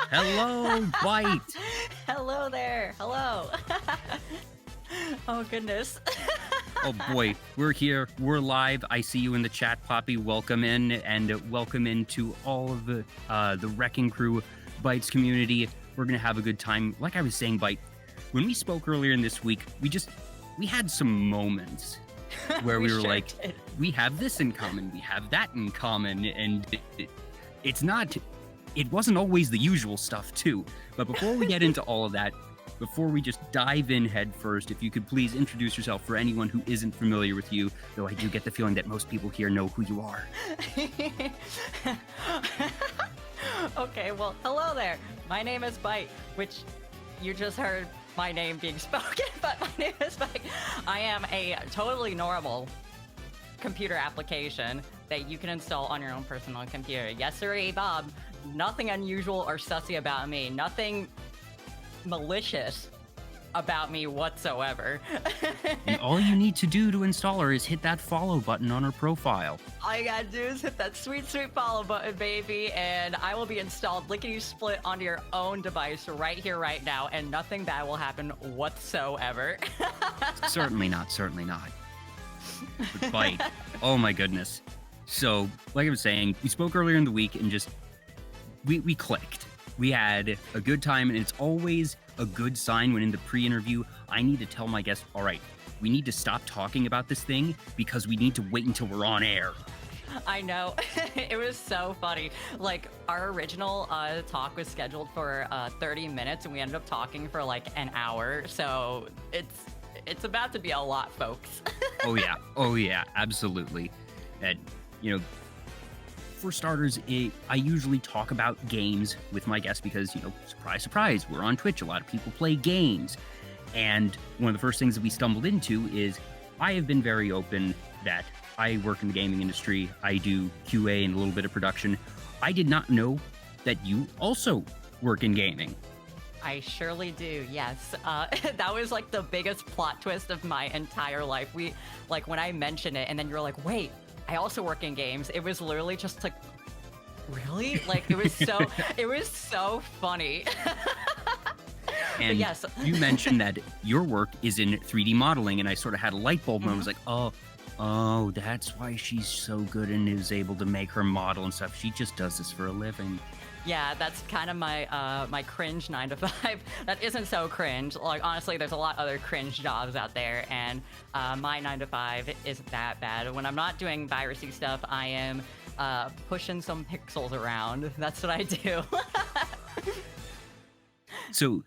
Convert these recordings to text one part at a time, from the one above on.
Hello, White. Hello there. Hello. Oh, goodness. Oh, boy. We're here. We're live. I see you in the chat, Poppy. Welcome in, and welcome into all of the Wrecking Crew Bites community. We're going to have a good time. Like I was saying, Bite, when we spoke earlier in this week, we had some moments where we were sure like, did. We have this in common, we have that in common, and it wasn't always the usual stuff, too. But before we get into all of that, before we just dive in head first, if you could please introduce yourself for anyone who isn't familiar with you, though I do get the feeling that most people here know who you are. Okay, well, hello there. My name is Bite, which you just heard my name being spoken, but my name is Bite. I am a totally normal computer application that you can install on your own personal computer. Yes, sir, Bob. Nothing unusual or sussy about me. Nothing malicious about me whatsoever. And all you need to do to install her is hit that follow button on her profile. All you gotta do is hit that sweet, sweet follow button, baby, and I will be installed lickety-split onto your own device right here, right now, and nothing bad will happen whatsoever. Certainly not. But Bite, oh my goodness. So, like I was saying, we spoke earlier in the week and just, we clicked. We had a good time, and it's always a good sign when in the pre-interview, I need to tell my guests, all right, we need to stop talking about this thing because we need to wait until we're on air. I know. It was so funny. Like, our original talk was scheduled for 30 minutes, and we ended up talking for like an hour. So it's about to be a lot, folks. Oh yeah, absolutely. And, for starters, I usually talk about games with my guests because, surprise, surprise, we're on Twitch. A lot of people play games. And one of the first things that we stumbled into is I have been very open that I work in the gaming industry. I do QA and a little bit of production. I did not know that you also work in gaming. I surely do, yes. That was like the biggest plot twist of my entire life. When I mentioned it and then you're like, wait, I also work in games. It was literally just like, really? Like, it was so funny. And yes. You mentioned that your work is in 3D modeling, and I sort of had a light bulb and I was like, oh, that's why she's so good and is able to make her model and stuff. She just does this for a living. Yeah, that's kind of my cringe 9 to 5. That isn't so cringe. Like, honestly, there's a lot other cringe jobs out there, and my 9 to 5 isn't that bad. When I'm not doing virusy stuff, I am pushing some pixels around. That's what I do. So,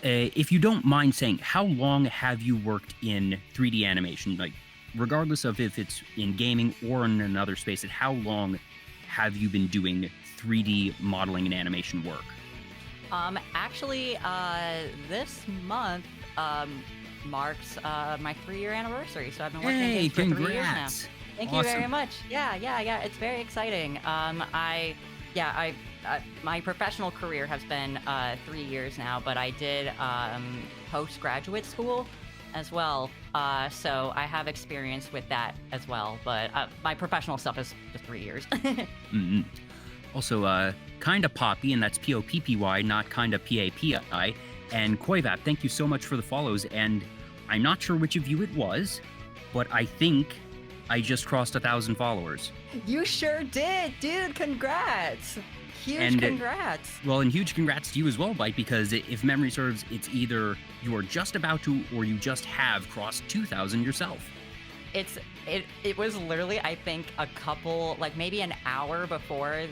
if you don't mind saying, how long have you worked in 3D animation? Like, regardless of if it's in gaming or in another space, how long have you been doing 3D modeling and animation work? Actually, this month marks my 3-year anniversary, so I've been working in games for 3 years now. Thank you very much. Yeah, it's very exciting. My professional career has been 3 years now, but I did postgraduate school as well, so I have experience with that as well, but my professional stuff is just 3 years. Mm-hmm. Also, Kinda Poppy, and that's Poppy, not Kinda Papi. And Koivap, thank you so much for the follows. And I'm not sure which of you it was, but I think I just crossed 1,000 followers. You sure did, dude. Congrats. Congrats. Well, and huge congrats to you as well, Bite, because if memory serves, it's either you are just about to or you just have crossed 2,000 yourself. It was literally, I think, a couple, like maybe an hour before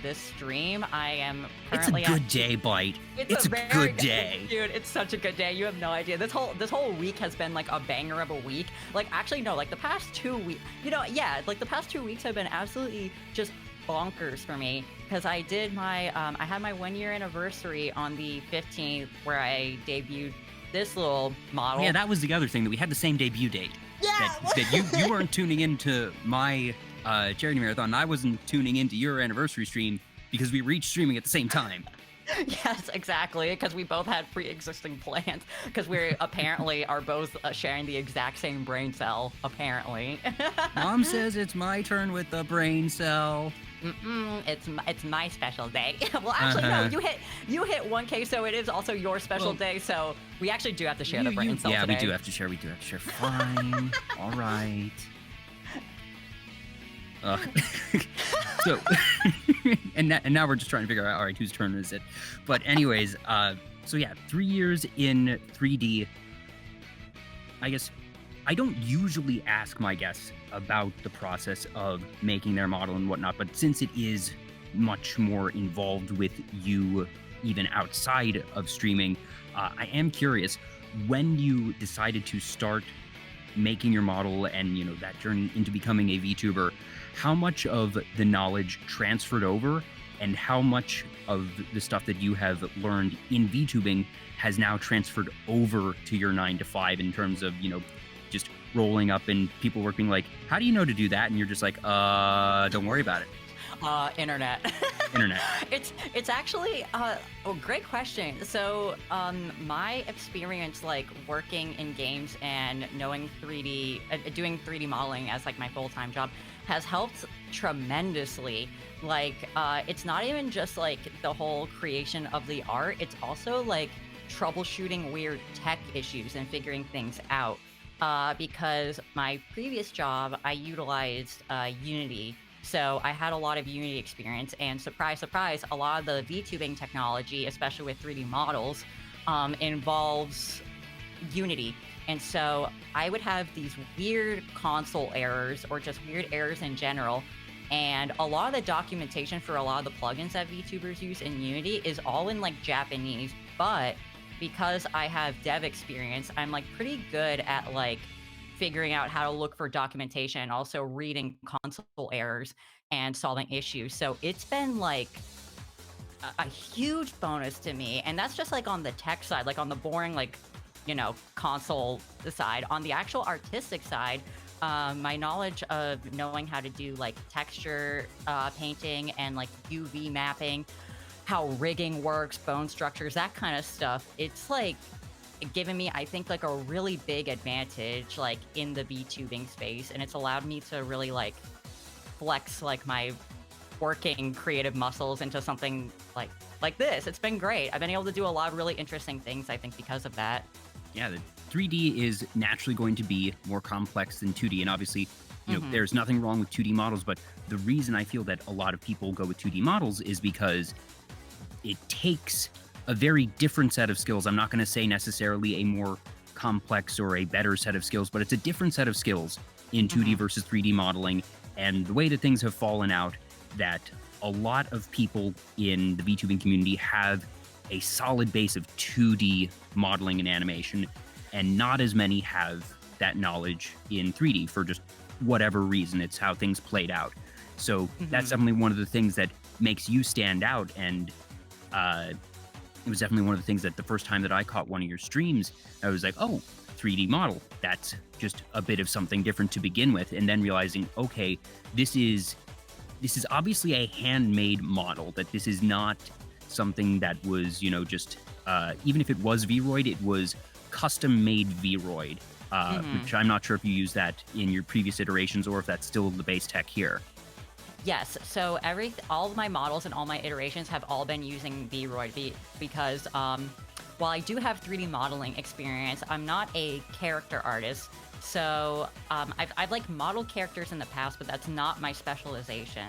this stream. I am currently. It's a good day, Bite. It's a good day, dude. It's such a good day. You have no idea. This whole week has been like a banger of a week. Like, actually, no, like the past 2 weeks. Like the past 2 weeks have been absolutely just bonkers for me because I did I had my 1-year anniversary on the 15th where I debuted this little model. Yeah, that was the other thing, that we had the same debut date. Yeah. That you weren't tuning into my charity marathon. I wasn't tuning into your anniversary stream because we were each streaming at the same time. Yes, exactly, because we both had pre-existing plans, because we apparently are both sharing the exact same brain cell, apparently. Mom says it's my turn with the brain cell. It's my special day. Well, actually, no. You hit 1K, so it is also your special day. So we actually do have to share the brain cell today. Yeah, we do have to share. Fine. All right. So, and now we're just trying to figure out, all right, whose turn is it? But anyways, so yeah, 3 years in 3D. I guess I don't usually ask my guests about the process of making their model and whatnot, but since it is much more involved with you even outside of streaming, I am curious, when you decided to start making your model and, you know, that journey into becoming a VTuber, how much of the knowledge transferred over and how much of the stuff that you have learned in VTubing has now transferred over to your 9 to 5 in terms of, you know, just rolling up and people working like, how do you know to do that? And you're just like, don't worry about it. Internet. It's actually great question. So my experience like working in games and knowing 3D, doing 3D modeling as like my full-time job has helped tremendously. Like it's not even just like the whole creation of the art, it's also like troubleshooting weird tech issues and figuring things out. Because my previous job, I utilized Unity. So I had a lot of Unity experience, and surprise, surprise, a lot of the VTubing technology, especially with 3D models, involves Unity. And so I would have these weird console errors or just weird errors in general. And a lot of the documentation for a lot of the plugins that VTubers use in Unity is all in like Japanese, but because I have dev experience, I'm like pretty good at like figuring out how to look for documentation and also reading console errors and solving issues. So it's been like a huge bonus to me. And that's just like on the tech side, like on the boring, like, you know, console side. On the actual artistic side, my knowledge of knowing how to do like texture painting and like UV mapping, how rigging works, bone structures, that kind of stuff, it's like given me, I think, like a really big advantage like in the VTubing space, and it's allowed me to really like flex like my working creative muscles into something like this. It's been great. I've been able to do a lot of really interesting things, I think, because of that. Yeah, the 3D is naturally going to be more complex than 2D, and obviously, you know, there's nothing wrong with 2D models, but the reason I feel that a lot of people go with 2D models is because it takes a very different set of skills. I'm not going to say necessarily a more complex or a better set of skills, but it's a different set of skills in 2D versus 3D modeling. And the way that things have fallen out, that a lot of people in the VTubing community have a solid base of 2D modeling and animation, and not as many have that knowledge in 3D for just whatever reason. It's how things played out. So that's definitely one of the things that makes you stand out. And it was definitely one of the things that the first time that I caught one of your streams, I was like, oh, 3D model. That's just a bit of something different to begin with. And then realizing, okay, this is obviously a handmade model, that this is not something that was, you know, just, even if it was Vroid, it was custom made Vroid, which I'm not sure if you used that in your previous iterations or if that's still the base tech here. Yes, so all of my models and all my iterations have all been using Vroid because while I do have 3D modeling experience, I'm not a character artist. So I've like modeled characters in the past, but that's not my specialization.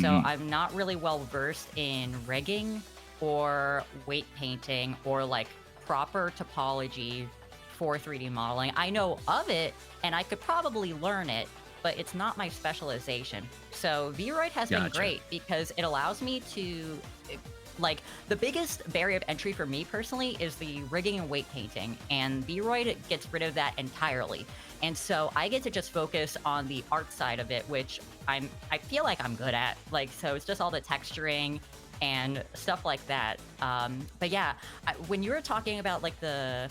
So I'm not really well versed in rigging or weight painting or like proper topology for 3D modeling. I know of it and I could probably learn it, but it's not my specialization. So Vroid has been great because it allows me to, like, the biggest barrier of entry for me personally is the rigging and weight painting, and Vroid gets rid of that entirely. And so I get to just focus on the art side of it, which I feel like I'm good at. Like, so it's just all the texturing and stuff like that. But yeah, when you were talking about like the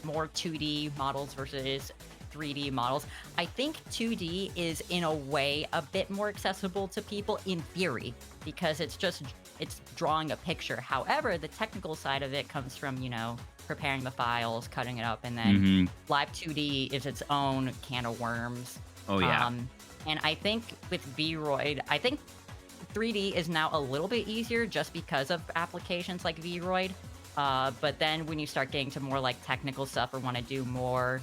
more 2D models versus 3D models, I think 2D is in a way a bit more accessible to people in theory because it's drawing a picture. However, the technical side of it comes from, you know, preparing the files, cutting it up, and then live 2D is its own can of worms. Oh yeah. And I think with Vroid, I think 3D is now a little bit easier just because of applications like Vroid. But then when you start getting to more like technical stuff or want to do more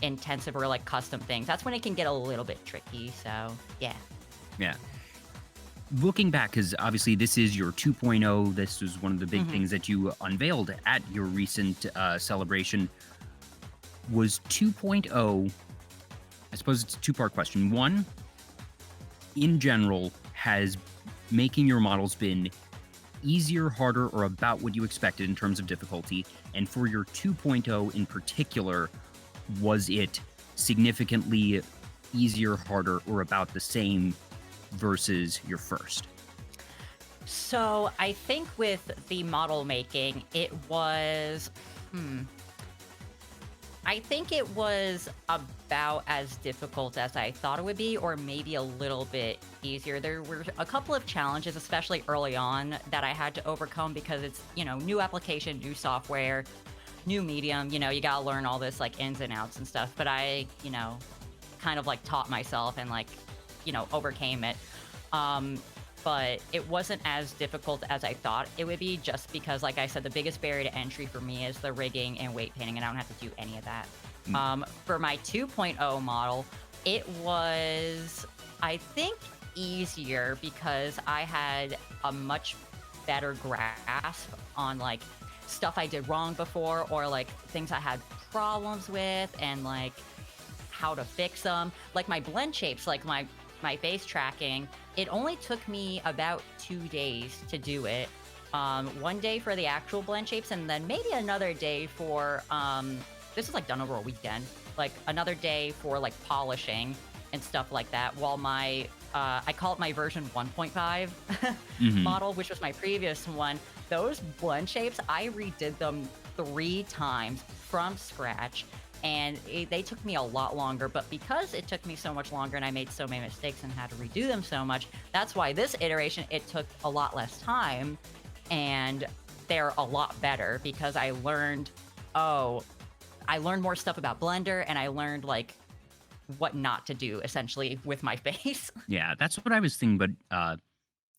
intensive or like custom things, that's when it can get a little bit tricky. So yeah. Yeah. Looking back, because obviously this is your 2.0, this was one of the big things that you unveiled at your recent celebration. Was 2.0, I suppose it's a two-part question. One, in general, has making your models been easier, harder, or about what you expected in terms of difficulty? And for your 2.0 in particular, was it significantly easier, harder, or about the same versus your first? So I think with the model making, it was, I think it was about as difficult as I thought it would be, or maybe a little bit easier. There were a couple of challenges, especially early on, that I had to overcome because it's, new application, new software, new medium, you gotta learn all this like ins and outs and stuff. But I, kind of like taught myself and like, overcame it. But it wasn't as difficult as I thought it would be, just because, like I said, the biggest barrier to entry for me is the rigging and weight painting, and I don't have to do any of that. For my 2.0 model, it was, I think, easier because I had a much better grasp on like stuff I did wrong before, or like things I had problems with, and like how to fix them. Like my blend shapes, like my face tracking, it only took me about 2 days to do it. 1 day for the actual blend shapes, and then maybe another day for, this is like done over a weekend, like another day for like polishing and stuff like that, while my, I call it my version 1.5 model, which was my previous one. Those blend shapes, I redid them 3 times from scratch. And they took me a lot longer, but because it took me so much longer and I made so many mistakes and had to redo them so much, that's why this iteration, it took a lot less time, and they're a lot better because I learned more stuff about Blender, and I learned like what not to do essentially with my face. Yeah, that's what I was thinking, but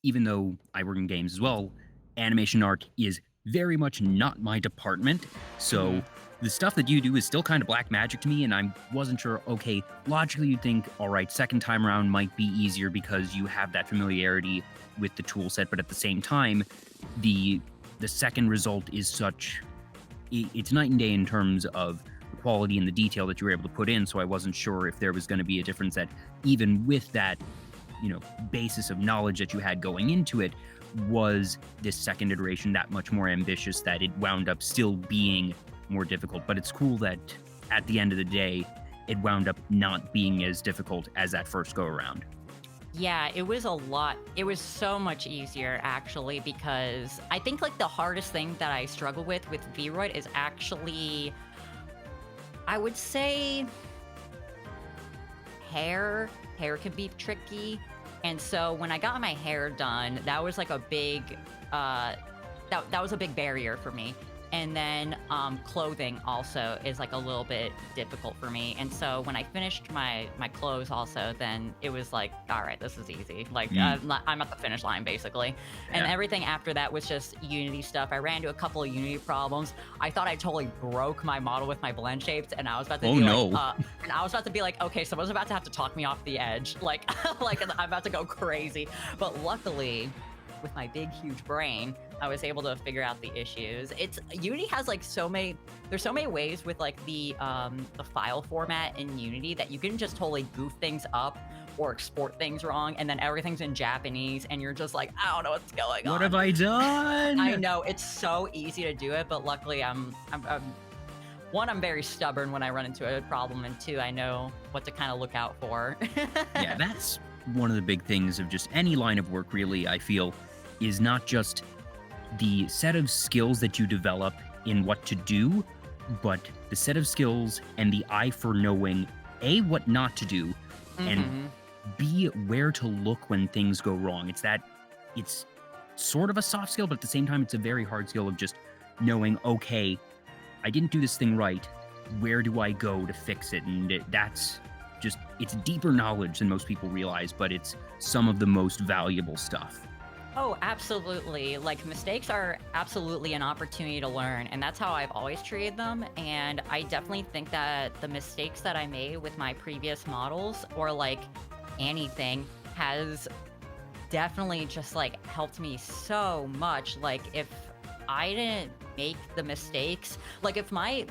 even though I work in games as well, animation art is very much not my department, so the stuff that you do is still kind of black magic to me, and I wasn't sure, okay, logically you'd think, all right, second time around might be easier because you have that familiarity with the tool set, but at the same time, the second result is such, it's night and day in terms of the quality and the detail that you were able to put in, so I wasn't sure if there was going to be a difference that even with that, basis of knowledge that you had going into it, was this second iteration that much more ambitious that it wound up still being more difficult. But it's cool that at the end of the day, it wound up not being as difficult as that first go around. Yeah, it was a lot. It was so much easier, actually, because I think like the hardest thing that I struggle with Vroid is actually, I would say, hair. Hair can be tricky. And so when I got my hair done, that was like a big, that was a big barrier for me. And then clothing also is like a little bit difficult for me. And so when I finished my clothes also, then it was like, all right, this is easy. Like I'm at the finish line basically. And everything after that was just Unity stuff. I ran into a couple of Unity problems. I thought I totally broke my model with my blend shapes, and I was about to and I was about to be like, okay, someone's about to have to talk me off the edge. Like, like I'm about to go crazy. But luckily, with my big, huge brain, I was able to figure out the issues. Unity has like there's so many ways with like the file format in Unity that you can just totally goof things up or export things wrong, and then everything's in Japanese, and you're just like, I don't know what's going on. What have I done? I know, it's so easy to do it, but luckily I'm very stubborn when I run into a problem, and 2, I know what to kind of look out for. Yeah, that's one of the big things of just any line of work, really, I feel, is not just the set of skills that you develop in what to do, but the set of skills and the eye for knowing, A, what not to do, and B, where to look when things go wrong. It's sort of a soft skill, but at the same time, it's a very hard skill of just knowing, okay, I didn't do this thing right. Where do I go to fix it? And that's just, it's deeper knowledge than most people realize, but it's some of the most valuable stuff. Oh, absolutely. Like, mistakes are absolutely an opportunity to learn, and that's how I've always treated them. And I definitely think that the mistakes that I made with my previous models, or like anything, has definitely just like helped me so much. Like, if I didn't make the mistakes, like if my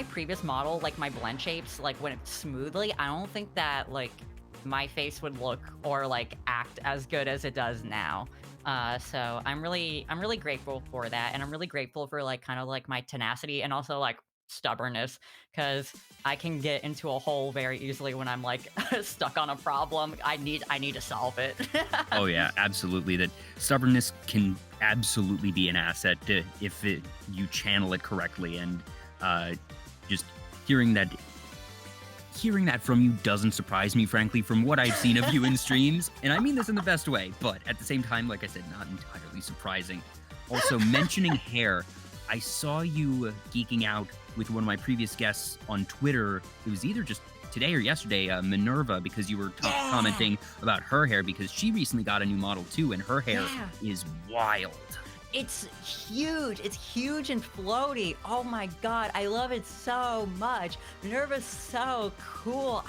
previous model, like my blend shapes, like went smoothly, I don't think that like my face would look or like act as good as it does now. So I'm really grateful for that, and I'm really grateful for like kind of like my tenacity and also like stubbornness, because I can get into a hole very easily when I'm like stuck on a problem. I need to solve it. Oh yeah, absolutely. That stubbornness can absolutely be an asset if you channel it correctly, and just hearing that from you doesn't surprise me, frankly, from what I've seen of you in streams. And I mean this in the best way, but at the same time, like I said, not entirely surprising. Also, mentioning hair, I saw you geeking out with one of my previous guests on Twitter. It was either just today or yesterday, Minerva, because you were commenting about her hair, because she recently got a new model too, and her hair is wild. It's huge. It's huge and floaty. Oh my god, I love it so much. Minerva's so cool.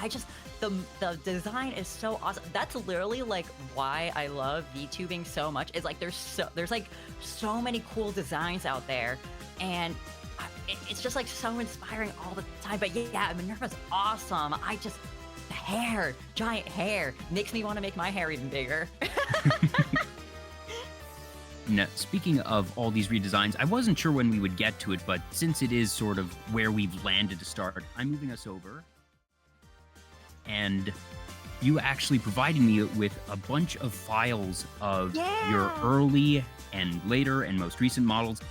The design is so awesome. That's literally like why I love VTubing so much. Is like there's like so many cool designs out there, and it's just like so inspiring all the time. But yeah, Minerva's awesome. The hair, giant hair, makes me want to make my hair even bigger. Now, speaking of all these redesigns, I wasn't sure when we would get to it, but since it is sort of where we've landed to start, I'm moving us over. And you actually provided me with a bunch of files of your early and later and most recent models.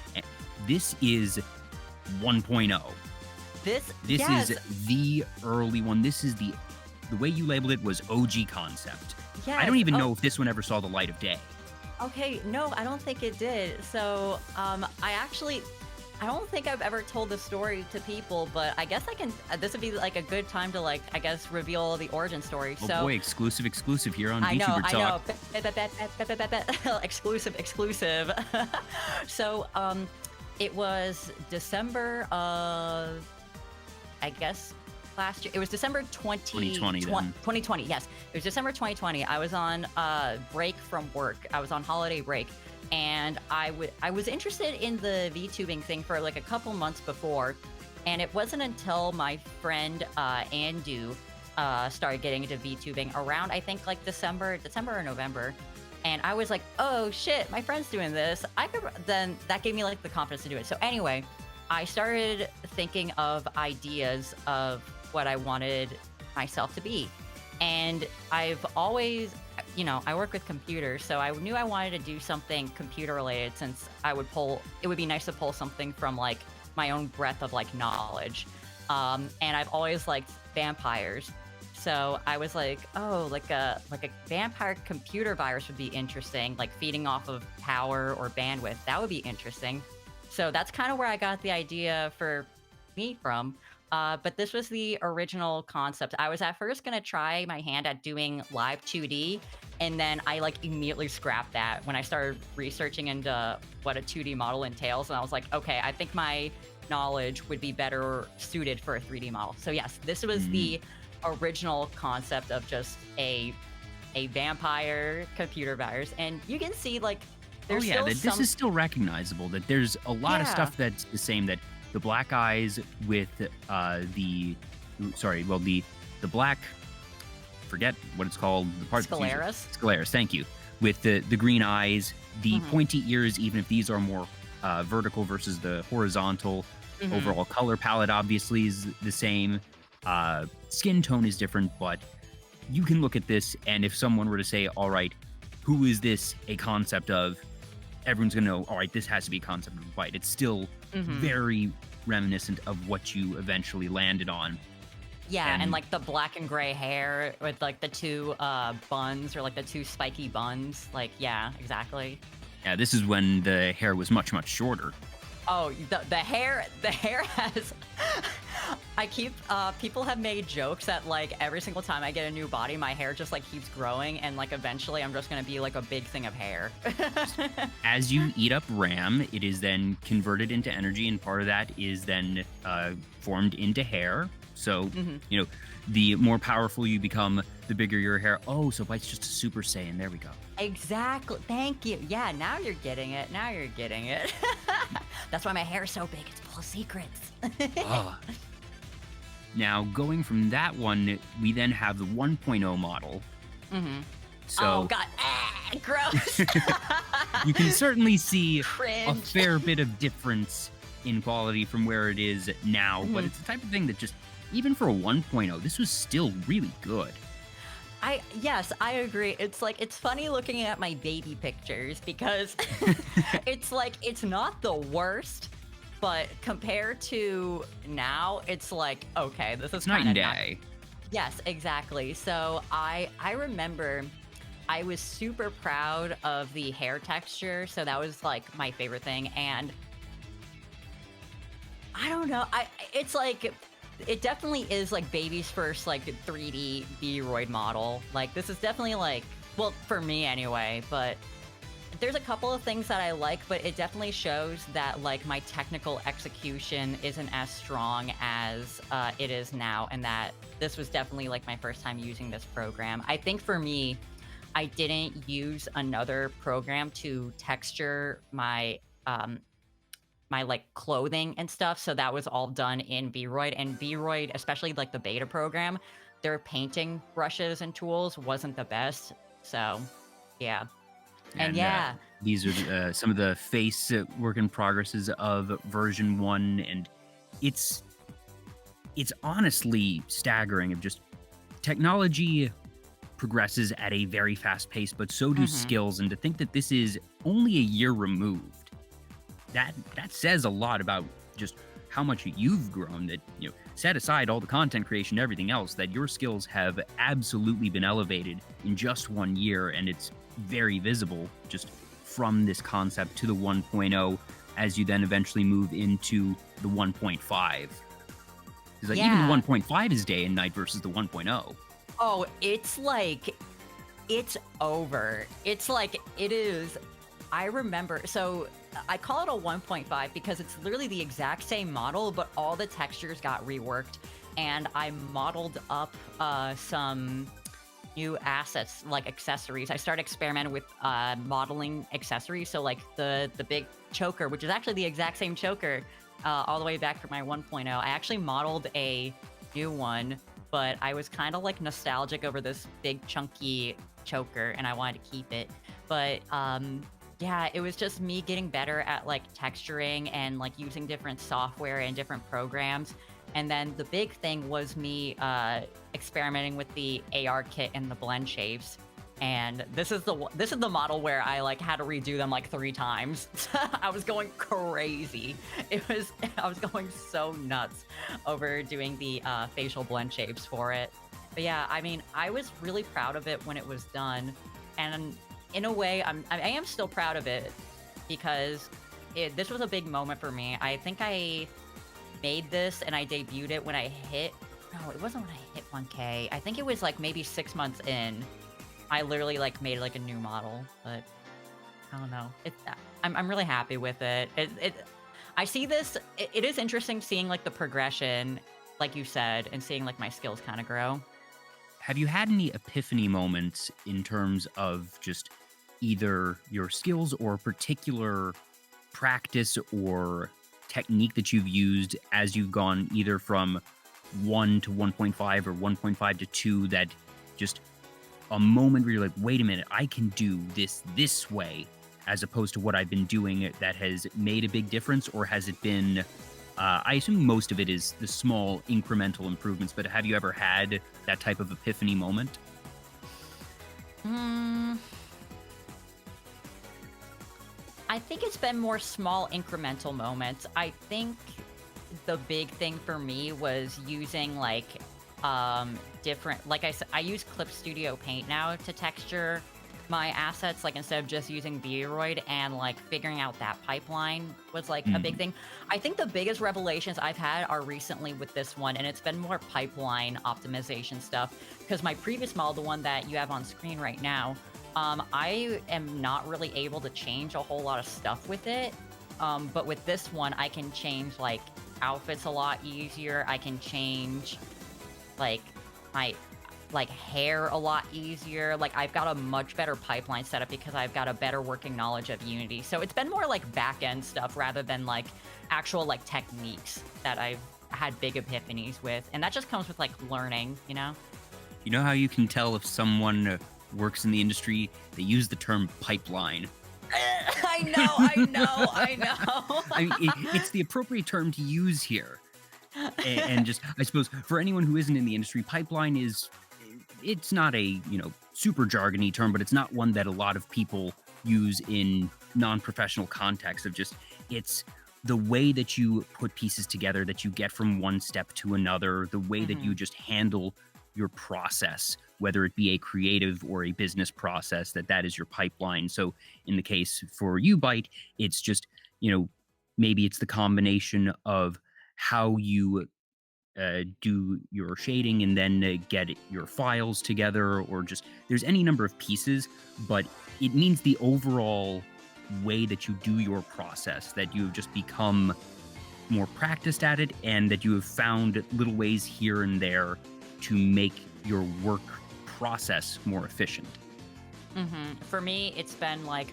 This is 1.0. This is the early one. This is the way you labeled it was OG concept. Yes. I don't even know if this one ever saw the light of day. Okay, no, I don't think it did. So, I don't think I've ever told the story to people, but I guess I can. This would be like a good time to like, I guess, reveal the origin story. Oh boy, exclusive here on Vtuber Talk. I know, exclusive. So, it was December of, I guess, last year. It was December 2020, yes. It was December 2020. I was on break from work. I was on holiday break, and I was interested in the VTubing thing for like a couple months before, and it wasn't until my friend Andu started getting into VTubing around, I think, like December or November. And I was like, oh shit, my friend's doing this. Then that gave me like the confidence to do it. So anyway, I started thinking of ideas of what I wanted myself to be. And I've always, I work with computers, so I knew I wanted to do something computer related, since it would be nice to pull something from like my own breadth of like knowledge. And I've always liked vampires. So I was like, oh, like a vampire computer virus would be interesting, like feeding off of power or bandwidth. That would be interesting. So that's kind of where I got the idea for me from. But this was the original concept. I was at first going to try my hand at doing live 2D, and then I like immediately scrapped that when I started researching into what a 2D model entails. And I was like, okay, I think my knowledge would be better suited for a 3D model. So yes, this was the original concept of just a vampire computer virus. And you can see like there's this is still recognizable, that there's a lot of stuff that's the same, that the black eyes with the black, forget what it's called, the part Scleraris, thank you, with the green eyes, the pointy ears, even if these are more vertical versus the horizontal. Overall color palette obviously is the same. Skin tone is different, but you can look at this, and if someone were to say, all right, who is this a concept of? Everyone's gonna know, all right, this has to be a concept of a fight. It's still very reminiscent of what you eventually landed on. Yeah, and like the black and gray hair with like the two buns, or like the two spiky buns. Like, yeah, exactly. Yeah, this is when the hair was much, much shorter. Oh, the hair has... I keep, people have made jokes that, like, every single time I get a new body, my hair just, like, keeps growing, and, like, eventually I'm just gonna be, like, a big thing of hair. As you eat up RAM, it is then converted into energy, and part of that is then formed into hair. So, you know, the more powerful you become, the bigger your hair. Oh, so Bite's just a Super Saiyan. There we go. Exactly. Thank you. Yeah, now you're getting it. Now you're getting it. That's why my hair is so big. It's full of secrets. Ah. Now, going from that one, we then have the 1.0 model. So, oh, God. Gross. you can certainly see Cringe. a fair bit of difference in quality from where it is now, but it's the type of thing that just, even for a 1.0, this was still really good. Yes, I agree. It's like, it's funny looking at my baby pictures because it's like, it's not the worst, but compared to now, it's like, okay, this is Night and kinda day. Yes, exactly. So I remember I was super proud of the hair texture, so that was like my favorite thing. And I don't know, it's like, it definitely is like baby's first like 3D Vroid model. Like this is definitely like, well, for me anyway, but there's a couple of things that I like, but it definitely shows that like my technical execution isn't as strong as it is now, and that this was definitely like my first time using this program. I think for me, I didn't use another program to texture my my like clothing and stuff, so that was all done in Vroid. And Vroid, especially like the beta program, their painting brushes and tools wasn't the best. So yeah. And yeah, these are some of the face work in progresses of version 1, and it's honestly staggering of just technology progresses at a very fast pace, but so do skills. And to think that this is only a year removed, that says a lot about just how much you've grown. That, you know, set aside all the content creation and everything else, that your skills have absolutely been elevated in just 1 year, and it's very visible just from this concept to the 1.0 as you then eventually move into the 1.5. It's like even the 1.5 is day and night versus the 1.0. Oh, it's like, it's over. It's like, it is, I remember, so I call it a 1.5 because it's literally the exact same model, but all the textures got reworked, and I modeled up some new assets, like accessories. I started experimenting with modeling accessories, so like the big choker, which is actually the exact same choker all the way back from my 1.0. I actually modeled a new one, but I was kind of like nostalgic over this big chunky choker, and I wanted to keep it. But yeah, it was just me getting better at like texturing and like using different software and different programs. And then the big thing was me experimenting with the AR kit and the blend shapes. And this is the model where I like had to redo them like 3 times. I was going crazy. I was going so nuts over doing the facial blend shapes for it. But yeah, I mean, I was really proud of it when it was done, and in a way, I am still proud of it because this was a big moment for me. I think I made this and I debuted it when I hit. No, it wasn't when I hit 1K. I think it was like maybe 6 months in. I literally like made like a new model, but I don't know. I'm really happy with it. I see this. It is interesting seeing like the progression, like you said, and seeing like my skills kind of grow. Have you had any epiphany moments in terms of just either your skills or particular practice or technique that you've used as you've gone either from 1 to 1.5 or 1.5 to 2, that just a moment where you're like, wait a minute, I can do this way as opposed to what I've been doing, that has made a big difference? Or has it been, I assume most of it is the small incremental improvements, but have you ever had that type of epiphany moment? I think it's been more small incremental moments. I think the big thing for me was using like different, like I said, I use Clip Studio Paint now to texture my assets, like instead of just using Vroid and like figuring out that pipeline was like a big thing. I think the biggest revelations I've had are recently with this one, and it's been more pipeline optimization stuff. Because my previous model, the one that you have on screen right now, I am not really able to change a whole lot of stuff with it. But with this one, I can change like outfits a lot easier. I can change like my hair a lot easier. Like I've got a much better pipeline setup because I've got a better working knowledge of Unity. So it's been more like back end stuff rather than like actual like techniques that I've had big epiphanies with. And that just comes with like learning, you know? You know how you can tell if someone works in the industry? They use the term pipeline. I know. I mean, it's the appropriate term to use here. And just, I suppose, for anyone who isn't in the industry, pipeline it's not a, super jargony term, but it's not one that a lot of people use in non-professional context of just, it's the way that you put pieces together, that you get from one step to another, the way that you just handle your process, whether it be a creative or a business process, that is your pipeline. So in the case for you, Byte, it's just, maybe it's the combination of how you do your shading and then get your files together, or just there's any number of pieces, but it means the overall way that you do your process, that you've just become more practiced at it, and that you have found little ways here and there to make your work process more efficient. For me, it's been like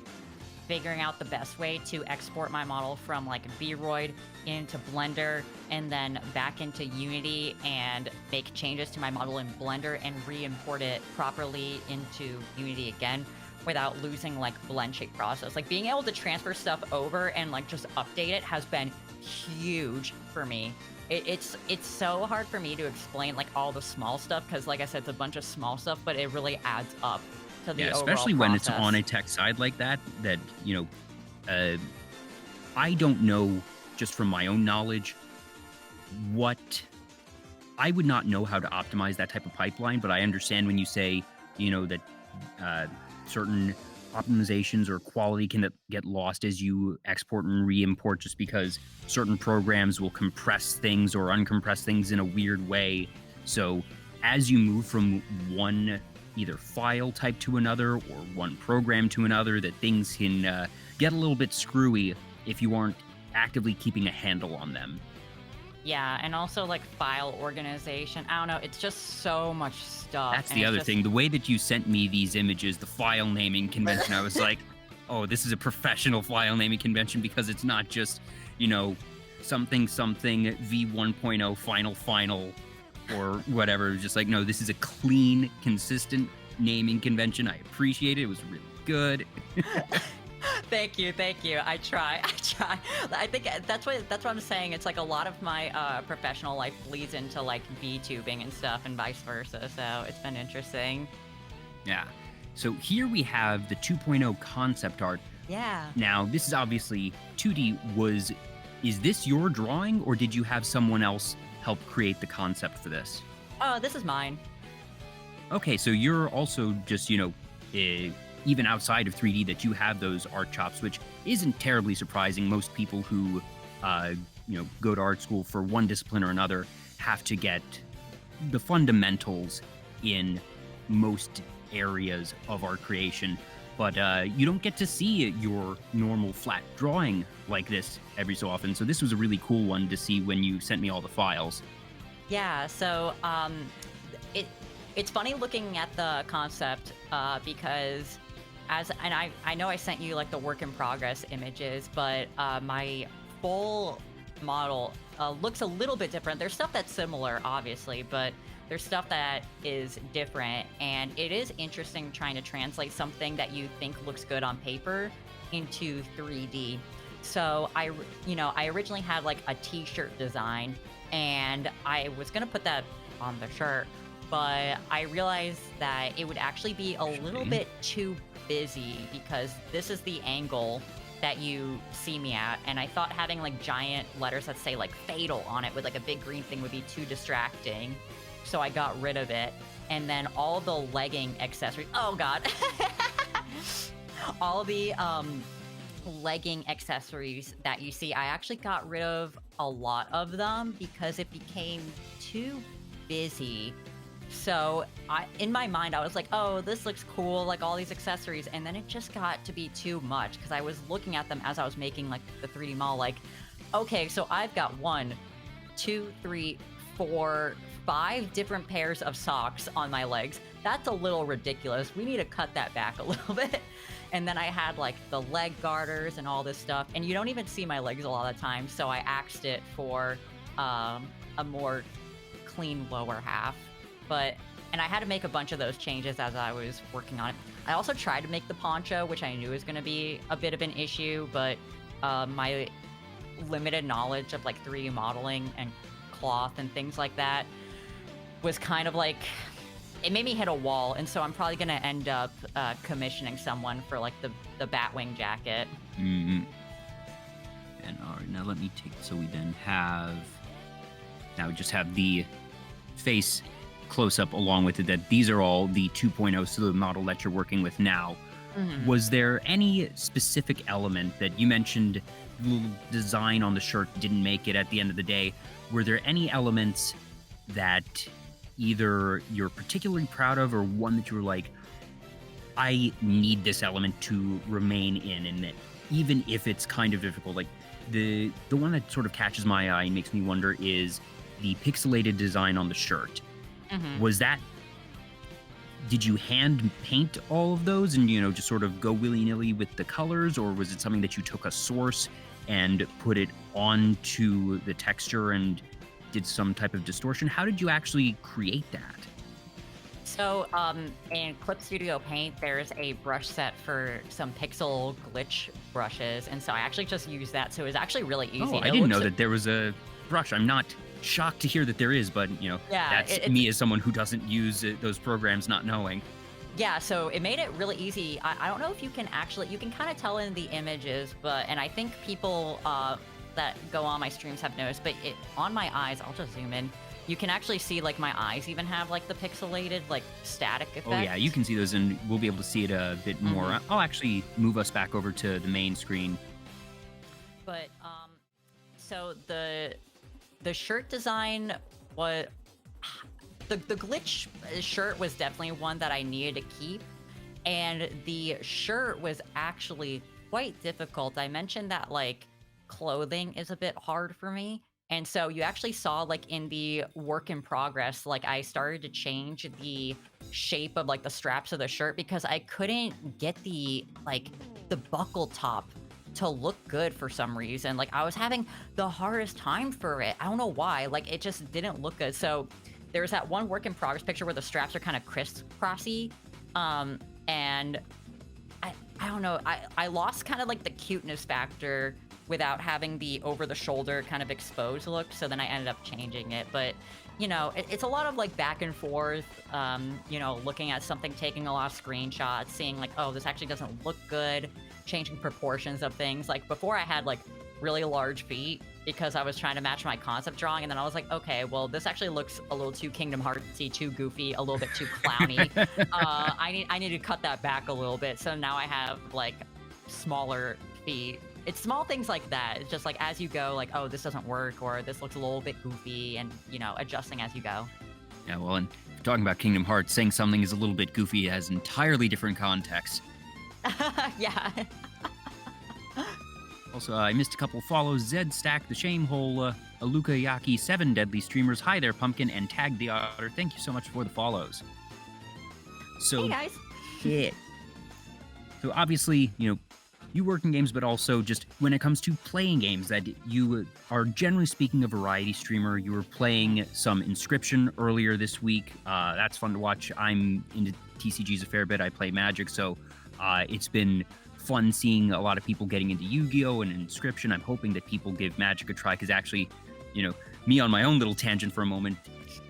figuring out the best way to export my model from like Vroid into Blender and then back into Unity and make changes to my model in Blender and re-import it properly into Unity again without losing like blend shape process. Like being able to transfer stuff over and like just update it has been huge for me. It's so hard for me to explain like all the small stuff because like I said, it's a bunch of small stuff, but it really adds up. Yeah, especially when it's on a tech side like that, I don't know, just from my own knowledge, I would not know how to optimize that type of pipeline, but I understand when you say, that certain optimizations or quality can get lost as you export and re-import just because certain programs will compress things or uncompress things in a weird way. So as you move from one either file type to another or one program to another, that things can get a little bit screwy if you aren't actively keeping a handle on them. Yeah, and also like file organization. I don't know, it's just so much stuff. That's the other thing. The way that you sent me these images, the file naming convention, I was like, oh, this is a professional file naming convention because it's not just, something V1.0 final or whatever. Just like, no, this is a clean, consistent naming convention. I appreciate it. It was really good. Thank you. I try. I think that's what I'm saying. It's like a lot of my professional life bleeds into like VTubing and stuff and vice versa. So it's been interesting. Yeah. So here we have the 2.0 concept art. Yeah. Now, this is obviously 2D. Is this your drawing, or did you have someone else help create the concept for this? Oh, this is mine. Okay, so you're also just, even outside of 3D, that you have those art chops, which isn't terribly surprising. Most people who, go to art school for one discipline or another have to get the fundamentals in most areas of art creation. But you don't get to see your normal flat drawing like this every so often. So this was a really cool one to see when you sent me all the files. Yeah, so it's funny looking at the concept because I know I sent you like the work in progress images, but my full model looks a little bit different. There's stuff that's similar, obviously, but there's stuff that is different, and it is interesting trying to translate something that you think looks good on paper into 3D. So I originally had like a t-shirt design, and I was gonna put that on the shirt, but I realized that it would actually be a little bit too busy because this is the angle that you see me at, and I thought having like giant letters that say like fatal on it with like a big green thing would be too distracting. So I got rid of it. And then all the legging accessories, oh god. all the legging accessories that you see, I actually got rid of a lot of them because it became too busy. So in my mind, I was like, oh, this looks cool, like all these accessories. And then it just got to be too much because I was looking at them as I was making like the 3D model, like, okay, so I've got 1, 2, 3, 4, 5 different pairs of socks on my legs. That's a little ridiculous. We need to cut that back a little bit. And then I had like the leg garters and all this stuff. And you don't even see my legs a lot of the time. So I axed it for a more clean lower half. And I had to make a bunch of those changes as I was working on it. I also tried to make the poncho, which I knew was going to be a bit of an issue, but my limited knowledge of like 3D modeling and cloth and things like that was kind of like, it made me hit a wall. And so I'm probably going to end up commissioning someone for like the Batwing jacket. Mm-hmm. And all right, now let me take, so we then have, now we just have the face close up along with it, that these are all the 2.0, so the model that you're working with now. Mm-hmm. Was there any specific element that you mentioned, the little design on the shirt didn't make it at the end of the day? Were there any elements that either you're particularly proud of or one that you were like, I need this element to remain in, and that even if it's kind of difficult, like the one that sort of catches my eye and makes me wonder is the pixelated design on the shirt. Mm-hmm. Was that, did you hand paint all of those and, you know, just sort of go willy-nilly with the colors, or was it something that you took a source and put it onto the texture and did some type of distortion? How did you actually create that? So in Clip Studio Paint, there's a brush set for some pixel glitch brushes, and so I actually just used that, so it was actually really easy. Oh, I didn't know that there was a brush. I'm not shocked to hear that there is, but, you know, yeah, that's me as someone who doesn't use those programs not knowing. Yeah, so it made it really easy. I don't know if you can actually, you can kind of tell in the images, and I think people that go on my streams have noticed, but on my eyes, I'll just zoom in, you can actually see like my eyes even have like the pixelated like static effect. Oh yeah, you can see those, and we'll be able to see it a bit more. Mm-hmm. I'll actually move us back over to the main screen. But so the shirt design was, the glitch shirt was definitely one that I needed to keep, and the shirt was actually quite difficult. I mentioned that like clothing is a bit hard for me, and so you actually saw like in the work in progress, like I started to change the shape of like the straps of the shirt because I couldn't get the buckle top to look good for some reason. Like I was having the hardest time for it. I don't know why, like it just didn't look good. So there's that one work in progress picture where the straps are kind of crisscrossy, and I don't know, I lost kind of like the cuteness factor without having the over the shoulder kind of exposed look, so then I ended up changing it. But you know, it's a lot of like back and forth, you know, looking at something, taking a lot of screenshots, seeing like, oh, this actually doesn't look good, changing proportions of things. Like before I had like really large feet because I was trying to match my concept drawing, and then I was like, okay, well, this actually looks a little too Kingdom Heartsy, too goofy, a little bit too clowny. I need to cut that back a little bit. So now I have like smaller feet. It's small things like that. It's just like as you go, like, oh, this doesn't work, or this looks a little bit goofy, and you know, adjusting as you go. Yeah, well, and talking about Kingdom Hearts, saying something is a little bit goofy has entirely different context. Yeah. Also, I missed a couple follows. Zed Stack, The Shamehole, Aluka Yaki, 7 Deadly Streamers. Hi there, Pumpkin, and Tag the Otter. Thank you so much for the follows. So, hey guys. Shit. So obviously, you know, you work in games, but also just when it comes to playing games, that you are generally speaking a variety streamer. You were playing some Inscription earlier this week. That's fun to watch. I'm into TCGs a fair bit. I play Magic, so it's been fun seeing a lot of people getting into Yu-Gi-Oh! And Inscription. I'm hoping that people give Magic a try, because actually, you know, me on my own little tangent for a moment,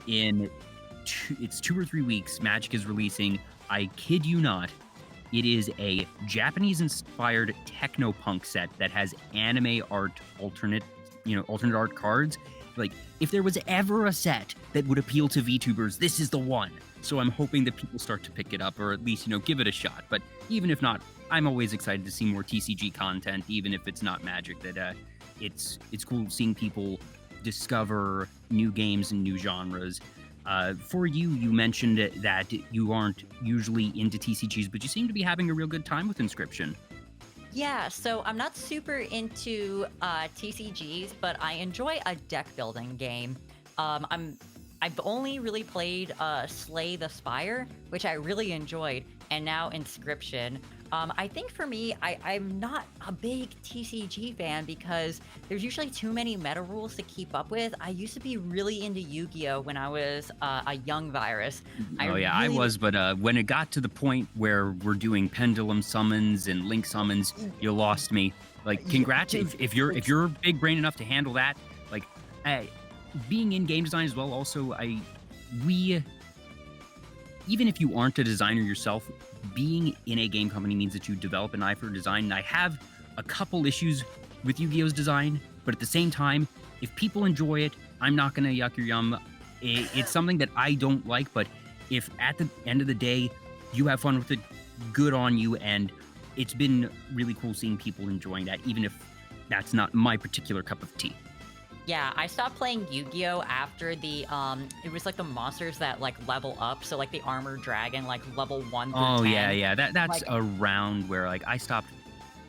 it's 2 or 3 weeks, Magic is releasing, I kid you not, it is a Japanese-inspired techno-punk set that has anime art, alternate art cards. Like, if there was ever a set that would appeal to VTubers, this is the one. So I'm hoping that people start to pick it up, or at least, you know, give it a shot. But even if not, I'm always excited to see more TCG content, even if it's not Magic. That it's cool seeing people discover new games and new genres. For you, you mentioned that you aren't usually into TCGs, but you seem to be having a real good time with Inscription. Yeah, so I'm not super into TCGs, but I enjoy a deck building game. I've only really played Slay the Spire, which I really enjoyed, and now Inscription. I think for me, I'm not a big TCG fan because there's usually too many meta rules to keep up with. I used to be really into Yu-Gi-Oh! When I was a young virus. I was, but when it got to the point where we're doing pendulum summons and link summons, you lost me. Like, congrats if you're big brain enough to handle that. Like, being in game design as well. Also, even if you aren't a designer yourself, being in a game company means that you develop an eye for design. And I have a couple issues with Yu-Gi-Oh's design, but at the same time, if people enjoy it, I'm not going to yuck your yum. It's something that I don't like, but if at the end of the day, you have fun with it, good on you. And it's been really cool seeing people enjoying that, even if that's not my particular cup of tea. Yeah, I stopped playing Yu-Gi-Oh! After the, it was like the monsters that like level up. So like the Armored Dragon, like level 1 through 10. Oh, yeah. That's like, around where like I stopped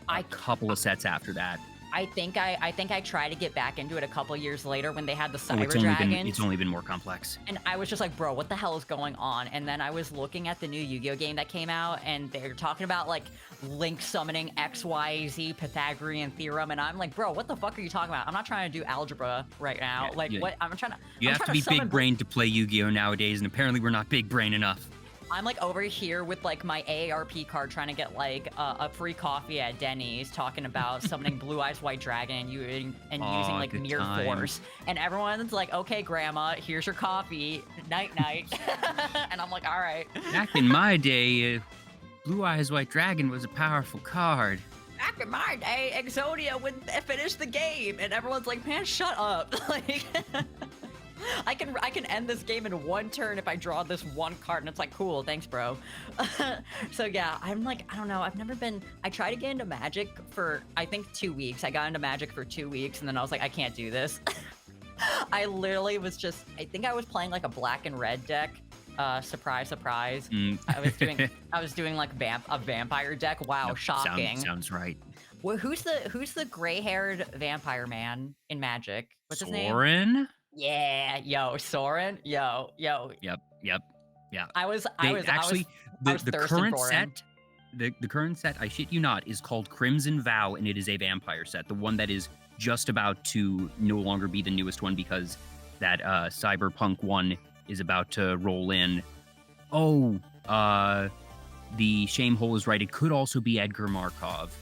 a couple of sets after that. I think I tried to get back into it a couple years later when they had the Cyber Dragons. It's only been more complex. And I was just like, bro, what the hell is going on? And then I was looking at the new Yu-Gi-Oh! Game that came out, and they're talking about like link summoning XYZ Pythagorean theorem, and I'm like, bro, what the fuck are you talking about? I'm not trying to do algebra right now. What? I'm trying to. You have to be big brain to play Yu-Gi-Oh! Nowadays, and apparently we're not big brain enough. I'm like over here with like my AARP card trying to get like a free coffee at Denny's, talking about summoning Blue Eyes White Dragon and using like Mirror Force, and everyone's like, okay, Grandma, here's your coffee, night night. And I'm like, all right. Back in my day, Blue Eyes White Dragon was a powerful card. Back in my day, Exodia would finish the game, and everyone's like, man, shut up. Like. I can end this game in one turn if I draw this one card, and it's like, cool, thanks, bro. So yeah, I'm like, I don't know. I tried to get into Magic for, I think, 2 weeks. I got into Magic for 2 weeks, and then I was like, I can't do this. I literally was just, I think I was playing like a black and red deck. Surprise, surprise. I was doing like a vampire deck. Wow, yep, shocking. Sounds right. Well, who's the gray-haired vampire man in Magic? What's his name? Soren? Yeah, yo, Soren, yo. Yep. Yeah. The current set, the current set, I shit you not, is called Crimson Vow, and it is a vampire set. The one that is just about to no longer be the newest one because that Cyberpunk one is about to roll in. Oh, the shame hole is right. It could also be Edgar Markov.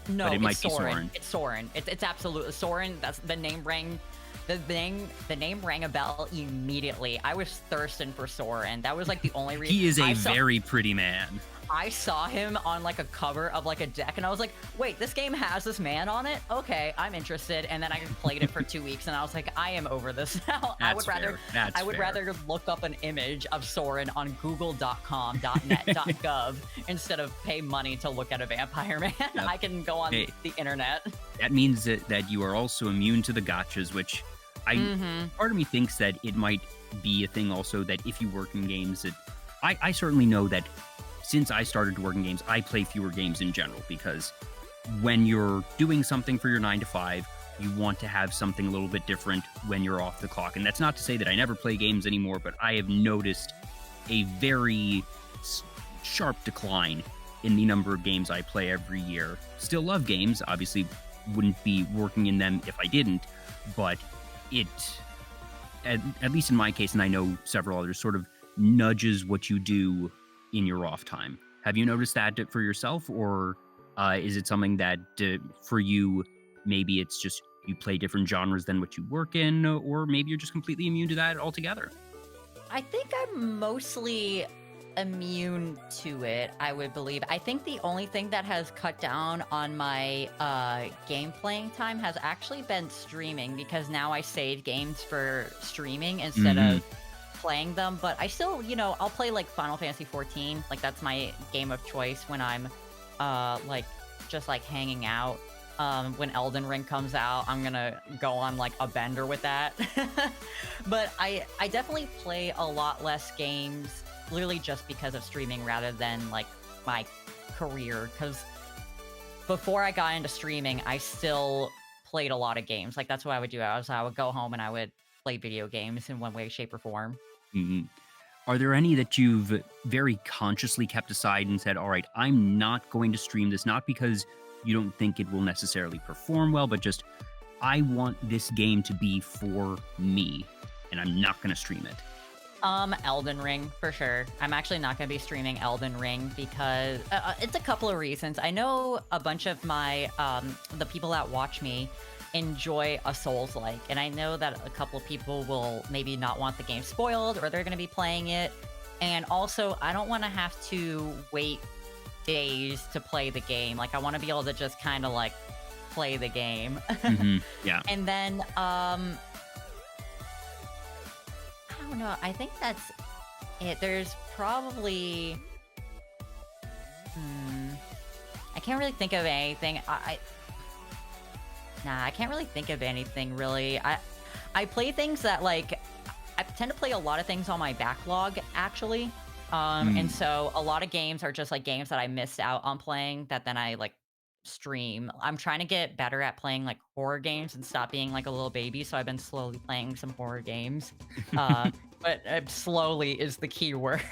No, but it might be Soren. It's Soren. It's absolutely Soren. That's the name rang. The name rang a bell immediately. I was thirsting for Soren. That was like the only reason. He is a very pretty man. I saw him on like a cover of like a deck, and I was like, wait, this game has this man on it? Okay, I'm interested. And then I played it for 2 weeks, and I was like, I am over this now. I would rather look up an image of Soren on google.com, .net, .gov instead of pay money to look at a vampire man. Yep. I can go on the internet. That means that you are also immune to the gotchas, which part of me thinks that it might be a thing also that if you work in games, that I certainly know that since I started to work in games, I play fewer games in general because when you're doing something for your 9 to 5, you want to have something a little bit different when you're off the clock. And that's not to say that I never play games anymore, but I have noticed a very sharp decline in the number of games I play every year. Still love games, obviously wouldn't be working in them if I didn't, but it, at least in my case, and I know several others, sort of nudges what you do in your off time. Have you noticed that for yourself, or is it something that for you, maybe it's just you play different genres than what you work in, or maybe you're just completely immune to that altogether? I think I'm mostly immune to it, I would believe. I think the only thing that has cut down on my game playing time has actually been streaming, because now I save games for streaming instead of playing them. But I still, I'll play like Final Fantasy 14. Like, that's my game of choice when I'm like just like hanging out. When Elden Ring comes out, I'm gonna go on like a bender with that. But I definitely play a lot less games, literally just because of streaming rather than like my career. Because before I got into streaming, I still played a lot of games. Like that's what I would do. I would go home and I would play video games in one way, shape, or form. Mhm. Are there any that you've very consciously kept aside and said, all right, I'm not going to stream this, not because you don't think it will necessarily perform well, but just I want this game to be for me and I'm not going to stream it? Elden Ring for sure. I'm actually not going to be streaming Elden Ring because it's a couple of reasons. I know a bunch of my the people that watch me enjoy a Souls-like, and I know that a couple of people will maybe not want the game spoiled or they're going to be playing it. And also, I don't want to have to wait days to play the game. Like, I want to be able to just kind of like play the game. Yeah. And then I don't know. I think that's it. There's probably... I can't really think of anything. Nah, I can't really think of anything, really. I play things that, like... I tend to play a lot of things on my backlog, actually. And so a lot of games are just, like, games that I missed out on playing that then I, like, stream. I'm trying to get better at playing, like, horror games and stop being, like, a little baby, so I've been slowly playing some horror games. But slowly is the key word.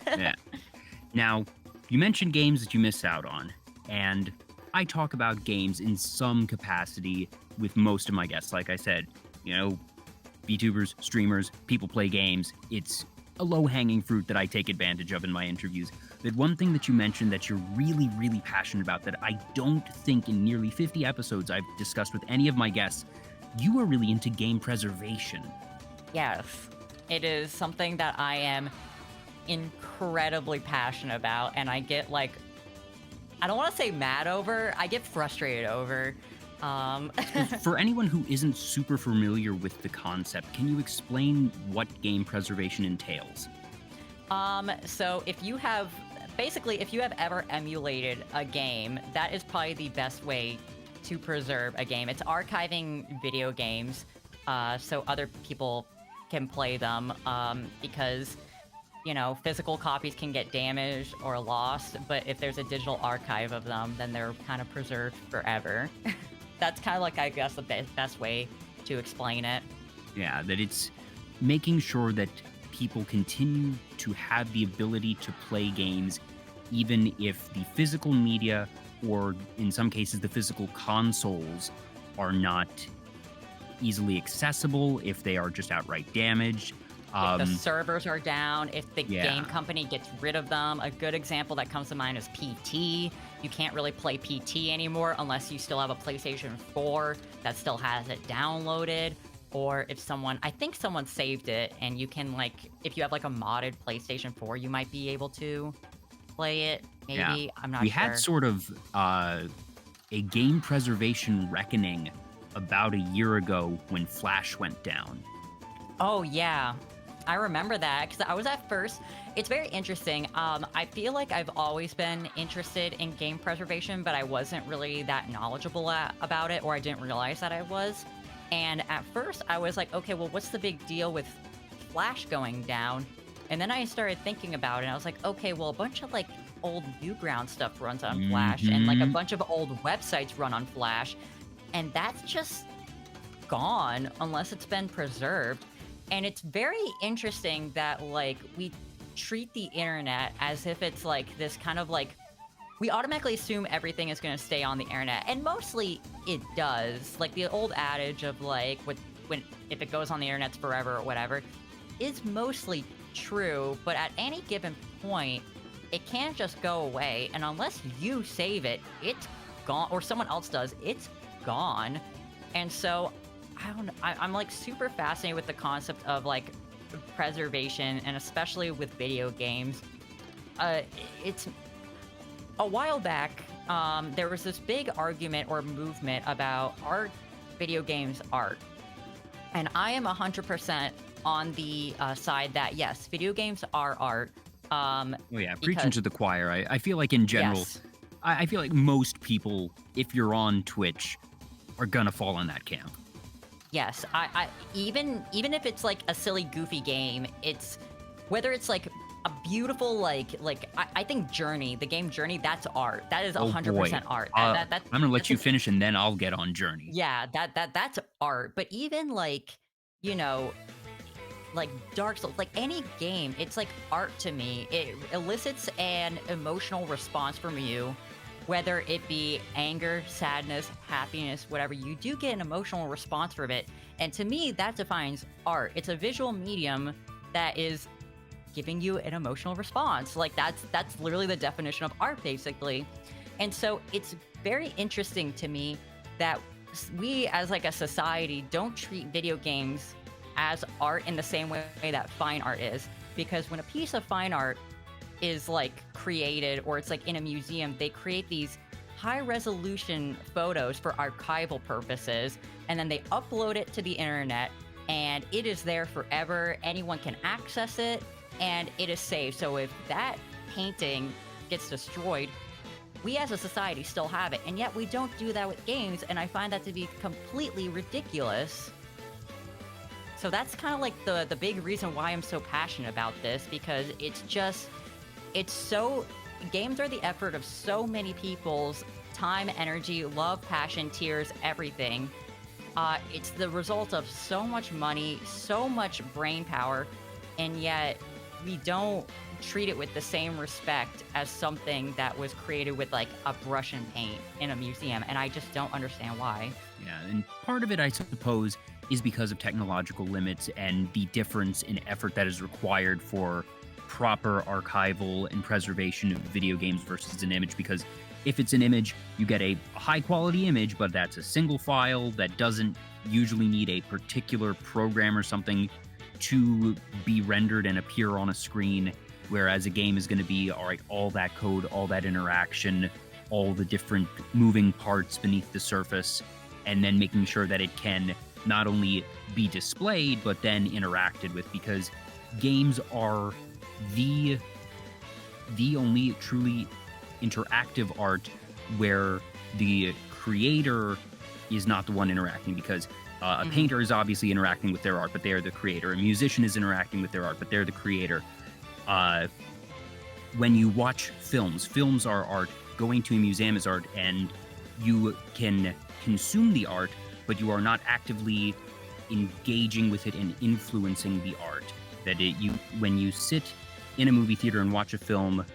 Yeah. Now, you mentioned games that you miss out on, and I talk about games in some capacity with most of my guests. Like I said, you know, VTubers, streamers, people play games. It's a low-hanging fruit that I take advantage of in my interviews. That one thing that you mentioned that you're really, really passionate about that I don't think in nearly 50 episodes I've discussed with any of my guests, you are really into game preservation. Yes. It is something that I am incredibly passionate about, and I get, like, I don't want to say mad over, I get frustrated over. For anyone who isn't super familiar with the concept, can you explain what game preservation entails? So if you have, basically, if you have ever emulated a game, that is probably the best way to preserve a game. It's archiving video games, so other people can play them, because, you know, physical copies can get damaged or lost, but if there's a digital archive of them, then they're kind of preserved forever. That's kind of like, I guess, the best way to explain it. Yeah, that it's making sure that people continue to have the ability to play games, even if the physical media, or in some cases, the physical consoles, are not easily accessible, if they are just outright damaged. If the servers are down, if the game company gets rid of them. A good example that comes to mind is PT. You can't really play PT anymore unless you still have a PlayStation 4 that still has it downloaded. Or if someone, I think someone saved it, and you can, like, if you have, like, a modded PlayStation 4, you might be able to play it, maybe. Yeah. I'm not sure. We sure. had sort of a game preservation reckoning about a year ago when Flash went down. Oh, yeah. I remember that, because I was at first... It's very interesting. I feel like I've always been interested in game preservation, but I wasn't really that knowledgeable about it, or I didn't realize that I was. And at first, I was like, okay, well, what's the big deal with Flash going down? And then I started thinking about it, and I was like, okay, well, a bunch of, like, old Newground stuff runs on Flash, and, like, a bunch of old websites run on Flash, and that's just gone unless it's been preserved. And it's very interesting that, like, we treat the internet as if it's, like, this kind of, like... We automatically assume everything is going to stay on the internet, and mostly it does. Like, the old adage of, like, if it goes on the internet, it's forever or whatever, is mostly true, but at any given point, it can't just go away, and unless you save it, it's gone, or someone else does, it's gone. And so... I don't know. I'm like super fascinated with the concept of like preservation, and especially with video games. It's a while back. There was this big argument or movement about art, video games art, and I am 100% on the side that yes, video games are art. Oh yeah, preaching to the choir. I feel like in general, yes. I feel like most people, if you're on Twitch, are gonna fall in that camp. Yes, I even if it's like a silly, goofy game, it's whether it's like a beautiful I think Journey, the game Journey, that's art. That is Oh 100% boy. art. I'm gonna let That's you an finish and then I'll get on Journey. yeah, that's art. But even like, you know, like Dark Souls, like any game, it's like art to me. It elicits an emotional response from you, whether it be anger, sadness, happiness, whatever. You do get an emotional response from it. And to me, that defines art. It's a visual medium that is giving you an emotional response. Like that's literally the definition of art, basically. And so it's very interesting to me that we as like a society don't treat video games as art in the same way that fine art is. Because when a piece of fine art is like created or it's like in a museum, they create these high resolution photos for archival purposes, and then they upload it to the internet, and it is there forever. Anyone can access it, and it is safe. So if that painting gets destroyed, we as a society still have it, and yet we don't do that with games, and I find that to be completely ridiculous. So that's kind of like the big reason why I'm so passionate about this, because games are the effort of so many people's time, energy, love, passion, tears, everything. It's the result of so much money, so much brain power, and yet we don't treat it with the same respect as something that was created with like a brush and paint in a museum, and I just don't understand why. Yeah, and part of it, I suppose, is because of technological limits and the difference in effort that is required for proper archival and preservation of video games versus an image. Because if it's an image, you get a high quality image, but that's a single file that doesn't usually need a particular program or something to be rendered and appear on a screen. Whereas a game is going to be, all right, all that code, all that interaction, all the different moving parts beneath the surface, and then making sure that it can not only be displayed, but then interacted with, because games are the only truly interactive art where the creator is not the one interacting, because a painter is obviously interacting with their art, but they're the creator. A musician is interacting with their art, but they're the creator. When you watch films are art. Going to a museum is art, and you can consume the art, but you are not actively engaging with it and influencing the art. When you sit in a movie theater and watch a film,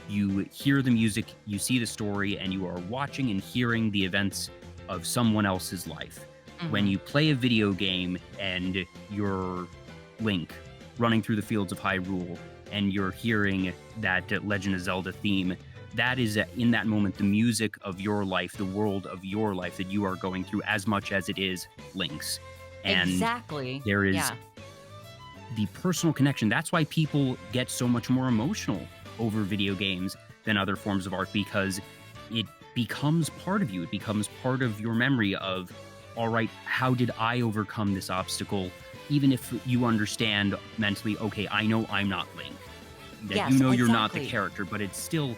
you hear the music, you see the story, and you are watching and hearing the events of someone else's life. When you play a video game and you're Link running through the fields of Hyrule, and you're hearing that Legend of Zelda theme, that is, in that moment, the music of your life, the world of your life that you are going through, as much as it is Link's. And exactly. there is the personal connection. That's why people get so much more emotional over video games than other forms of art, because it becomes part of you. It becomes part of your memory of, all right, how did I overcome this obstacle? Even if you understand mentally, okay, I know I'm not Link. That Yes, you know you're not the exactly. character, but it's still,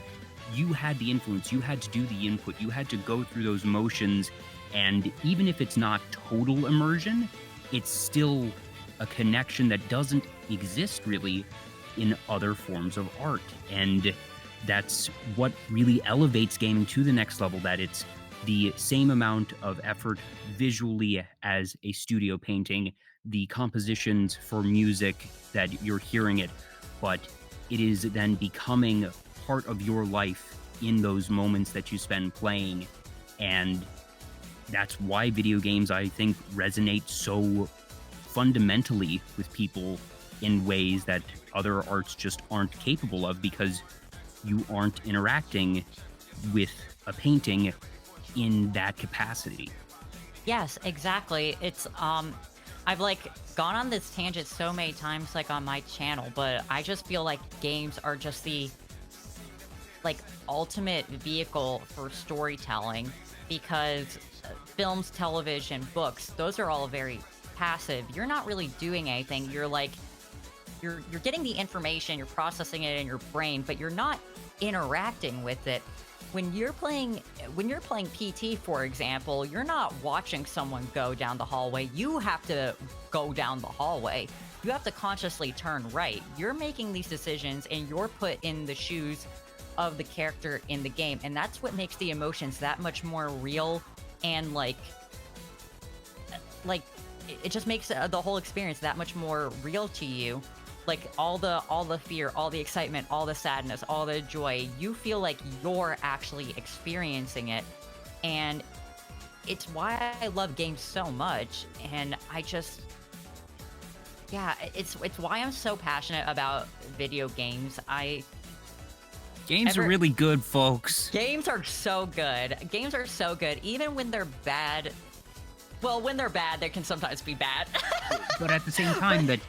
you had the influence, you had to do the input, you had to go through those motions, and even if it's not total immersion, it's still a connection that doesn't exist really in other forms of art. And that's what really elevates gaming to the next level, that it's the same amount of effort visually as a studio painting, the compositions for music that you're hearing it, but it is then becoming part of your life in those moments that you spend playing. And that's why video games, I think, resonate so fundamentally with people in ways that other arts just aren't capable of, because you aren't interacting with a painting in that capacity. Yes, exactly. It's I've like gone on this tangent so many times like on my channel, but I just feel like games are just the like ultimate vehicle for storytelling, because films, television, books, those are all very passive. You're not really doing anything. You're like you're getting the information, you're processing it in your brain, but you're not interacting with it. when you're playing PT, for example, you're not watching someone go down the hallway. You have to go down the hallway. You have to consciously turn right. You're making these decisions and you're put in the shoes of the character in the game, and that's what makes the emotions that much more real, and like it just makes the whole experience that much more real to you. Like all the fear, all the excitement, all the sadness, all the joy, you feel like you're actually experiencing it. And it's why I love games so much. And I just, yeah, it's why I'm so passionate about video games. Games are really good, folks. Games are so good. Games are so good, even when they're bad. Well, when they're bad, they can sometimes be bad. But at the same time, the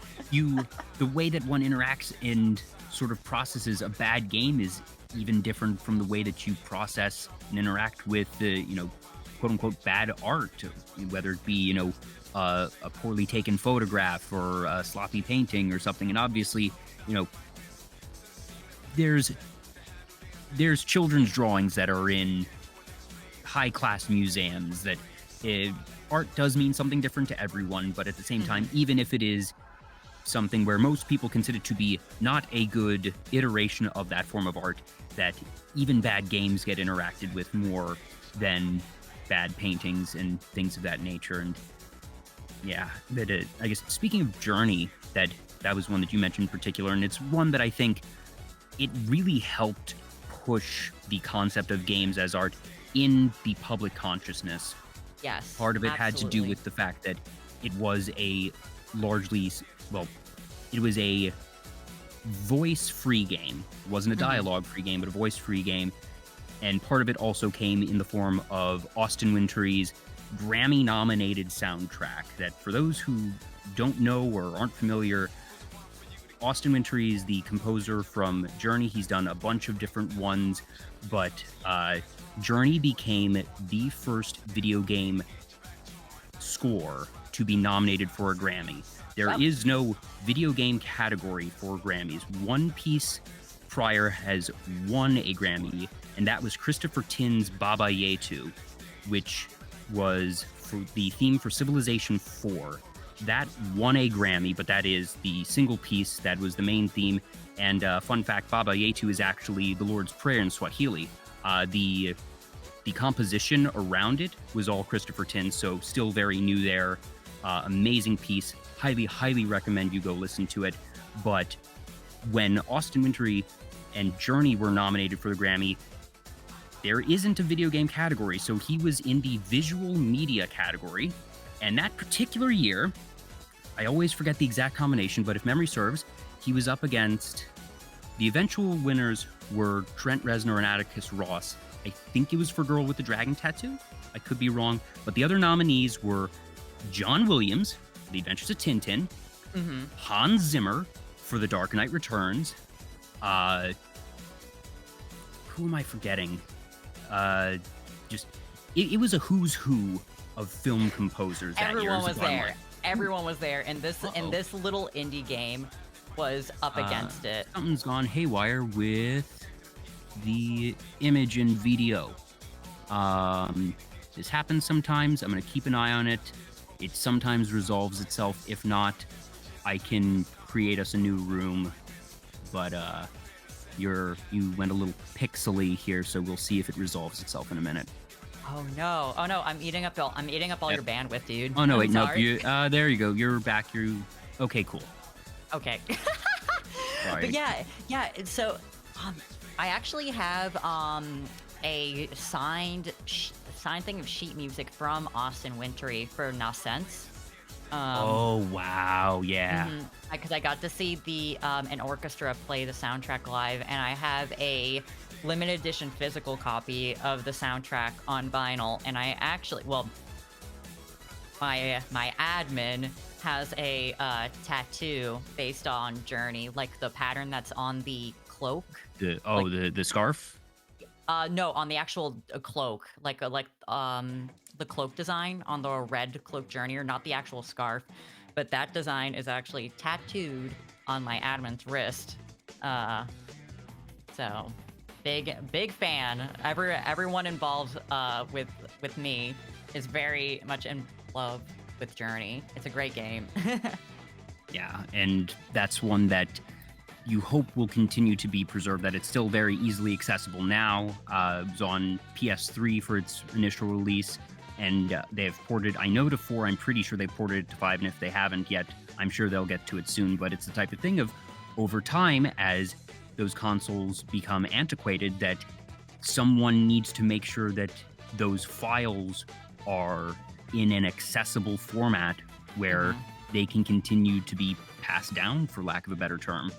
way that one interacts and sort of processes a bad game is even different from the way that you process and interact with the, quote unquote, bad art, whether it be, a poorly taken photograph or a sloppy painting or something. And obviously, there's children's drawings that are in high class museums that art does mean something different to everyone, but at the same time, even if it is something where most people consider to be not a good iteration of that form of art, that even bad games get interacted with more than bad paintings and things of that nature. And yeah, I guess speaking of Journey, that was one that you mentioned in particular, and it's one that I think it really helped push the concept of games as art in the public consciousness. Yes. Part of it had to do with the fact that it was a voice-free game. It wasn't a dialogue-free game, but a voice-free game. And part of it also came in the form of Austin Wintory's Grammy-nominated soundtrack. That, for those who don't know or aren't familiar, Austin Wintory is the composer from Journey. He's done a bunch of different ones, but Journey became the first video game score to be nominated for a Grammy. There is no video game category for Grammys. One piece prior has won a Grammy, and that was Christopher Tin's Baba Yetu, which was for the theme for Civilization 4. That won a Grammy, but that is the single piece that was the main theme. And fun fact, Baba Yetu is actually the Lord's Prayer in Swahili. The composition around it was all Christopher Tin, so still very new there. Amazing piece. Highly, highly recommend you go listen to it. But when Austin Wintory and Journey were nominated for the Grammy, there isn't a video game category, so he was in the visual media category. And that particular year, I always forget the exact combination, but if memory serves, he was up against... The eventual winners were Trent Reznor and Atticus Ross. I think it was for Girl with the Dragon Tattoo. I could be wrong. But the other nominees were John Williams for The Adventures of Tintin, Hans Zimmer for The Dark Knight Returns. Who am I forgetting? It was a who's who of film composers that year. Everyone was there. Everyone was there, and this little indie game was up against it. Something's gone haywire with the image and video. This happens sometimes. I'm going to keep an eye on it. It sometimes resolves itself. If not, I can create us a new room. But you went a little pixely here, so we'll see if it resolves itself in a minute. Oh no! I'm eating up all your bandwidth, dude. Oh no! Wait, no. There you go. You're back. Okay. Cool. Okay. Sorry. But yeah. So, I actually have a signed thing of sheet music from Austin Wintory for Nascence. Oh wow! Yeah. Because I got to see an orchestra play the soundtrack live, and I have a limited edition physical copy of the soundtrack on vinyl. And I actually, my admin has a tattoo based on Journey, like the pattern that's on the cloak. The scarf? No, on the actual cloak, like the cloak design on the red cloak Journey, or not the actual scarf, but that design is actually tattooed on my admin's wrist. So big fan. Everyone involved with me is very much in love with Journey. It's a great game. Yeah, and that's one that you hope will continue to be preserved, that it's still very easily accessible now. It was on PS3 for its initial release, and they have ported, I know, to 4. I'm pretty sure they ported it to 5, and if they haven't yet, I'm sure they'll get to it soon. But it's the type of thing of, over time, as those consoles become antiquated, that someone needs to make sure that those files are in an accessible format where they can continue to be passed down, for lack of a better term.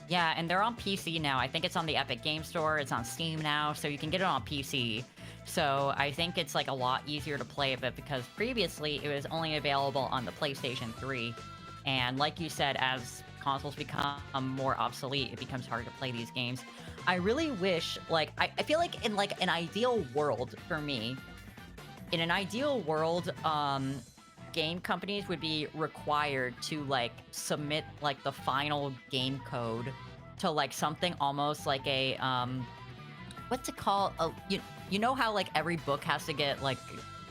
Yeah, and they're on PC now. I think it's on the Epic Game Store. It's on Steam now, so you can get it on PC. So I think it's like a lot easier to play it, because previously it was only available on the PlayStation 3. And like you said, as consoles become more obsolete, it becomes hard to play these games. I really wish, like, I feel like in like an ideal world for me, in an ideal world, game companies would be required to like submit like the final game code to like something almost like a what's it called? You know how like every book has to get like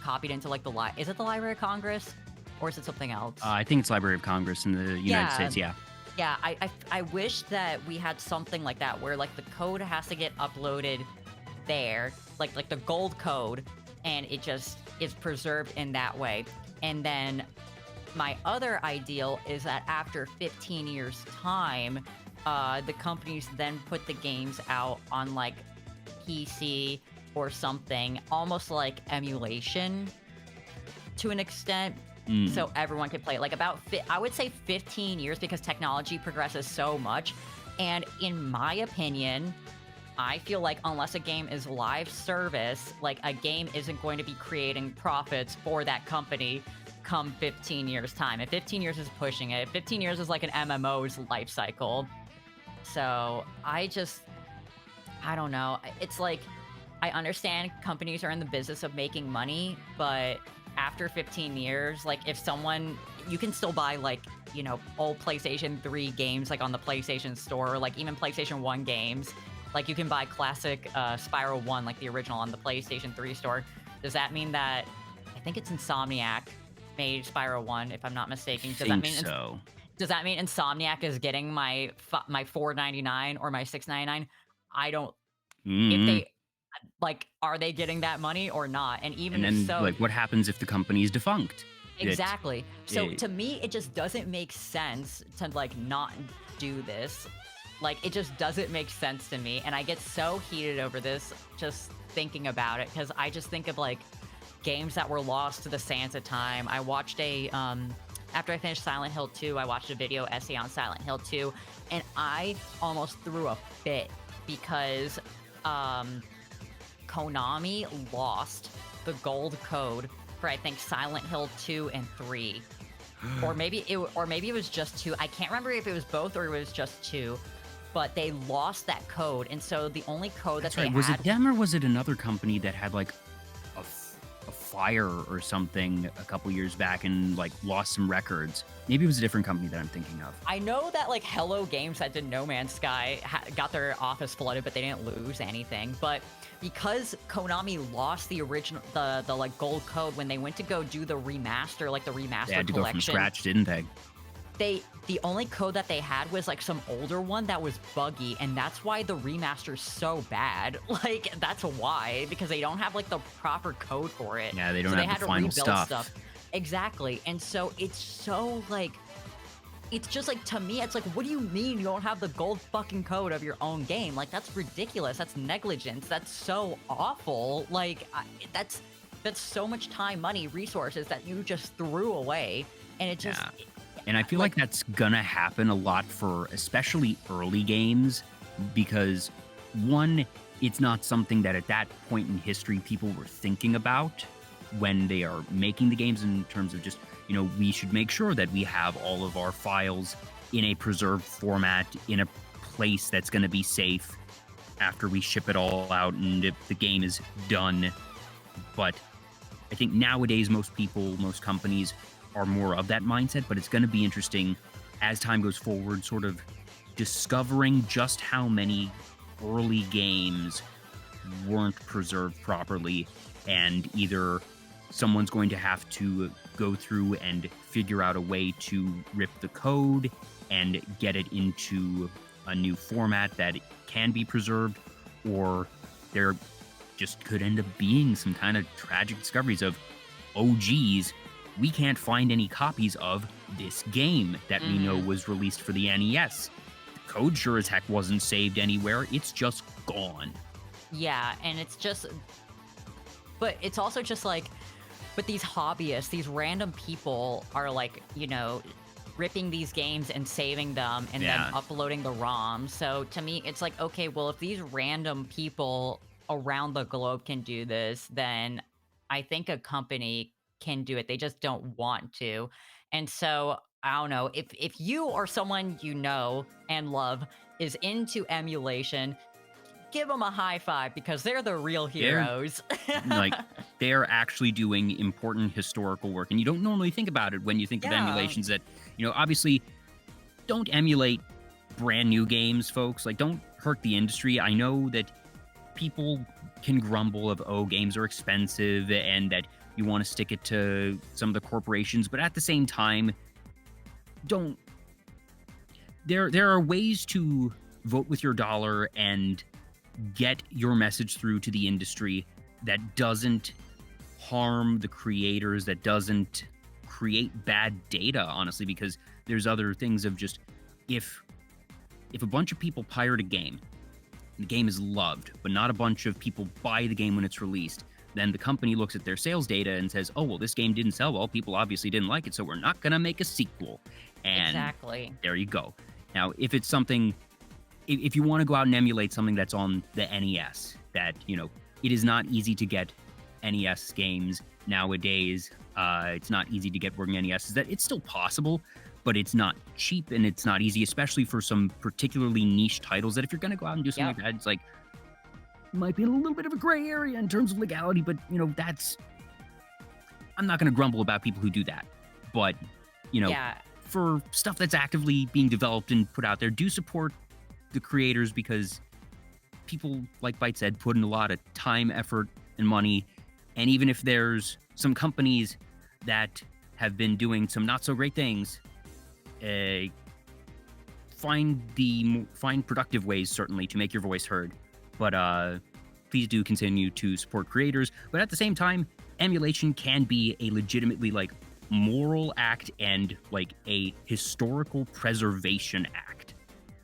copied into like is it the Library of Congress, or is it something else? I think it's Library of Congress in the United States. Yeah. Yeah, I wish that we had something like that where like the code has to get uploaded there, like the gold code, and it just is preserved in that way. And then my other ideal is that after 15 years time, the companies then put the games out on like PC or something, almost like emulation to an extent. So everyone could play it. Like I would say 15 years, because technology progresses so much. And in my opinion, I feel like unless a game is live service, like a game isn't going to be creating profits for that company come 15 years time. If 15 years is pushing it, 15 years is like an MMO's life cycle. So I don't know. It's like, I understand companies are in the business of making money, but after 15 years, like if someone, you can still buy like, you know, old PlayStation 3 games like on the PlayStation Store, or like even PlayStation 1 games. Like you can buy classic Spyro 1, like the original, on the PlayStation 3 store. Does that mean that, I think it's Insomniac made Spyro 1, if I'm not mistaken? Does that mean so? Does that mean Insomniac is getting my $4.99 or my $6.99? I don't. If they like, are they getting that money or not? And even then, so, like, what happens if the company is defunct? Exactly. So to me, it just doesn't make sense to like not do this. Like, it just doesn't make sense to me, and I get so heated over this just thinking about it, because I just think of like games that were lost to the sands of time. I watched after I finished Silent Hill 2, I watched a video essay on Silent Hill 2, and I almost threw a fit because Konami lost the gold code for, I think, Silent Hill 2 and 3. or maybe it was just 2. I can't remember if it was both or it was just 2. But they lost that code, and so the only code that they had... Was it them, or was it another company that had like a fire or something a couple years back and like lost some records? Maybe it was a different company that I'm thinking of. I know that like Hello Games that did No Man's Sky got their office flooded, but they didn't lose anything. But because Konami lost the original, the like gold code when they went to go do the remaster, like the remaster They had to collection, go from scratch, didn't they? The only code that they had was like some older one that was buggy, and that's why the remaster's so bad. Like, that's why, because they don't have like the proper code for it. Yeah, they don't have the final stuff. Exactly. And so it's so like, it's just like, to me, it's like, what do you mean you don't have the gold fucking code of your own game? Like, that's ridiculous. That's negligence. That's so awful. Like, that's so much time, money, resources that you just threw away. And it just... Yeah. And I feel like that's gonna happen a lot for especially early games, because one, it's not something that at that point in history people were thinking about when they are making the games, in terms of just, you know, we should make sure that we have all of our files in a preserved format, in a place that's gonna be safe after we ship it all out and if the game is done. But I think nowadays most companies are more of that mindset, but it's going to be interesting as time goes forward, sort of discovering just how many early games weren't preserved properly, and either someone's going to have to go through and figure out a way to rip the code and get it into a new format that can be preserved, or there just could end up being some kind of tragic discoveries of, oh geez, we can't find any copies of this game that we know was released for the NES. The code sure as heck wasn't saved anywhere. It's just gone. Yeah, and it's just... But it's also just like, with these hobbyists, these random people are like, you know, ripping these games and saving them and then uploading the ROMs. So to me, it's like, okay, well, if these random people around the globe can do this, then I think a company can do it. They just don't want to. And so I don't know, if you or someone you know and love is into emulation, give them a high five, because they're the real heroes. They're actually doing important historical work, and you don't normally think about it when you think of emulations. That, you know, obviously don't emulate brand new games, folks. Like, don't hurt the industry. I know that people can grumble of, oh, games are expensive and that you want to stick it to some of the corporations, but at the same time, don't. There are ways to vote with your dollar and get your message through to the industry that doesn't harm the creators, that doesn't create bad data, honestly, because there's other things of just, if a bunch of people pirate a game, the game is loved, but not a bunch of people buy the game when it's released, then the company looks at their sales data and says, oh, well, this game didn't sell well, people obviously didn't like it, so we're not going to make a sequel. And exactly. There you go. Now, if it's something... If you want to go out and emulate something that's on the NES, that, you know, it is not easy to get NES games nowadays. It's not easy to get working NESs. That it's still possible, but it's not cheap and it's not easy, especially for some particularly niche titles that if you're going to go out and do something like that, it's like, might be in a little bit of a gray area in terms of legality, but, you know, that's... I'm not going to grumble about people who do that. But, you know, for stuff that's actively being developed and put out there, do support the creators, because people, like Byte said, put in a lot of time, effort, and money. And even if there's some companies that have been doing some not so great things, find productive ways, certainly, to make your voice heard. But please do continue to support creators. But at the same time, emulation can be a legitimately, like, moral act and, like, a historical preservation act.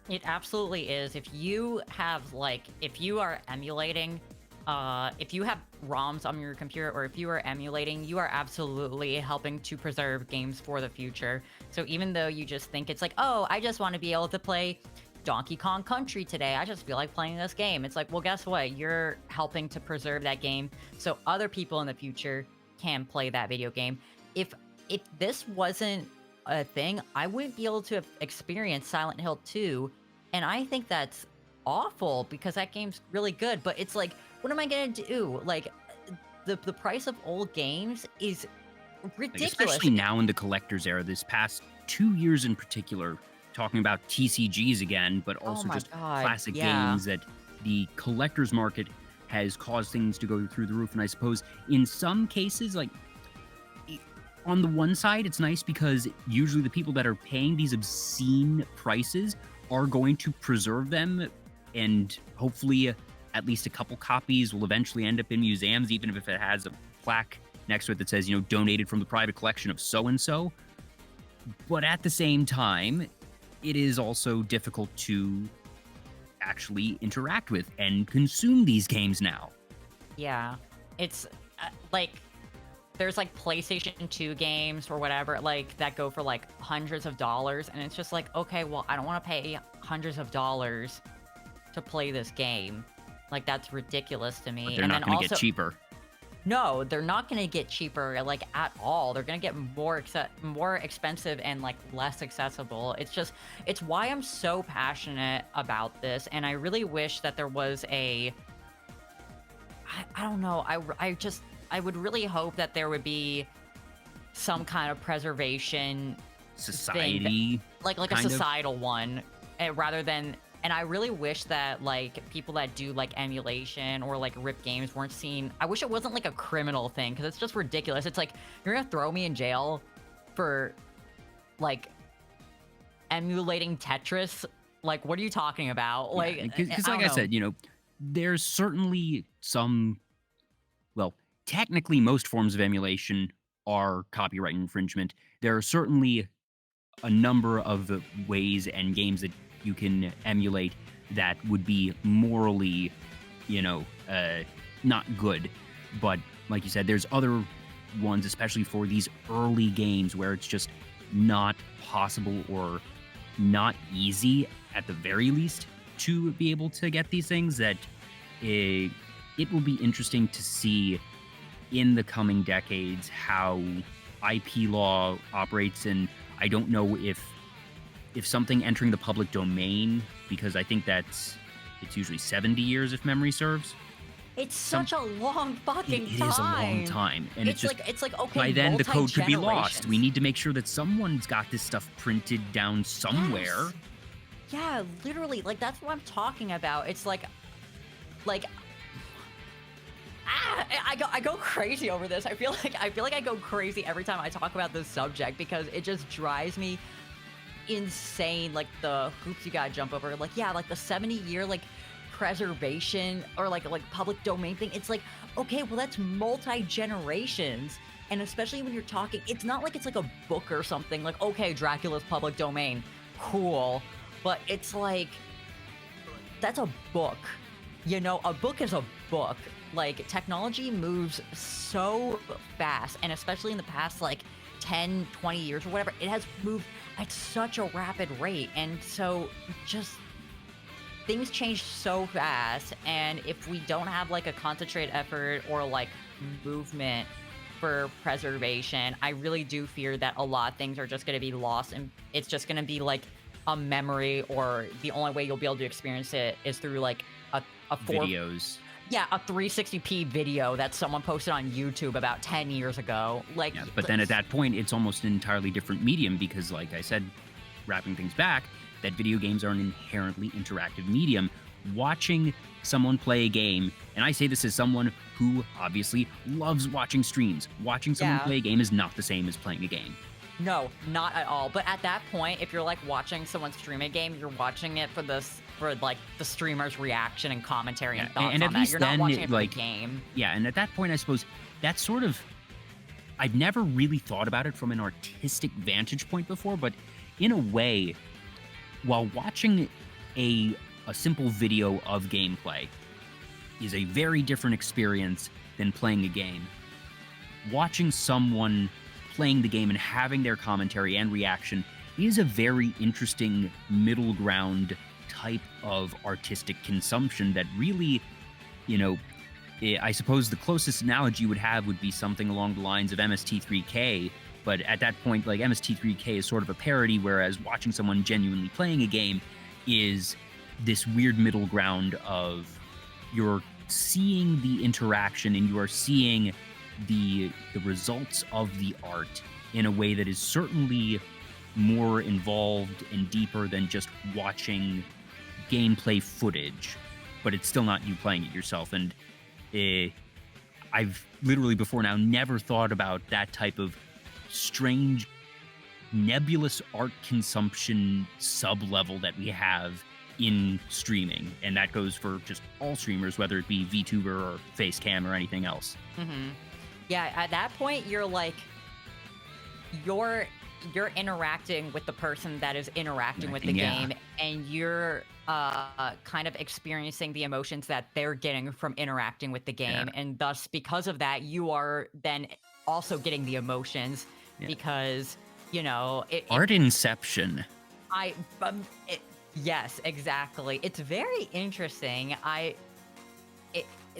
It absolutely is. If you have, like, if you are emulating, if you have ROMs on your computer, or if you are emulating, you are absolutely helping to preserve games for the future. So even though you just think it's like, oh, I just want to be able to play Donkey Kong Country today, I just feel like playing this game. It's like, well, guess what? You're helping to preserve that game so other people in the future can play that video game. If this wasn't a thing, I wouldn't be able to have experienced Silent Hill 2, and I think that's awful, because that game's really good, but it's like, what am I gonna do? Like, the price of old games is ridiculous. Like, especially now in the collector's era, this past 2 years in particular, talking about TCGs again, but also just classic games, that the collector's market has caused things to go through the roof. And I suppose in some cases, like, on the one side, it's nice because usually the people that are paying these obscene prices are going to preserve them, and hopefully at least a couple copies will eventually end up in museums, even if it has a plaque next to it that says, you know, donated from the private collection of so-and-so. But at the same time, it is also difficult to actually interact with and consume these games now. Yeah, it's like... There's, like, PlayStation 2 games or whatever, like, that go for, like, hundreds of dollars, and it's just like, okay, well, I don't want to pay hundreds of dollars to play this game. Like, that's ridiculous to me. But they're not going to get cheaper. No, they're not going to get cheaper, like, at all. They're going to get more expensive and, like, less accessible. It's why I'm so passionate about this, and I really wish that there was a... I don't know, I would really hope that there would be some kind of preservation society, like a societal one, rather than And I really wish that, like, people that do, like, emulation or, like, rip games weren't seen. I wish it wasn't, like, a criminal thing, because it's just ridiculous. It's like, you're gonna throw me in jail for, like, emulating Tetris? Like, what are you talking about? Like, because I like don't I know. said, there's certainly some, well, technically most forms of emulation are copyright infringement. There are certainly a number of ways and games that you can emulate that would be morally, not good. But like you said, there's other ones, especially for these early games where it's just not possible or not easy, at the very least, to be able to get these things, that it will be interesting to see in the coming decades how IP law operates. And I don't know if something entering the public domain, because I think it's usually 70 years if memory serves. It's such a long fucking It time. is a long time, and it's like okay. By then the code could be lost. multi-generations. We need to make sure that someone's got this stuff printed down somewhere. Yes. Yeah, literally, like that's what I'm talking about. It's like I go crazy over this. I feel like I go crazy every time I talk about this subject, because it just drives me insane. Like the hoops you gotta jump over. Like, yeah, like the 70-year like preservation or like public domain thing. It's like, okay, well that's multi-generations. And especially when you're talking, it's not like it's like a book or something. Like, okay, Dracula's public domain, cool. But it's like, that's a book. A book is a book. Like, technology moves so fast, and especially in the past, like, 10, 20 years or whatever, it has moved at such a rapid rate. And so, just, things change so fast, and if we don't have, like, a concentrated effort or, like, movement for preservation, I really do fear that a lot of things are just going to be lost, and it's just going to be, like, a memory, or the only way you'll be able to experience it is through like a videos. Yeah, a 360p video that someone posted on YouTube about 10 years ago. Like, yeah, but then at that point, it's almost an entirely different medium, because, like I said, wrapping things back, that video games are an inherently interactive medium. Watching someone play a game, and I say this as someone who obviously loves watching streams. Watching someone play a game is not the same as playing a game. No, not at all. But at that point, if you're like watching someone stream a game, you're watching it for like the streamer's reaction and commentary and thoughts and on at that. least You're then, not watching it for like, the game. Yeah, and at that point, I suppose that's sort of, I've never really thought about it from an artistic vantage point before, but in a way, while watching a simple video of gameplay is a very different experience than playing a game, watching someone playing the game and having their commentary and reaction is a very interesting middle ground type of artistic consumption that really, I suppose the closest analogy you would have would be something along the lines of MST3K, but at that point, like, MST3K is sort of a parody, whereas watching someone genuinely playing a game is this weird middle ground of you're seeing the interaction and you are seeing the results of the art in a way that is certainly more involved and deeper than just watching gameplay footage, but it's still not you playing it yourself. And I've literally before now never thought about that type of strange nebulous art consumption sub-level that we have in streaming, and that goes for just all streamers, whether it be VTuber or Facecam or anything else. Mm-hmm. Yeah, at that point, you're like, you're interacting with the person that is interacting with the game, and you're kind of experiencing the emotions that they're getting from interacting with the game, and thus, because of that, you are then also getting the emotions, because, art inception. Yes, exactly. It's very interesting.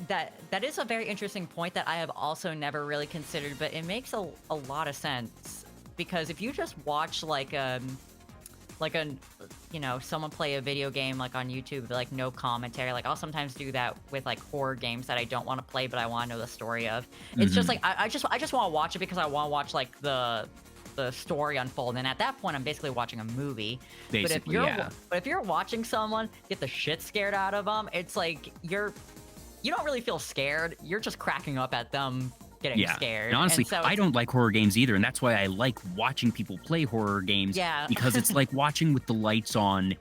That is a very interesting point that I have also never really considered, but it makes a lot of sense, because if you just watch someone play a video game like on YouTube, like no commentary, like I'll sometimes do that with like horror games that I don't want to play but I want to know the story of. It's just like I just want to watch it because I want to watch like the the story unfold, and at that point I'm basically watching a movie. Basically, But if you're watching someone get the shit scared out of them, it's like you don't really feel scared, you're just cracking up at them getting scared. And honestly, and so I don't like horror games either, and that's why I like watching people play horror games. Yeah. Because it's like watching with the lights on,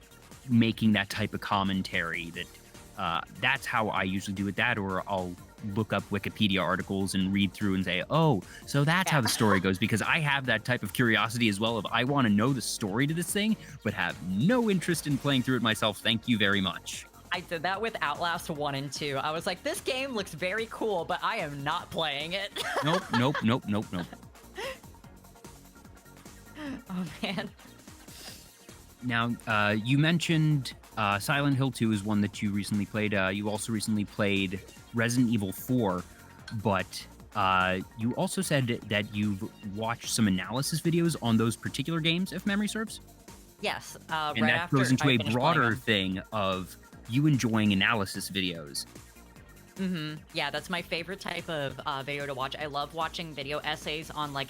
making that type of commentary. That's how I usually do it. That, or I'll look up Wikipedia articles and read through and say, oh, so that's how the story goes, because I have that type of curiosity as well. If I want to know the story to this thing, but have no interest in playing through it myself, thank you very much. I did that with Outlast 1 and 2. I was like, this game looks very cool, but I am not playing it. Nope. Oh, man. Now, you mentioned Silent Hill 2 is one that you recently played. You also recently played Resident Evil 4, but you also said that you've watched some analysis videos on those particular games, if memory serves? Yes. And that goes into a broader thing of you enjoying analysis videos. Yeah, that's my favorite type of video to watch. I love watching video essays on, like,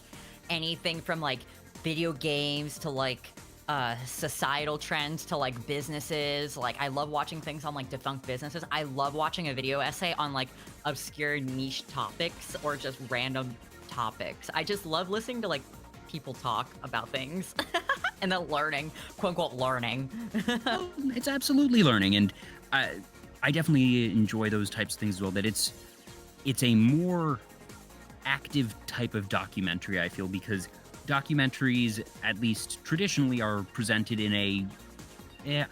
anything from, like, video games to, like, societal trends to, like, businesses. Like, I love watching things on, like, defunct businesses. I love watching a video essay on, like, obscure niche topics or just random topics. I just love listening to, like, people talk about things and then learning, quote-unquote learning. It's absolutely learning, and I definitely enjoy those types of things as well, that it's a more active type of documentary, I feel, because documentaries, at least traditionally, are presented in a,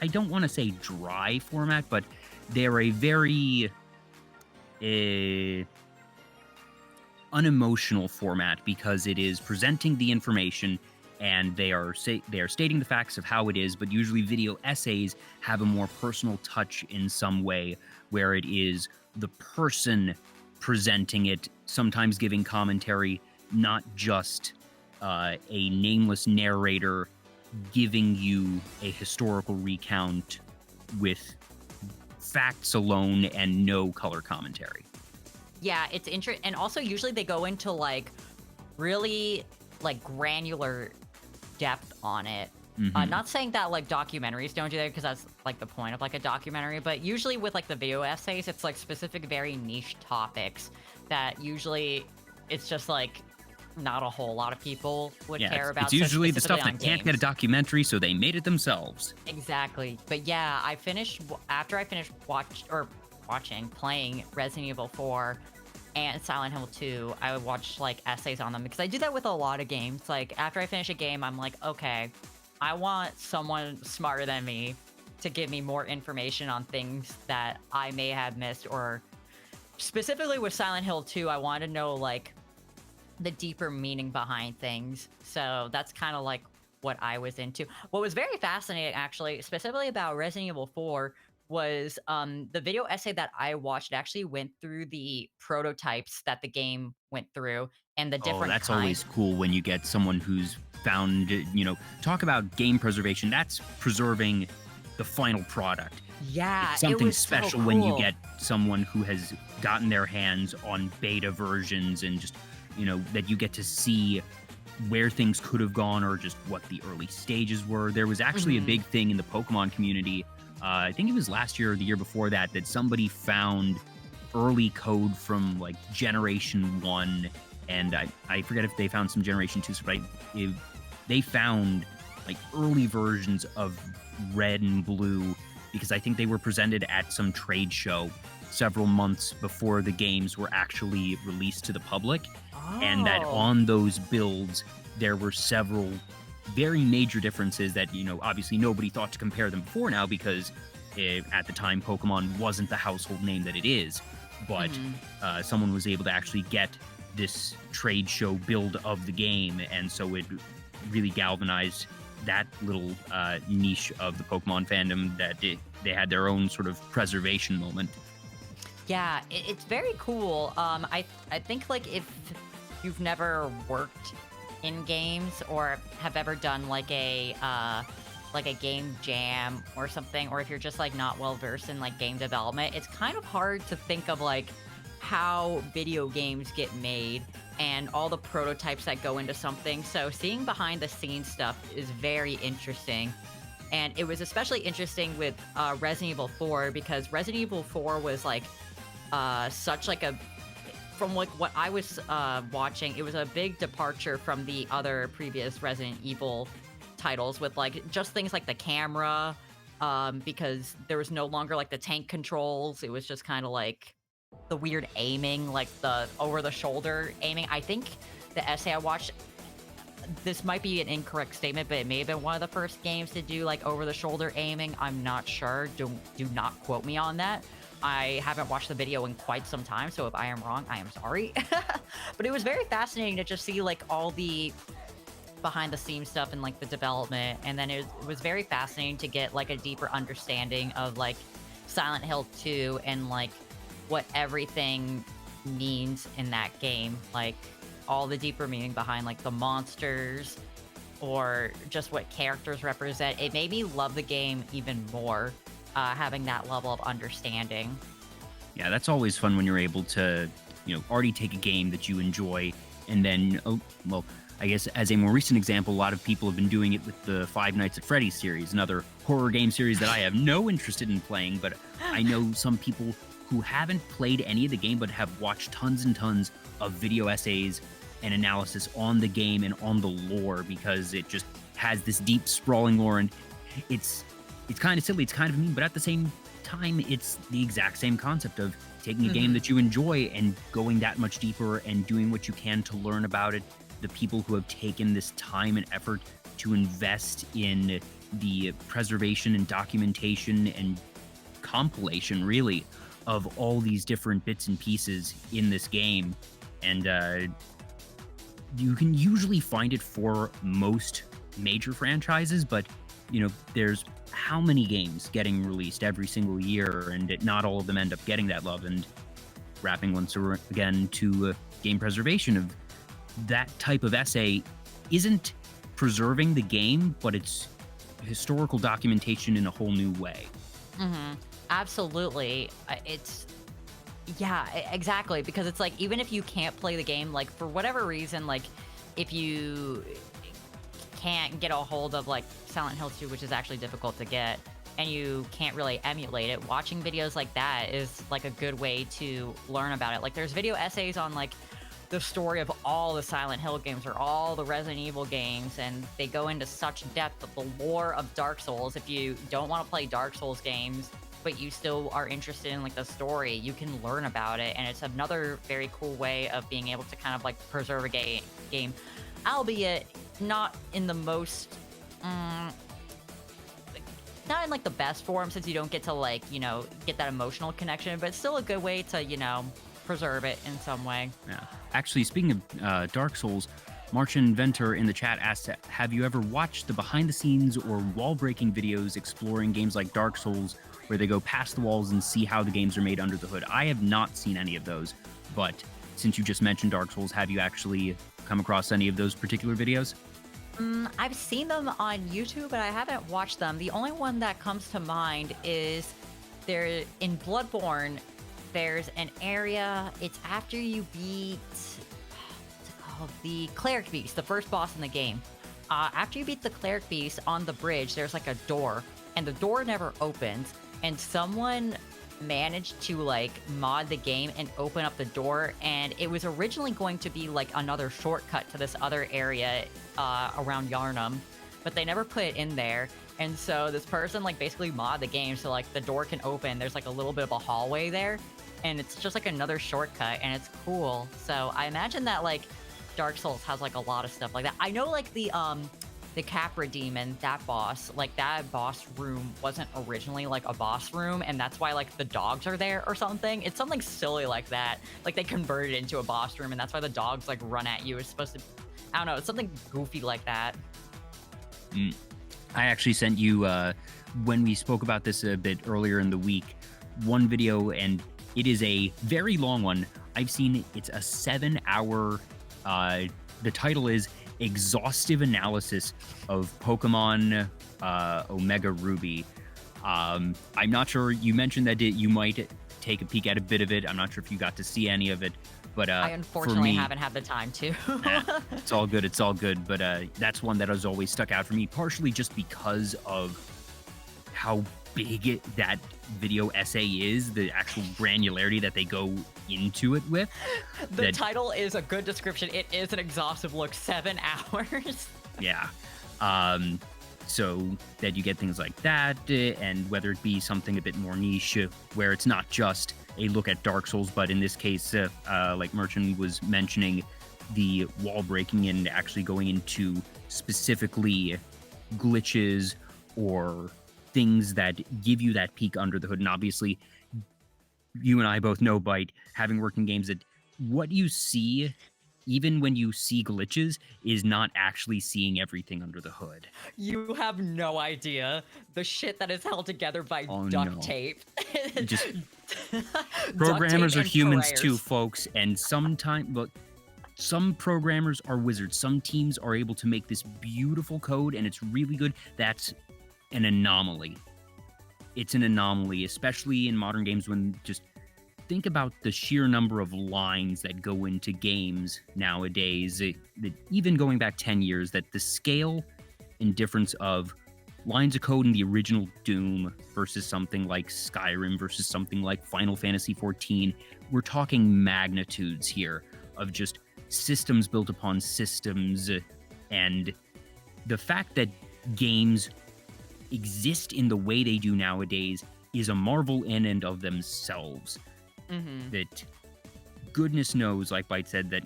I don't want to say dry format, but they're a very unemotional format, because it is presenting the information and they are stating the facts of how it is, but usually video essays have a more personal touch in some way, where it is the person presenting it, sometimes giving commentary, not just a nameless narrator giving you a historical recount with facts alone and no color commentary. Yeah, it's interesting. And also, usually they go into, like, really, like, granular depth on it. Not saying that, like, documentaries don't do that, because that's, like, the point of, like, a documentary, but usually with, like, the video essays, it's, like, specific, very niche topics that usually it's just, like, not a whole lot of people would care about. It's usually the stuff that games. can't get a documentary, so they made it themselves. Exactly. But yeah, after I finished playing Resident Evil 4 and Silent Hill 2, I would watch, like, essays on them, because I do that with a lot of games. Like, after I finish a game, I'm like, okay, I want someone smarter than me to give me more information on things that I may have missed, or specifically with Silent Hill 2, I want to know, like, the deeper meaning behind things. So that's kind of like what I was into. What was very fascinating, actually, specifically about Resident Evil 4, was the video essay that I watched actually went through the prototypes that the game went through and the different that's kinds. always cool when you get someone who's found, talk about game preservation. That's preserving the final product. Yeah, it's something it was special so cool. when you get someone who has gotten their hands on beta versions, and just, that you get to see where things could have gone, or just what the early stages were. There was actually a big thing in the Pokemon community, I think it was last year or the year before that somebody found early code from, like, Generation 1, and I forget if they found some Generation 2, but they found, like, early versions of Red and Blue, because I think they were presented at some trade show several months before the games were actually released to the public. And that on those builds, there were several very major differences that, obviously nobody thought to compare them before now, because at the time Pokemon wasn't the household name that it is. But someone was able to actually get this trade show build of the game, and so it really galvanized that little niche of the Pokemon fandom, that they had their own sort of preservation moment. Yeah, it's very cool. I think, like, if you've never worked in games or have ever done like a game jam or something, or if you're just, like, not well versed in, like, game development, it's kind of hard to think of, like, how video games get made and all the prototypes that go into something. So seeing behind the scenes stuff is very interesting. And it was especially interesting with Resident Evil 4 because Resident Evil 4 was like such like a, from like what I was watching, it was a big departure from the other previous Resident Evil titles with like just things like the camera, because there was no longer like the tank controls. It was just kind of like the weird aiming, like the over-the-shoulder aiming. I think the essay I watched, this might be an incorrect statement, but it may have been one of the first games to do like over-the-shoulder aiming. I'm not sure. Do not quote me on that. I haven't watched the video in quite some time, so if I am wrong, I am sorry. But it was very fascinating to just see like all the behind the scenes stuff and like the development, and then it was very fascinating to get like a deeper understanding of like Silent Hill 2 and like what everything means in that game, like all the deeper meaning behind like the monsters or just what characters represent. It made me love the game even more, having that level of understanding. Yeah, that's always fun when you're able to, you know, already take a game that you enjoy and then, oh, well, I guess as a more recent example, a lot of people have been doing it with the Five Nights at Freddy's series, another horror game series that I have no interest in playing, but I know some people who haven't played any of the game but have watched tons and tons of video essays and analysis on the game and on the lore because it just has this deep, sprawling lore, and it's kind of silly, it's kind of mean, but at the same time, it's the exact same concept of taking a game that you enjoy and going that much deeper and doing what you can to learn about it. The people who have taken this time and effort to invest in the preservation and documentation and compilation, really, of all these different bits and pieces in this game. And you can usually find it for most major franchises, but, you know, there's how many games getting released every single year, and not all of them end up getting that love. And wrapping once again to game preservation, of that type of essay isn't preserving the game, but it's historical documentation in a whole new way. Absolutely. Yeah, exactly. Because it's like, even if you can't play the game, like for whatever reason, like if you can't get a hold of like Silent Hill 2, which is actually difficult to get, and you can't really emulate it, watching videos like that is like a good way to learn about it. Like there's video essays on like the story of all the Silent Hill games or all the Resident Evil games, and they go into such depth of the lore of Dark Souls. If you don't want to play Dark Souls games, but you still are interested in like the story, you can learn about it, and it's another very cool way of being able to kind of like preserve a game, albeit not in the most, not in like the best form, since you don't get to like, you know, get that emotional connection, but it's still a good way to, you know, preserve it in some way. Yeah. Actually, speaking of Dark Souls, Martian Inventor in the chat asked, have you ever watched the behind-the-scenes or wall-breaking videos exploring games like Dark Souls, where they go past the walls and see how the games are made under the hood? I have not seen any of those, but since you just mentioned Dark Souls, have you actually come across any of those particular videos? I've seen them on YouTube, but I haven't watched them. The only one that comes to mind is there in Bloodborne. There's an area, it's after you beat, what's it called? The Cleric Beast, the first boss in the game. After you beat the Cleric Beast on the bridge, there's like a door, and the door never opens, and someone managed to like mod the game and open up the door, and it was originally going to be like another shortcut to this other area around Yarnum, but they never put it in there. And so this person like basically mod the game so like the door can open. There's like a little bit of a hallway there, and it's just like another shortcut, and it's cool. So I imagine that like Dark Souls has like a lot of stuff like that. I know like the Capra Demon, that boss, like that boss room wasn't originally like a boss room, and that's why like the dogs are there or something. It's something silly like that. Like they converted it into a boss room, and that's why the dogs like run at you. It's supposed to, I don't know, it's something goofy like that. I actually sent you, when we spoke about this a bit earlier in the week, one video, and it is a very long one. I've seen it's a 7-hour, the title is Exhaustive Analysis of Pokemon Omega Ruby. I'm not sure, you mentioned that you might take a peek at a bit of it. I'm not sure if you got to see any of it, But I for unfortunately me, haven't had the time to. it's all good. It's all good. But that's one that has always stuck out for me, partially just because of how big that video essay is, the actual granularity that they go into it with. The title is a good description. It is an exhaustive look, 7 hours. Yeah. So that you get things like that, and whether it be something a bit more niche, where it's not just a look at Dark Souls, but in this case, like Merchant was mentioning, the wall breaking and actually going into specifically glitches or things that give you that peek under the hood. And obviously, you and I both know, Byte, having worked in games, that what you see, even when you see glitches, is not actually seeing everything under the hood. You have no idea the shit that is held together by duct tape. Just programmers are humans prayers. too, folks, and sometimes, but some programmers are wizards. Some teams are able to make this beautiful code, and it's really good. That's an anomaly. It's an anomaly, especially in modern games, when just think about the sheer number of lines that go into games nowadays, that even going back 10 years, that the scale and difference of lines of code in the original Doom versus something like Skyrim versus something like Final Fantasy XIV, we're talking magnitudes here of just systems built upon systems, and the fact that games exist in the way they do nowadays is a marvel in and of themselves. That goodness knows, like Byte said, that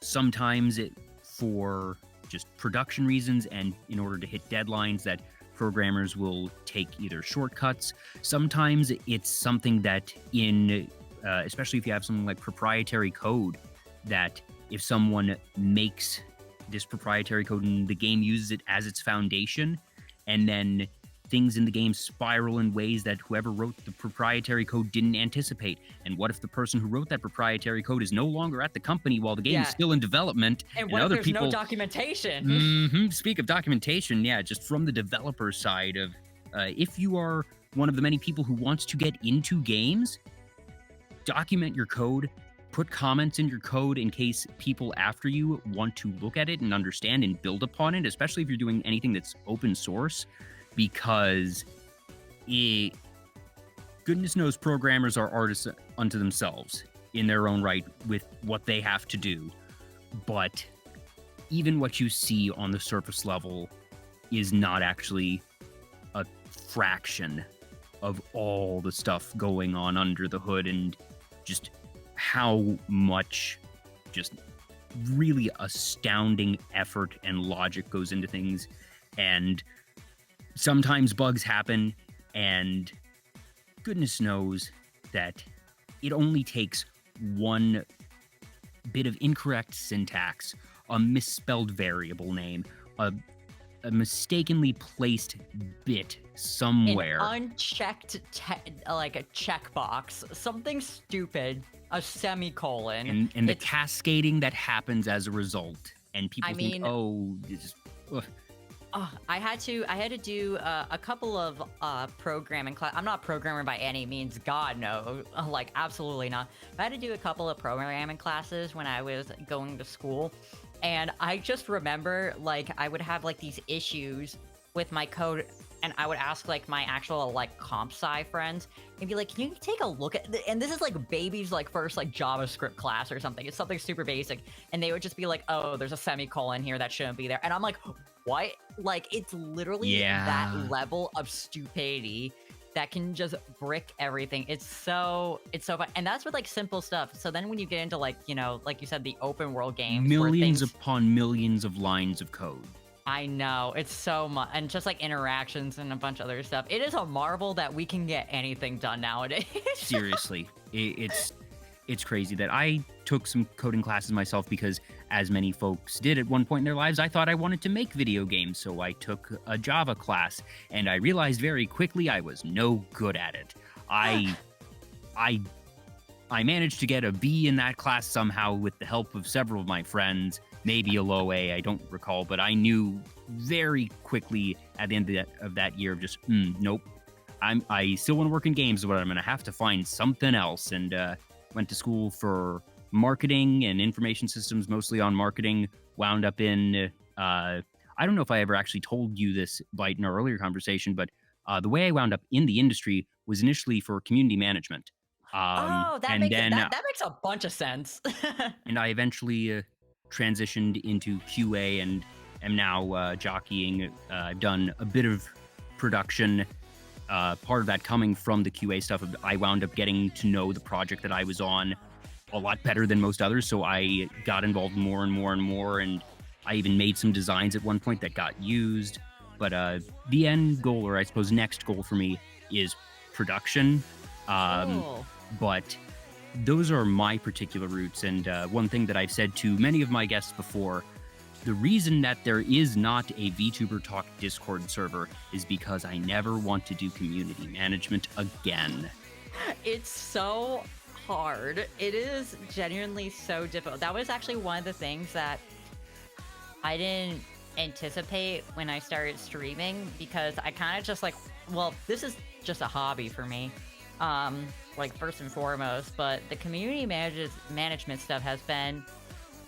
sometimes for just production reasons and in order to hit deadlines, that programmers will take either shortcuts. Sometimes it's something that especially if you have something like proprietary code, that if someone makes this proprietary code and the game uses it as its foundation, and then things in the game spiral in ways that whoever wrote the proprietary code didn't anticipate. And what if the person who wrote that proprietary code is no longer at the company while the game is still in development? And what if there's no documentation? Speak of documentation, just from the developer side of, if you are one of the many people who wants to get into games, document your code, put comments in your code in case people after you want to look at it and understand and build upon it, especially if you're doing anything that's open source. Because goodness knows programmers are artists unto themselves in their own right with what they have to do. But even what you see on the surface level is not actually a fraction of all the stuff going on under the hood, and just how much just really astounding effort and logic goes into things. And sometimes bugs happen, and goodness knows that it only takes one bit of incorrect syntax, a misspelled variable name, a mistakenly placed bit somewhere, an unchecked like a checkbox, something stupid, a semicolon, and the cascading that happens as a result, and people think, I had to do a couple of programming class. I'm not a programmer by any means, God no, like absolutely not. I had to do a couple of programming classes when I was going to school, and I just remember like I would have like these issues with my code, and I would ask like my actual like comp sci friends and be like, can you take a look at and this is like baby's like first like JavaScript class or something. It's something super basic, and they would just be like, oh, there's a semicolon here that shouldn't be there, and I'm like, what? Like, it's literally that level of stupidity that can just brick everything. It's so fun. And that's with like simple stuff. So then when you get into like, you know, like you said, the open world games, millions upon millions of lines of code. I know, it's so much, and just like interactions and a bunch of other stuff. It is a marvel that we can get anything done nowadays. Seriously, it's crazy that I took some coding classes myself because, as many folks did at one point in their lives, I thought I wanted to make video games, so I took a Java class, and I realized very quickly I was no good at it. I managed to get a B in that class somehow with the help of several of my friends, maybe a low A, I don't recall, but I knew very quickly at the end of that year of just, nope, I still want to work in games, but I'm going to have to find something else, and went to school for marketing and information systems, mostly on marketing, wound up in, I don't know if I ever actually told you this, Byte, in our earlier conversation, but the way I wound up in the industry was initially for community management. Oh, that And makes then that makes a bunch of sense. and I eventually transitioned into QA and am now jockeying. I've done a bit of production. Part of that coming from the QA stuff. I wound up getting to know the project that I was on a lot better than most others, so I got involved more and more and more, and I even made some designs at one point that got used. But the end goal, or I suppose next goal for me, is production. Cool. But those are my particular roots, and one thing that I've said to many of my guests before, the reason that there is not a VTuber Talk Discord server is because I never want to do community management again. It's so hard. It is genuinely so difficult. That was actually one of the things that I didn't anticipate when I started streaming, because I kind of just like, well, this is just a hobby for me, like first and foremost, but the community management stuff has been,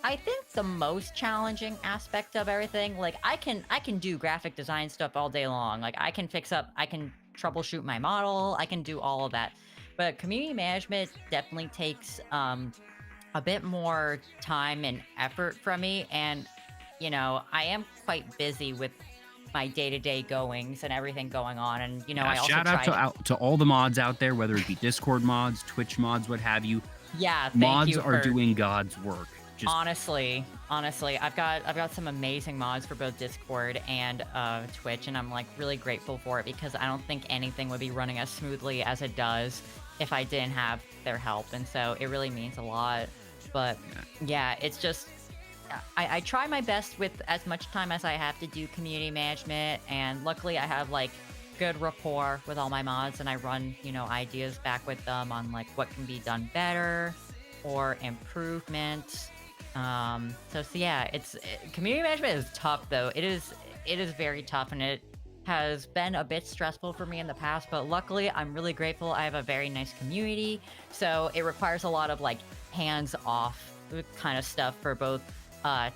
I think, the most challenging aspect of everything. Like I can do graphic design stuff all day long. Like I can troubleshoot my model, I can do all of that. But community management definitely takes a bit more time and effort from me, and you know, I am quite busy with my day-to-day goings and everything going on, and you know, I also shout out to all the mods out there, whether it be Discord mods, Twitch mods, what have you. Yeah, mods are doing God's work. Just honestly, I've got some amazing mods for both Discord and Twitch, and I'm like really grateful for it, because I don't think anything would be running as smoothly as it does if I didn't have their help, and so it really means a lot. But yeah, it's just I try my best with as much time as I have to do community management, and luckily I have like good rapport with all my mods, and I run, you know, ideas back with them on like what can be done better or improvement. So yeah, community management is tough though. It is very tough, and it has been a bit stressful for me in the past, but luckily I'm really grateful. I have a very nice community, so it requires a lot of like hands off kind of stuff for both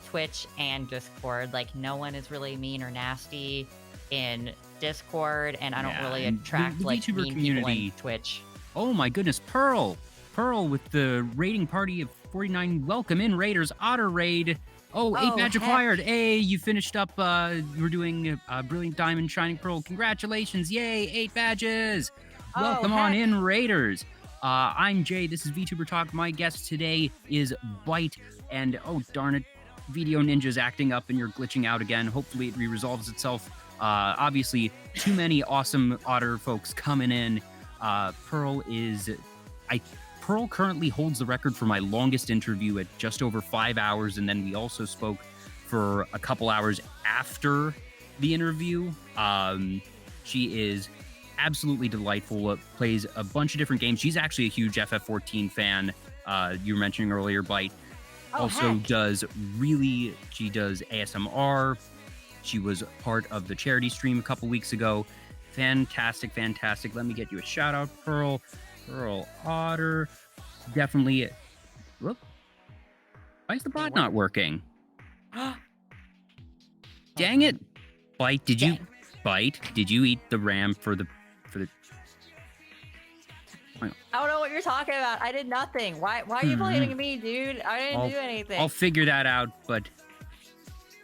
Twitch and Discord. Like no one is really mean or nasty in Discord, and I don't really attract the like VTuber mean community people in Twitch. Oh my goodness, Pearl with the raiding party of 49. Welcome in, Raiders. Otter raid. Oh, 8 badge acquired. Hey, you finished up. You were doing Brilliant Diamond, Shining Pearl. Congratulations. Yay, 8 badges. Welcome on in, Raiders. I'm Jay. This is VTuber Talk. My guest today is Byte. And oh, darn it, Video Ninja's acting up and you're glitching out again. Hopefully it resolves itself. Obviously, too many awesome Otter folks coming in. Pearl currently holds the record for my longest interview at just over 5 hours, and then we also spoke for a couple hours after the interview. She is absolutely delightful, plays a bunch of different games. She's actually a huge FF14 fan. You were mentioning earlier, Byte. She does ASMR. She was part of the charity stream a couple weeks ago. Fantastic. Let me get you a shout out, Pearl Otter. Definitely. Whoop. Why is the bot not working? Dang it. Byte, did you eat the RAM for the I don't know what you're talking about. I did nothing. Why are you blaming me, dude? I didn't do anything. I'll figure that out, but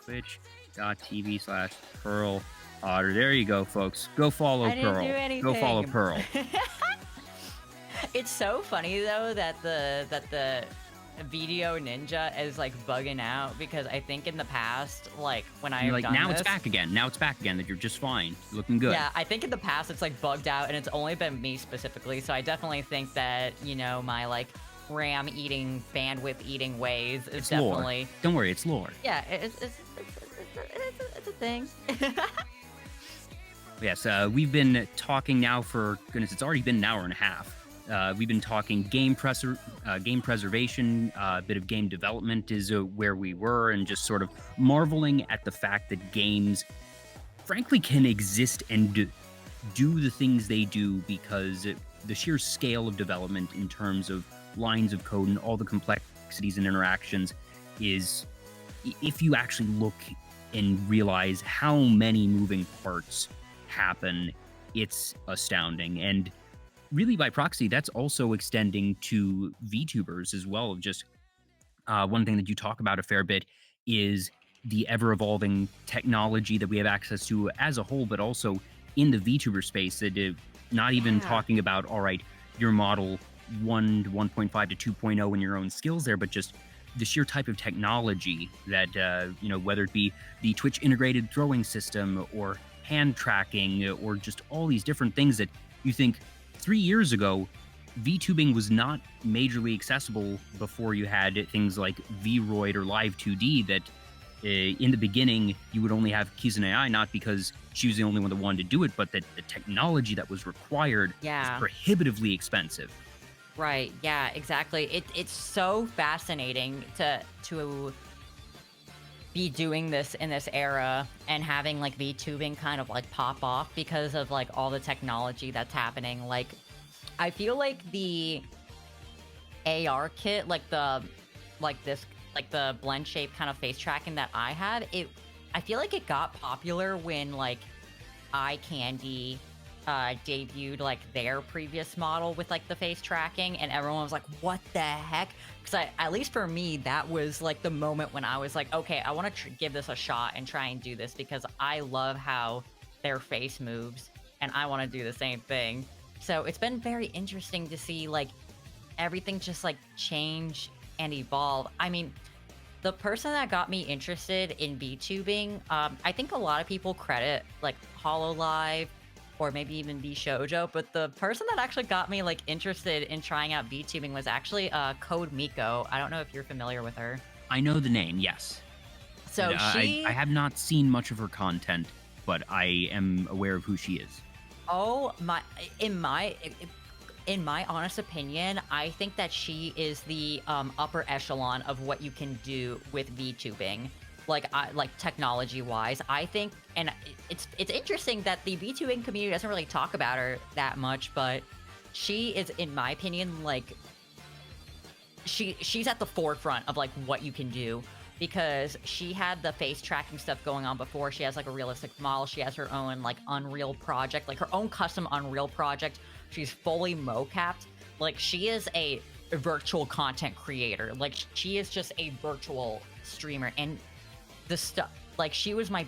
twitch.tv/Pearl Otter. There you go, folks. Go follow Pearl. I didn't do anything. Go follow Pearl. It's so funny though that the Video Ninja is like bugging out, because I think in the past, like when I have done now this, it's back again. That you're just fine. You're looking good. Yeah, I think in the past it's like bugged out, and it's only been me specifically. So I definitely think that, you know, my like RAM eating, bandwidth eating ways is definitely lore. Don't worry, it's lore. Yeah, it's a thing. Yes, we've been talking now for, goodness, it's already been an hour and a half. We've been talking game preservation, a bit of game development is where we were, and just sort of marveling at the fact that games, frankly, can exist and do the things they do because the sheer scale of development in terms of lines of code and all the complexities and interactions is, if you actually look and realize how many moving parts happen, it's astounding. And really, by proxy, that's also extending to VTubers as well. Just one thing that you talk about a fair bit is the ever-evolving technology that we have access to as a whole, but also in the VTuber space. That not even talking about, all right, your model 1 to 1.5 to 2.0 and your own skills there, but just the sheer type of technology that, whether it be the Twitch integrated throwing system or hand tracking or just all these different things that you think 3 years ago, VTubing was not majorly accessible before you had things like Vroid or Live 2D that in the beginning you would only have Keyta AI, not because she was the only one that wanted to do it, but that the technology that was required was prohibitively expensive. Right. Yeah, exactly. It's so fascinating to be doing this in this era and having like VTubing kind of like pop off because of like all the technology that's happening. Like, I feel like the AR kit, like the blend shape kind of face tracking that I had, I feel like it got popular when like Eye Candy debuted like their previous model with like the face tracking, and everyone was like, what the heck? Because at least for me, that was like the moment when I was like, okay, I want to give this a shot and try and do this because I love how their face moves and I want to do the same thing. So it's been very interesting to see like everything just like change and evolve. I mean, the person that got me interested in VTubing, I think a lot of people credit like HoloLive or maybe even VShojo, but the person that actually got me like interested in trying out VTubing was actually Code Miko. I don't know if you're familiar with her. I know the name, yes. So I have not seen much of her content, but I am aware of who she is. Oh my! In my honest opinion, I think that she is the upper echelon of what you can do with VTubing. Like technology-wise, I think, and it's interesting that the VTubing community doesn't really talk about her that much, but she is, in my opinion, like she's at the forefront of like what you can do, because she had the face tracking stuff going on before. She has like a realistic model. She has her own like Unreal project, like her own custom Unreal project. She's fully mocapped. Like, she is a virtual content creator. Like, she is just a virtual streamer, and the stuff, like, she was my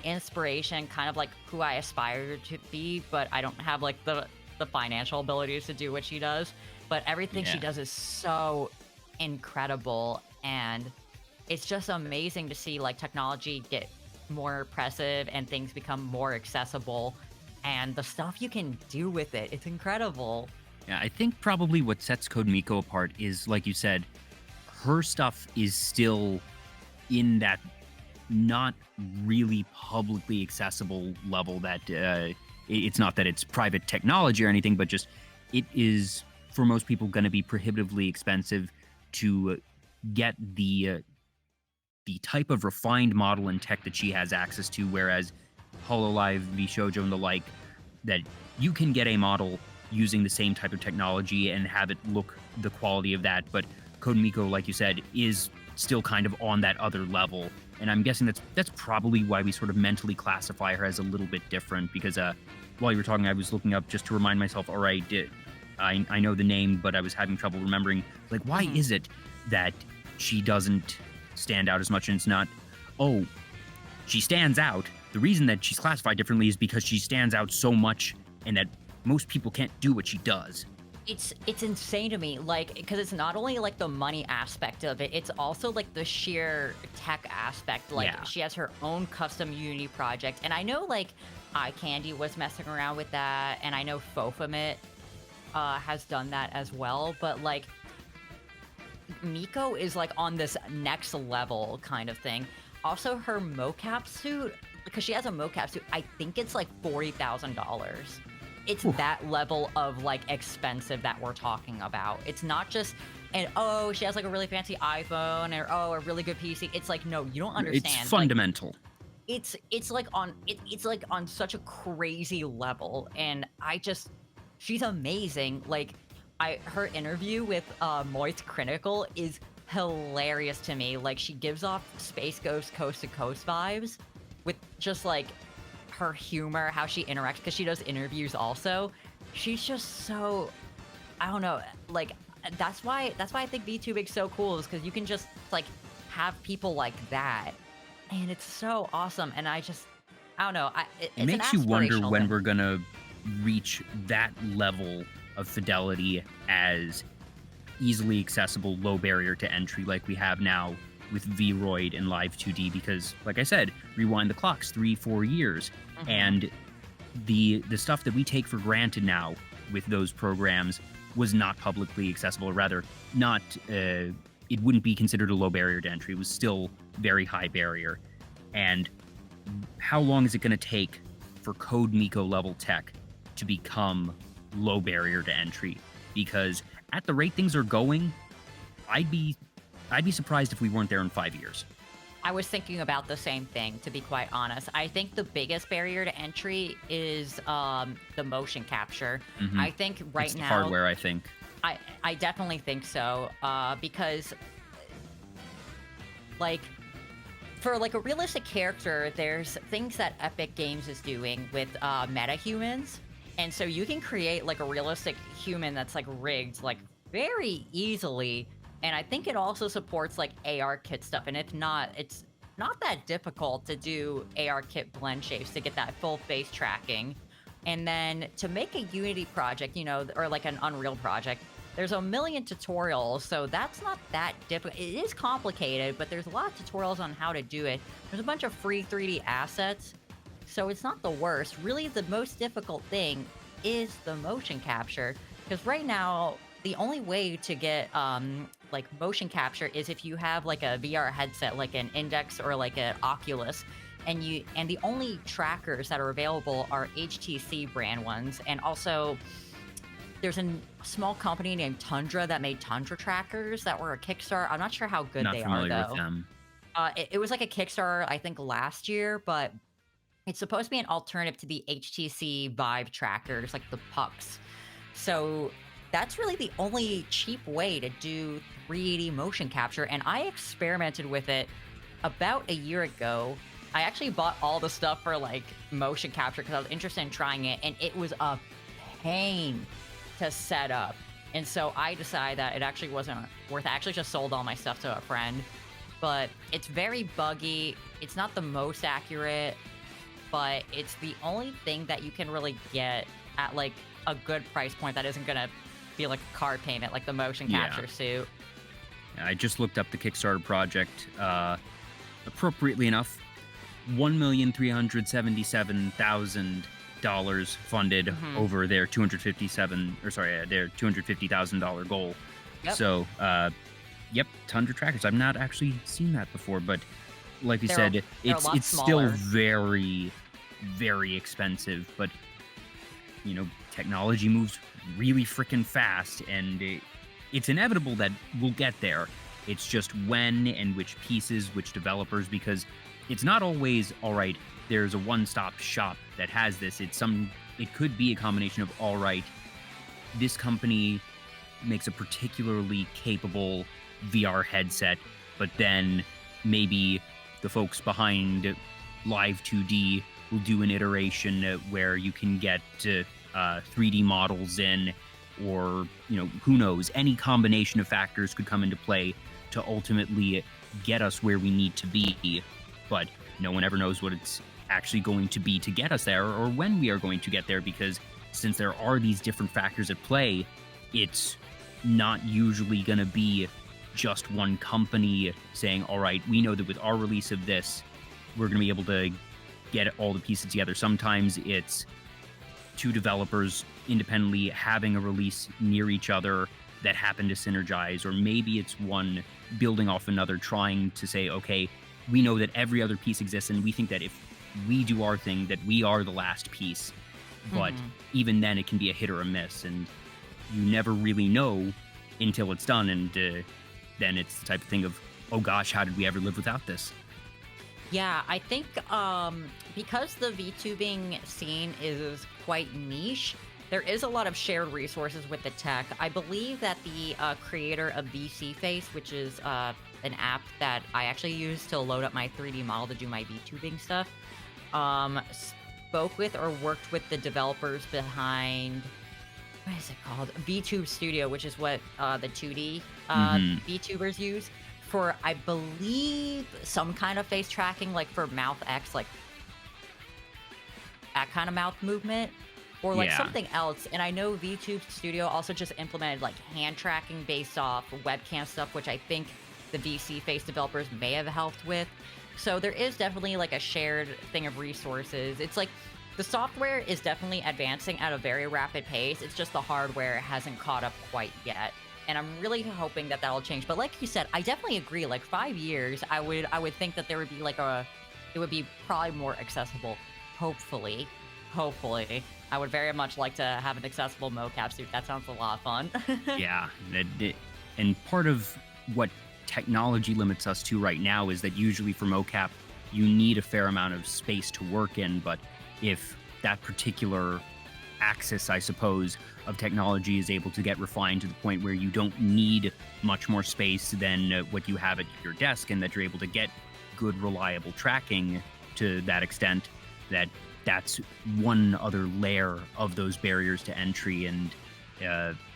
inspiration, kind of like who I aspire to be, but I don't have like the financial abilities to do what she does. But everything she does is so incredible, and it's just amazing to see like technology get more impressive and things become more accessible, and the stuff you can do with it, it's incredible. Yeah, I think probably what sets Code Miko apart is, like you said, her stuff is still in that not really publicly accessible level, that it's not that it's private technology or anything, but just it is, for most people, going to be prohibitively expensive to get the type of refined model and tech that she has access to, whereas HoloLive, VShojo, and the like, that you can get a model using the same type of technology and have it look the quality of that, but Code Miko, like you said, is still kind of on that other level. And I'm guessing that's probably why we sort of mentally classify her as a little bit different, because while you were talking, I was looking up just to remind myself, all right, I know the name, but I was having trouble remembering, like, why is it that she doesn't stand out as much? And it's not, oh, she stands out. The reason that she's classified differently is because she stands out so much and that most people can't do what she does. It's insane to me, like, because it's not only like the money aspect of it, it's also like the sheer tech aspect. Like, she has her own custom Unity project, and I know like Eye Candy was messing around with that, and I know Fofamit has done that as well, but like Miko is like on this next level kind of thing. Also, her mocap suit, because she has a mocap suit, I think it's like $40,000. It's that level of like expensive that we're talking about. It's not just, and oh, she has like a really fancy iPhone, or oh, a really good PC. It's like, no, you don't understand. It's fundamental. Like, it's like on such a crazy level, and she's amazing. Like, her interview with Moist Critical is hilarious to me. Like, she gives off Space Ghost Coast to Coast vibes with just like her humor, how she interacts, because she does interviews also. She's just so, I don't know, like that's why I think VTubing's so cool, is because you can just like have people like that, and it's so awesome. And I don't know, it makes you wonder when we're gonna reach that level of fidelity as easily accessible, low barrier to entry like we have now with Vroid and Live 2D, because like I said, rewind the clocks 3-4 years, and the stuff that we take for granted now with those programs was not publicly accessible, or rather not it wouldn't be considered a low barrier to entry. It was still very high barrier. And how long is it going to take for Code Miko level tech to become low barrier to entry? Because at the rate things are going, I'd be surprised if we weren't there in 5 years. I was thinking about the same thing, to be quite honest. I think the biggest barrier to entry is the motion capture. I think right now, hardware, I think. I definitely think so, because like for like a realistic character, there's things that Epic Games is doing with metahumans, and so you can create like a realistic human that's like rigged like very easily. And I think it also supports like AR kit stuff, and if not, it's not that difficult to do AR kit blend shapes to get that full face tracking. And then to make a Unity project, you know, or like an Unreal project, there's a million tutorials, so that's not that difficult. It is complicated, but there's a lot of tutorials on how to do it. There's a bunch of free 3D assets, so it's not the worst. Really, the most difficult thing is the motion capture, because right now, the only way to get like motion capture is if you have like a VR headset, like an Index or like an Oculus, and the only trackers that are available are HTC brand ones. And also there's a small company named Tundra that made Tundra trackers that were a Kickstarter. I'm not sure how good they are though. Not familiar with them. It was like a Kickstarter, I think last year, but it's supposed to be an alternative to the HTC Vive trackers, like the pucks. So that's really the only cheap way to do 3D motion capture, and I experimented with it about a year ago. I actually bought all the stuff for like motion capture because I was interested in trying it, and it was a pain to set up. And so I decided that it actually wasn't worth it. I actually just sold all my stuff to a friend, but it's very buggy. It's not the most accurate, but it's the only thing that you can really get at like a good price point that isn't gonna be like a car payment, like the motion capture suit. I just looked up the Kickstarter project. Appropriately enough, $1,377,000 funded over their $250,000 goal. Yep. So, Tundra trackers. I've not actually seen that before, but like you said, it's still very, very expensive. But you know, technology moves really freaking fast, and it's inevitable that we'll get there. It's just when and which pieces, which developers, because it's not always, all right, there's a one-stop shop that has this. It could be a combination of, all right, this company makes a particularly capable VR headset, but then maybe the folks behind Live 2D will do an iteration where you can get 3D models in, or, you know, who knows, any combination of factors could come into play to ultimately get us where we need to be. But no one ever knows what it's actually going to be to get us there, or when we are going to get there, because since there are these different factors at play, it's not usually going to be just one company saying, all right, we know that with our release of this, we're going to be able to get all the pieces together. Sometimes it's two developers independently having a release near each other that happen to synergize, or maybe it's one building off another, trying to say, okay, we know that every other piece exists, and we think that if we do our thing, that we are the last piece. But even then, it can be a hit or a miss, and you never really know until it's done, and then it's the type of thing of, oh gosh, how did we ever live without this? Yeah, I think because the VTubing scene is quite niche, there is a lot of shared resources with the tech. I believe that the creator of VC Face, which is an app that I actually use to load up my 3D model to do my VTubing stuff, spoke with or worked with the developers behind, what is it called? VTube Studio, which is what the 2D VTubers use for, I believe, some kind of face tracking, like for mouth X, like that kind of mouth movement, or like Yeah. something else. And I know VTube Studio also just implemented like hand tracking based off webcam stuff, which I think the VC Face developers may have helped with. So there is definitely like a shared thing of resources. It's like the software is definitely advancing at a very rapid pace. It's just the hardware hasn't caught up quite yet. And I'm really hoping that that'll change. But like you said, I definitely agree. Like 5 years, I would think that there would be like it would be probably more accessible. Hopefully, I would very much like to have an accessible mocap suit. That sounds a lot of fun. Yeah. And part of what technology limits us to right now is that usually for mocap, you need a fair amount of space to work in. But if that particular axis, I suppose, of technology is able to get refined to the point where you don't need much more space than what you have at your desk, and that you're able to get good, reliable tracking to that extent, that's one other layer of those barriers to entry. And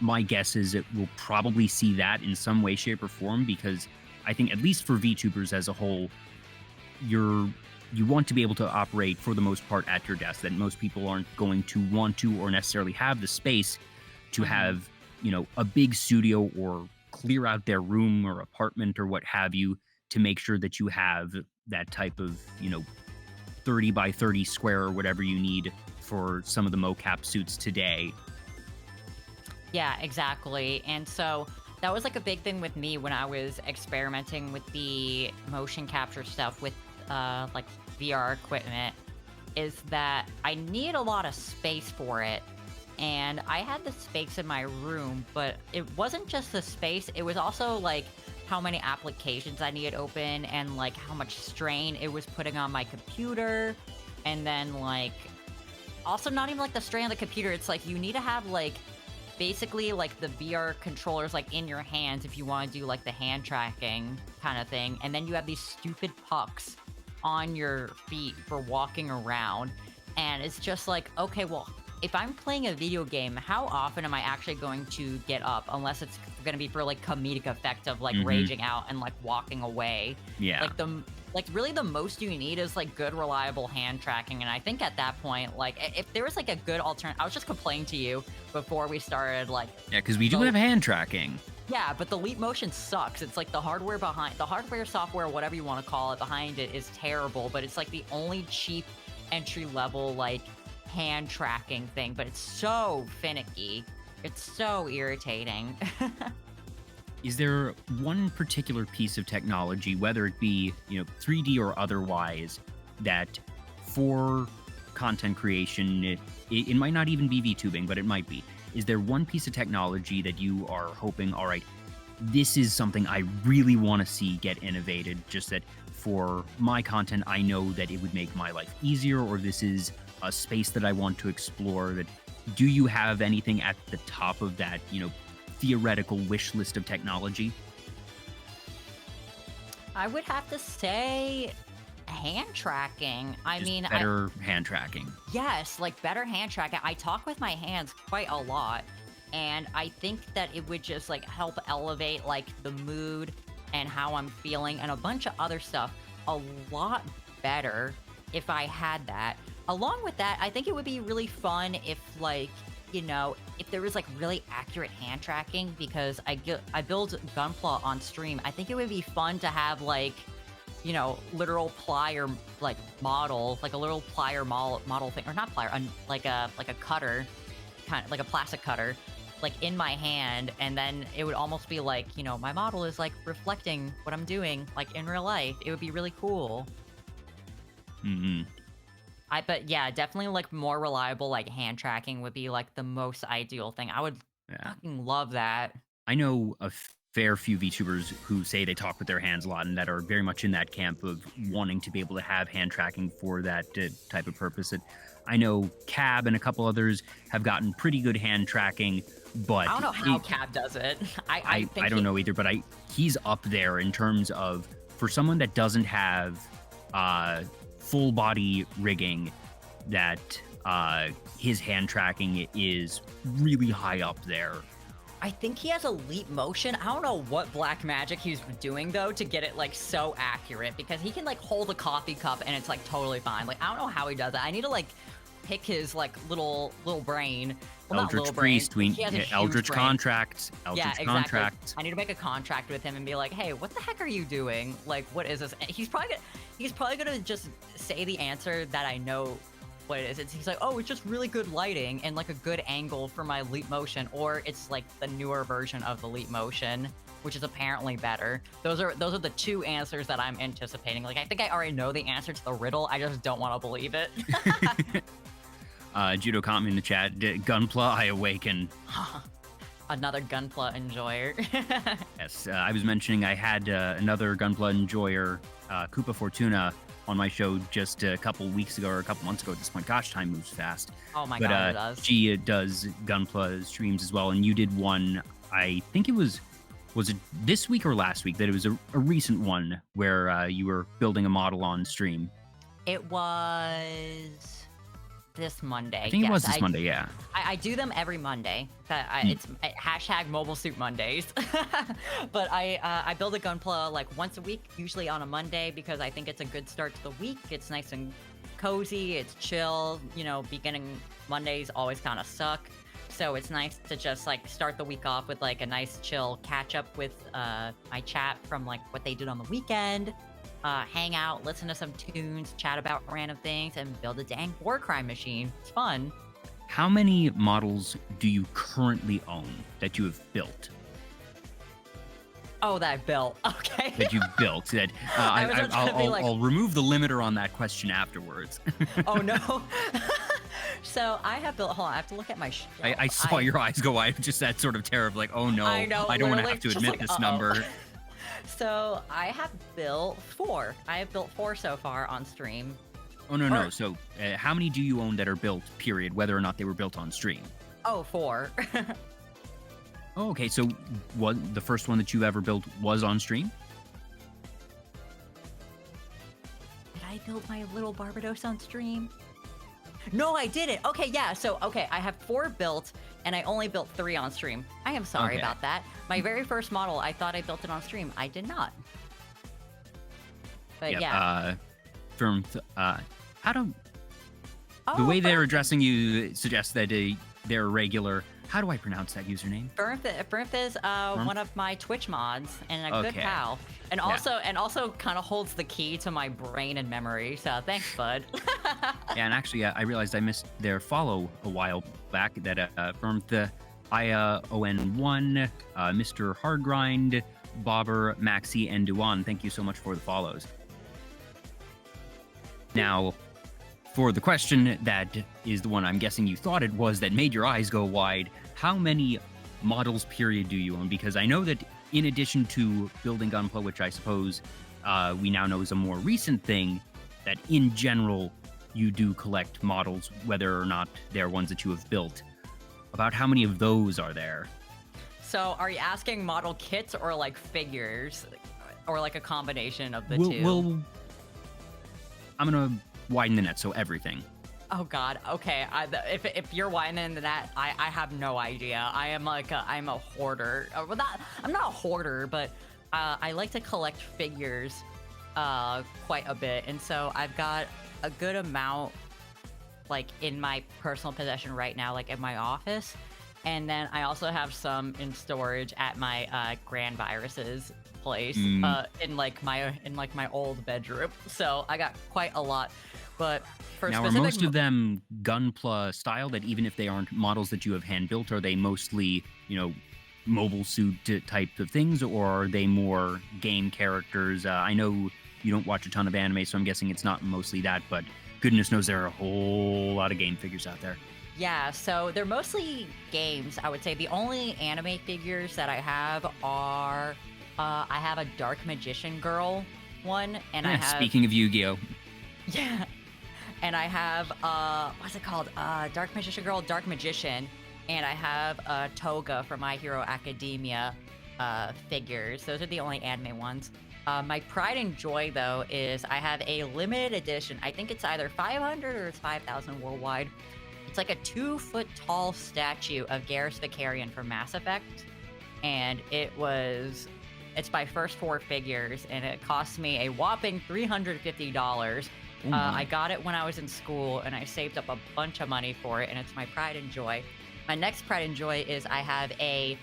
my guess is it will probably see that in some way, shape, or form, because I think, at least for VTubers as a whole, you want to be able to operate for the most part at your desk. That most people aren't going to want to or necessarily have the space to have, a big studio or clear out their room or apartment or what have you to make sure that you have that type of, 30 by 30 square or whatever you need for some of the mocap suits today. Yeah, exactly. And so that was like a big thing with me when I was experimenting with the motion capture stuff with like VR equipment, is that I need a lot of space for it. And I had the space in my room, but it wasn't just the space, it was also like how many applications I needed open and like how much strain it was putting on my computer. And then like also not even like the strain on the computer, it's like you need to have like basically like the VR controllers like in your hands if you want to do like the hand tracking kind of thing. And then you have these stupid pucks on your feet for walking around. And it's just like, okay, well, if I'm playing a video game, how often am I actually going to get up? Unless it's going to be for like comedic effect of like raging out and like walking away. Yeah. Like really the most you need is like good reliable hand tracking. And I think at that point, like if there was like a good alternative, I was just complaining to you before we started like. Yeah, because we do have hand tracking. Yeah, but the Leap Motion sucks. It's like the hardware, software, whatever you want to call it, behind it is terrible, but it's like the only cheap entry level like hand tracking thing, but it's so finicky. It's so irritating. Is there one particular piece of technology, whether it be, 3D or otherwise, that for content creation, it might not even be VTubing, but it might be. Is there one piece of technology that you are hoping, all right, this is something I really want to see get innovated, just that for my content, I know that it would make my life easier, or this is a space that I want to explore? That do you have anything at the top of that, theoretical wish list of technology? I would have to say hand tracking. Better hand tracking. Yes, like better hand tracking. I talk with my hands quite a lot, and I think that it would just like help elevate like the mood and how I'm feeling and a bunch of other stuff a lot better if I had that. Along with that, I think it would be really fun if like, if there was like really accurate hand tracking, because I build Gunpla on stream. I think it would be fun to have like, literal plier like model, like a little plier model thing, or not plier, like a cutter, kind of like a plastic cutter, like in my hand, and then it would almost be like, my model is like reflecting what I'm doing like in real life. It would be really cool. But yeah, definitely like more reliable like hand tracking would be like the most ideal thing. I would fucking love that. I know fair few VTubers who say they talk with their hands a lot and that are very much in that camp of wanting to be able to have hand tracking for that type of purpose. I know Cab and a couple others have gotten pretty good hand tracking, but I don't know how Cab does it. I don't know either, but he's up there in terms of, for someone that doesn't have full body rigging, that his hand tracking is really high up there. I think he has elite motion. I don't know what black magic he's doing though to get it like so accurate, because he can like hold a coffee cup and it's like totally fine. Like I don't know how he does it. I need to like pick his like little brain. Well, Eldritch Priest, Eldritch brain. Contracts, Yeah, exactly. Contracts. I need to make a contract with him and be like, hey, what the heck are you doing? Like, what is this? And he's probably gonna just say the answer that I know what it is. He's like, oh, it's just really good lighting and like a good angle for my leap motion, or it's like the newer version of the leap motion, which is apparently better. Those are the two answers that I'm anticipating. Like, I think I already know the answer to the riddle. I just don't want to believe it. Judo comment in the chat, Gunpla, I awaken. Another Gunpla enjoyer. Yes, I was mentioning I had another Gunpla enjoyer, Koopa Fortuna, on my show just a couple weeks ago, or a couple months ago at this point. Gosh, time moves fast. Oh my god, it does. She does Gunpla streams as well, and you did one, I think it was it this week or last week, that it was a recent one where you were building a model on stream? It was this Monday. I think it was this Monday, yeah. I do them every Monday. It's hashtag Mobile Suit Mondays. But I build a Gunpla like once a week, usually on a Monday, because I think it's a good start to the week. It's nice and cozy, it's chill. You know, beginning Mondays always kind of suck. So it's nice to just like start the week off with like a nice chill catch up with my chat from like what they did on the weekend. Hang out, listen to some tunes, chat about random things, and build a dang war crime machine. It's fun. How many models do you currently own that you have built? Oh, that I built. Okay. That you've built. That I'll remove the limiter on that question afterwards. Oh no. So I have built. Hold on, I have to look at my. I saw your eyes go wide. Just that sort of terror of like, oh no, I know, I don't want to have to admit like, this number. So I have built 4. I have built 4 so far on stream. Oh, no. So how many do you own that are built, period, whether or not they were built on stream? Oh, 4. Oh, okay. So what, the first one that you ever built was on stream? Did I build my little Barbados on stream? No, I didn't. Okay, yeah. So, okay, I have 4 built, and I only built 3 on stream. I am sorry about that. My very first model, I thought I built it on stream. I did not. But yep, yeah. How do... the way they're addressing you suggests that they're regular. How do I pronounce that username? Bernth is one of my Twitch mods and a good pal, and also kind of holds the key to my brain and memory. So thanks, bud. Yeah, and actually, I realized I missed their follow a while back. That Bernth, ION1, Mr. Hardgrind, Bobber, Maxi, and Duan. Thank you so much for the follows. Now, for the question that is the one I'm guessing you thought it was that made your eyes go wide, how many models period do you own? Because I know that in addition to building Gunpla, which I suppose we now know is a more recent thing, that in general you do collect models, whether or not they're ones that you have built. About how many of those are there? So are you asking model kits or like figures? Or like a combination of the two? Well, I'm going to widen the net, so everything. Oh God. Okay. If you're widening the net, I have no idea. I'm a hoarder. Well, I'm not a hoarder, but I like to collect figures quite a bit, and so I've got a good amount like in my personal possession right now, like in my office, and then I also have some in storage at my Grand Virus's place in my old bedroom. So I got quite a lot. But for now, are most of them Gunpla style, that even if they aren't models that you have hand built, are they mostly, mobile suit type of things, or are they more game characters? I know you don't watch a ton of anime, so I'm guessing it's not mostly that, but goodness knows there are a whole lot of game figures out there. Yeah, so they're mostly games, I would say. The only anime figures that I have are I have a Dark Magician Girl one, and I have Speaking of Yu-Gi-Oh, yeah, and I have what's it called? Dark Magician Girl, Dark Magician, and I have Toga from My Hero Academia figures. Those are the only anime ones. My pride and joy, though, is I have a limited edition. I think it's either 500 or it's 5,000 worldwide. It's like a 2-foot tall statue of Garrus Vicarian from Mass Effect. And it's my first 4 figures, and it cost me a whopping $350. I got it when I was in school, and I saved up a bunch of money for it, and it's my pride and joy. My next pride and joy is I have a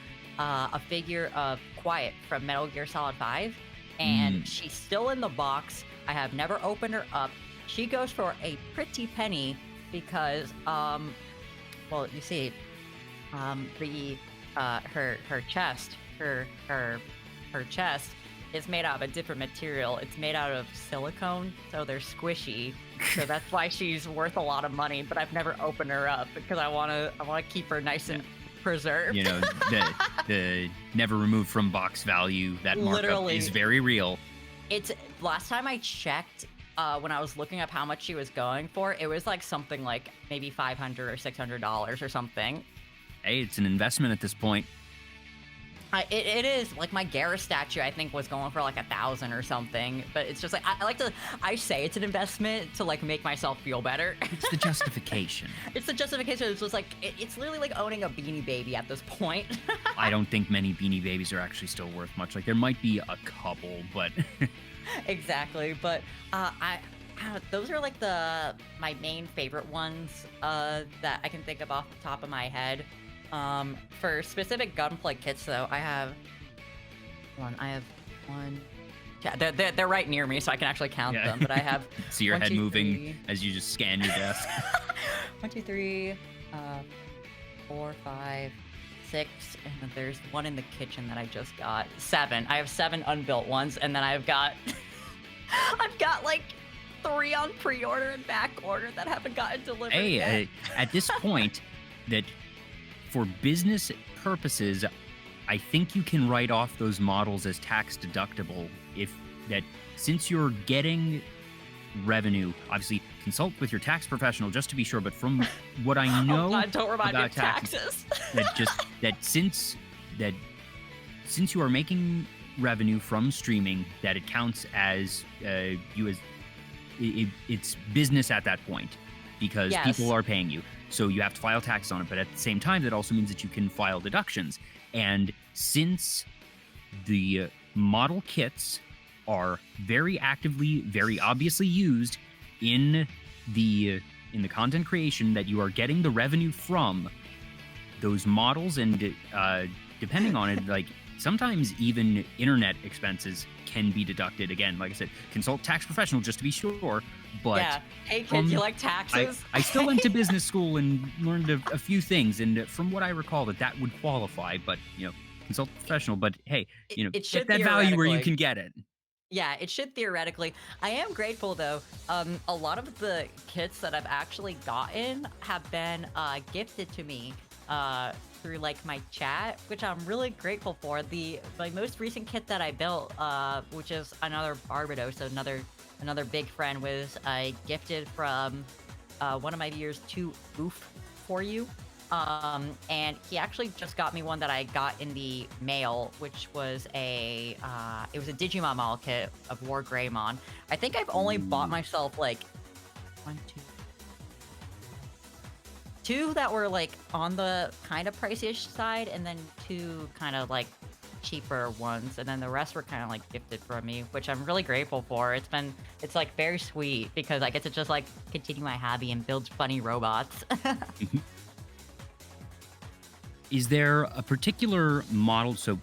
figure of Quiet from Metal Gear Solid 5, and she's still in the box. I have never opened her up. She goes for a pretty penny because, well, you see, her chest is made out of a different material. It's made out of silicone, so they're squishy. So that's why she's worth a lot of money. But I've never opened her up because I wanna keep her nice and preserved. You know, the never removed from box value. That markup Literally. is very real. It's last time I checked, when I was looking up how much she was going for, it was like something like maybe $500 or $600 or something. Hey, it's an investment at this point. It is. Like my Garrus statue, I think, was going for like 1,000 or something. But it's just like I say it's an investment to like make myself feel better. It's the justification. It's the justification. It's just like it's literally like owning a Beanie Baby at this point. I don't think many Beanie Babies are actually still worth much. Like there might be a couple, but exactly. But those are like my main favorite ones that I can think of off the top of my head. For specific gunplay kits, though, I have one. Yeah, they're right near me, so I can actually count them. But I have see your 1, head 2, moving 3. as you just scan your desk. 1, 2, 3, 4, 5, 6, and then there's one in the kitchen that I just got. 7. I have 7 unbuilt ones, and then I've got like 3 on pre-order and back order that haven't gotten delivered yet. At this point, that for business purposes, I think you can write off those models as tax deductible since you're getting revenue. Obviously, consult with your tax professional just to be sure. But from what I know, oh God, don't remind me about of taxes. since you are making revenue from streaming, that it counts as it's business at that point because people are paying you. So you have to file taxes on it, but at the same time, that also means that you can file deductions. And since the model kits are very actively, very obviously used in the content creation that you are getting the revenue from those models, and depending on it, like sometimes even internet expenses can be deducted. Again, like I said, consult tax professional just to be sure. But yeah. Hey kids, you like taxes? I still went to business school and learned a few things, and from what I recall, that would qualify. But consult a professional. But hey, it should get that value where you can get it. Yeah, it should theoretically. I am grateful though. A lot of the kits that I've actually gotten have been gifted to me through like my chat, which I'm really grateful for. My most recent kit that I built, which is another Barbados, another big friend, was gifted from one of my viewers to Oof for you. And he actually just got me one that I got in the mail, which was it was a Digimon model kit of War Greymon. I think I've only bought myself like 1, 2 that were like on the kind of pricey-ish side, and then 2 kind of like cheaper ones, and then the rest were kind of like gifted from me, which I'm really grateful for. It's like very sweet because I get to just like continue my hobby and build funny robots. Is there a particular model? So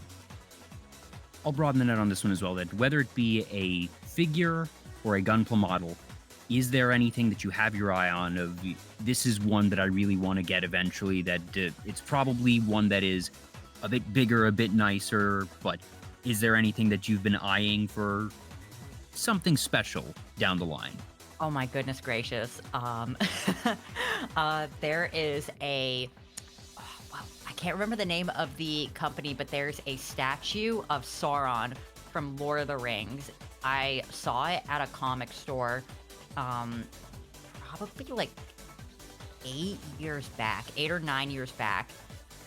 I'll broaden the net on this one as well, that whether it be a figure or a Gunpla model, is there anything that you have your eye on of this is one that I really want to get eventually, that it's probably one that is a bit bigger, a bit nicer, but is there anything that you've been eyeing for something special down the line? Oh my goodness gracious. There is a well, I can't remember the name of the company, but there's a statue of Sauron from Lord of the Rings. I saw it at a comic store, probably like 8 or 9 years back,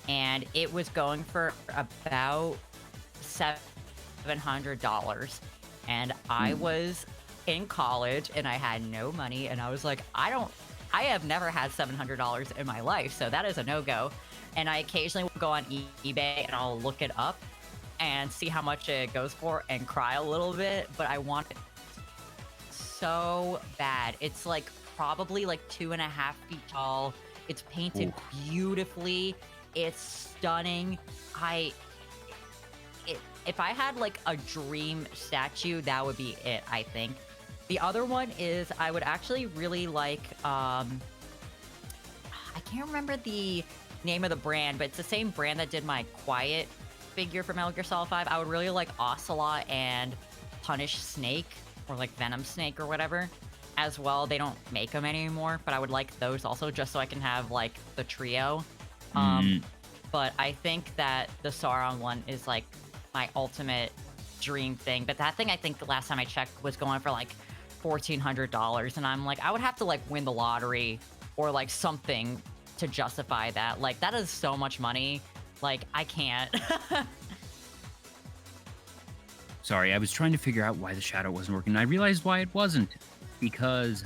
and it was going for about $700. And I was in college and I had no money, and I was like, I have never had $700 in my life, so that is a no-go. And I occasionally will go on eBay and I'll look it up and see how much it goes for and cry a little bit, but I want it so bad. It's like probably like 2.5 feet tall. It's painted beautifully. It's stunning. If I had like a dream statue, that would be it, I think. The other one is I would actually really like, I can't remember the name of the brand, but it's the same brand that did my Quiet figure for Metal Gear Solid 5. I would really like Ocelot and Punish Snake, or like Venom Snake or whatever as well. They don't make them anymore, but I would like those also, just so I can have like the trio. But I think that the Sauron one is like my ultimate dream thing. But that thing, I think the last time I checked, was going for like $1,400, and I'm like, I would have to like win the lottery or like something to justify that. Like, that is so much money. Like, I can't. Sorry, I was trying to figure out why the shadow wasn't working. I realized why it wasn't, because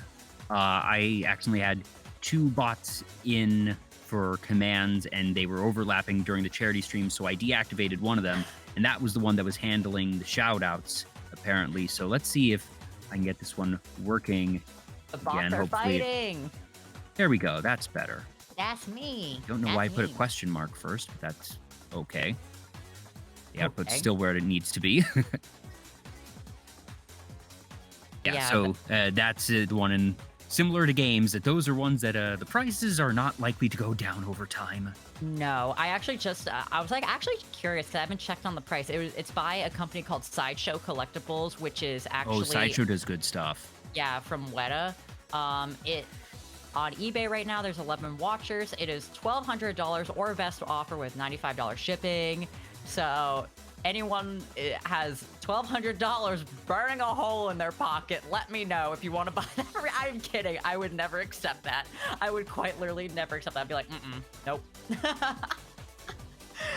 I accidentally had 2 bots in for commands, and they were overlapping during the charity stream, so I deactivated one of them, and that was the one that was handling the shout-outs, apparently. So let's see if I can get this one working The bots again. are Hopefully. fighting. There we go. That's better. That's me. Don't know That's why I put a me. question mark first, but that's okay. The output's Okay. still where it needs to be. Yeah, so that's the one in similar to games, that those are ones that the prices are not likely to go down over time. No, I actually just, I was like actually curious because I haven't checked on the price. It's by a company called Sideshow Collectibles, which is actually... Oh, Sideshow does good stuff. Yeah, from Weta. It on eBay right now, there's 11 watchers. It is $1,200 or best offer with $95 shipping. So anyone has $1,200 burning a hole in their pocket, let me know if you want to buy that. I'm kidding. I would never accept that. I would quite literally never accept that. I'd be like, nope.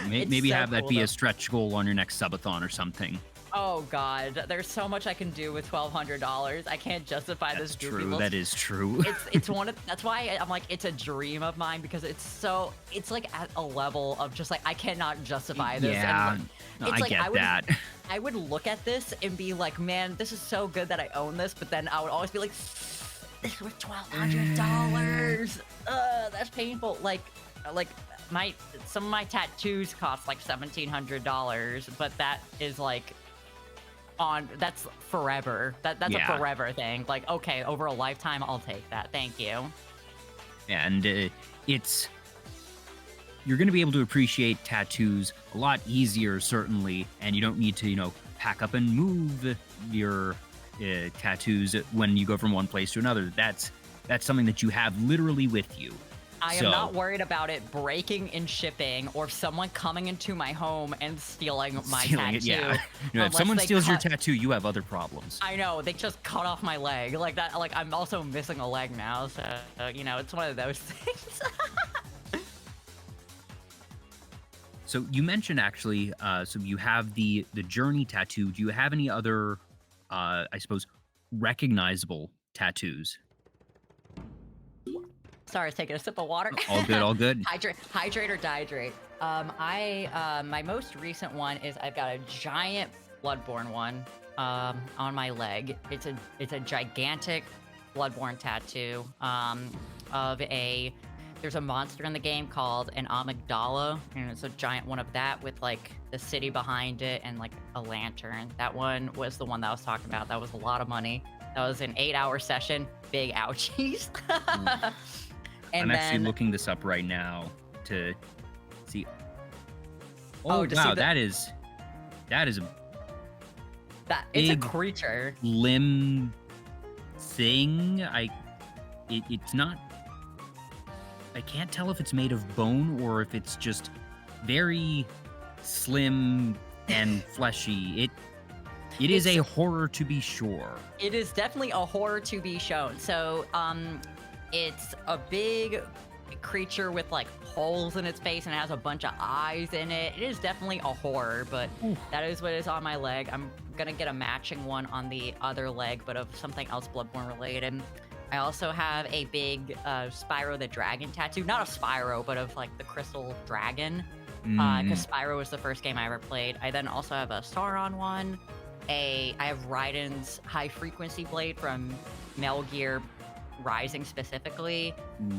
Maybe so have that cool, be though. a stretch goal on your next subathon or something. Oh God, there's so much I can do with $1,200. I can't justify That's this. true. That is true. It's one of, that's why I'm like, it's a dream of mine, because it's like at a level of just like, I cannot justify this. Yeah, And no, it's I like, get that. I would look at this and be like, man, this is so good that I own this, but then I would always be like, this was $1,200. That's painful. Like some of my tattoos cost like $1,700, but that is like that's forever. That's Yeah. a forever thing. Like, okay, over a lifetime, I'll take that. Thank you. And you're going to be able to appreciate tattoos a lot easier, certainly, and you don't need to, pack up and move your tattoos when you go from one place to another. That's something that you have literally with you. I am not worried about it breaking in shipping or someone coming into my home and stealing my tattoo. Yeah. If Unless someone they steals your cut- tattoo, you have other problems. I know, they just cut off my leg like that. Like, I'm also missing a leg now, so it's one of those things. So you mentioned actually, so you have the Journey tattoo. Do you have any other, I suppose, recognizable tattoos? Sorry, I was taking a sip of water. All good, all good. Hydrate or dihydrate. My most recent one is I've got a giant Bloodborne one on my leg. It's a gigantic Bloodborne tattoo there's a monster in the game called an amygdala, and it's a giant one of that with like the city behind it and like a lantern. That one was the one that I was talking about. That was a lot of money. That was an 8-hour session. Big ouchies. I'm actually looking this up right now to see. Oh, to wow, see that is a it's a big creature. limb thing. It's not. I can't tell if it's made of bone or if it's just very slim and fleshy. It is a horror to be sure. It is definitely a horror to be shown. So, it's a big creature with like holes in its face and it has a bunch of eyes in it. It is definitely a horror, but that is what is on my leg. I'm gonna get a matching one on the other leg, but of something else Bloodborne related. I also have a big Spyro the Dragon tattoo. Not of Spyro, but of like the crystal dragon. Because Spyro was the first game I ever played. I then also have a Sauron one. I have Raiden's high frequency blade from Metal Gear Rising specifically.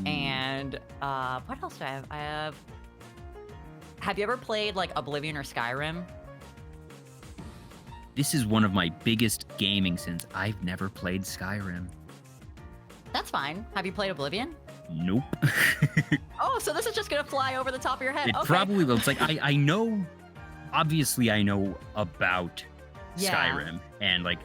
And what else do I have? Have you ever played like Oblivion or Skyrim? This is one of my biggest gaming sins. I've never played Skyrim. That's fine. Have you played Oblivion? Nope. Oh, so this is just gonna fly over the top of your head. It okay. probably will. It's like I know, obviously I know about Skyrim and like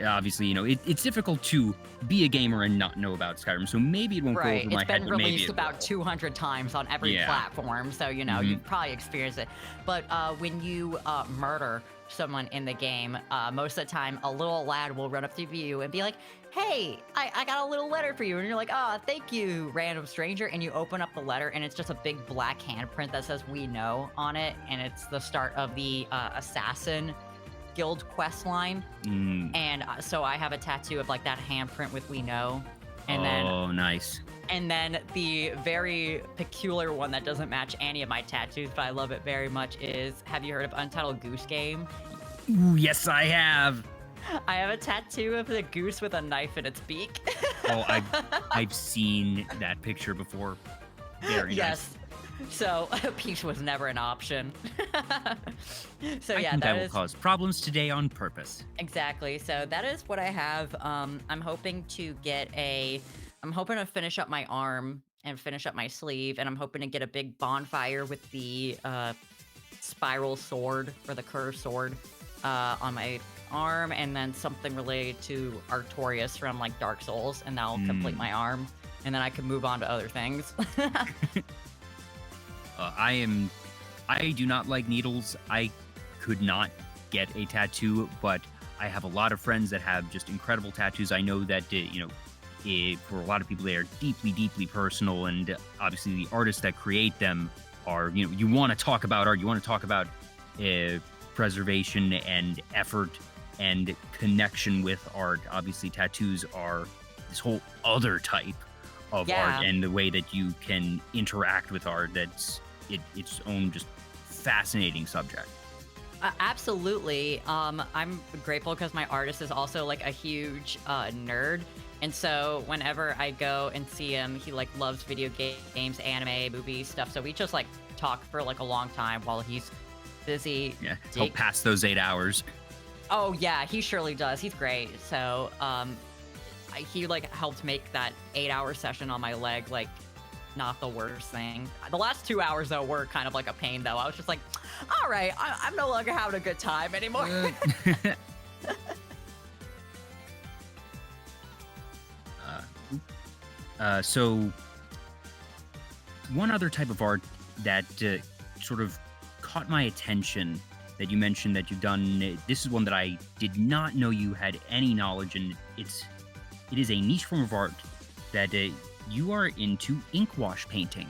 obviously, you know, it's difficult to be a gamer and not know about Skyrim, so maybe it won't go over my head. It's been but maybe released about 200 times on every platform, so, you know, you've probably experienced it. But when you murder someone in the game, most of the time, a little lad will run up to you and be like, hey, I got a little letter for you. And you're like, oh, thank you, random stranger. And you open up the letter, and it's just a big black handprint that says "We Know" on it, and it's the start of the Assassin Guild quest line. And so I have a tattoo of like that handprint with "We Know." And nice. And then the very peculiar one that doesn't match any of my tattoos, but I love it very much is, have you heard of Untitled Goose Game? Ooh, yes, I have. I have a tattoo of the goose with a knife in its beak. I've seen that picture before. Very nice. So peace was never an option. So I think that will cause problems today on purpose. Exactly. So that is what I have. I'm hoping to finish up my arm and finish up my sleeve, and I'm hoping to get a big bonfire with the spiral sword or the curved sword on my arm, and then something related to Artorias from like Dark Souls, and that'll complete my arm, and then I can move on to other things. I do not like needles. I could not get a tattoo, but I have a lot of friends that have just incredible tattoos. I know that, for a lot of people, they are deeply, deeply personal, and obviously the artists that create them are, you want to talk about art, you want to talk about preservation and effort and connection with art. Obviously, tattoos are this whole other type of art, and the way that you can interact with art, that's its own just fascinating subject. Absolutely. I'm grateful because my artist is also like a huge nerd. And so whenever I go and see him, he like loves video games, anime, movies, stuff. So we just like talk for like a long time while he's busy. Yeah, he'll pass those 8 hours. Oh yeah, he surely does. He's great. So he like helped make that 8-hour session on my leg like not the worst thing. The last 2 hours though were kind of like a pain though. I was just like, all right, I'm no longer having a good time anymore. So one other type of art that sort of caught my attention that you mentioned that you've done, this is one that I did not know you had any knowledge in. It is a niche form of art that you are into ink wash painting.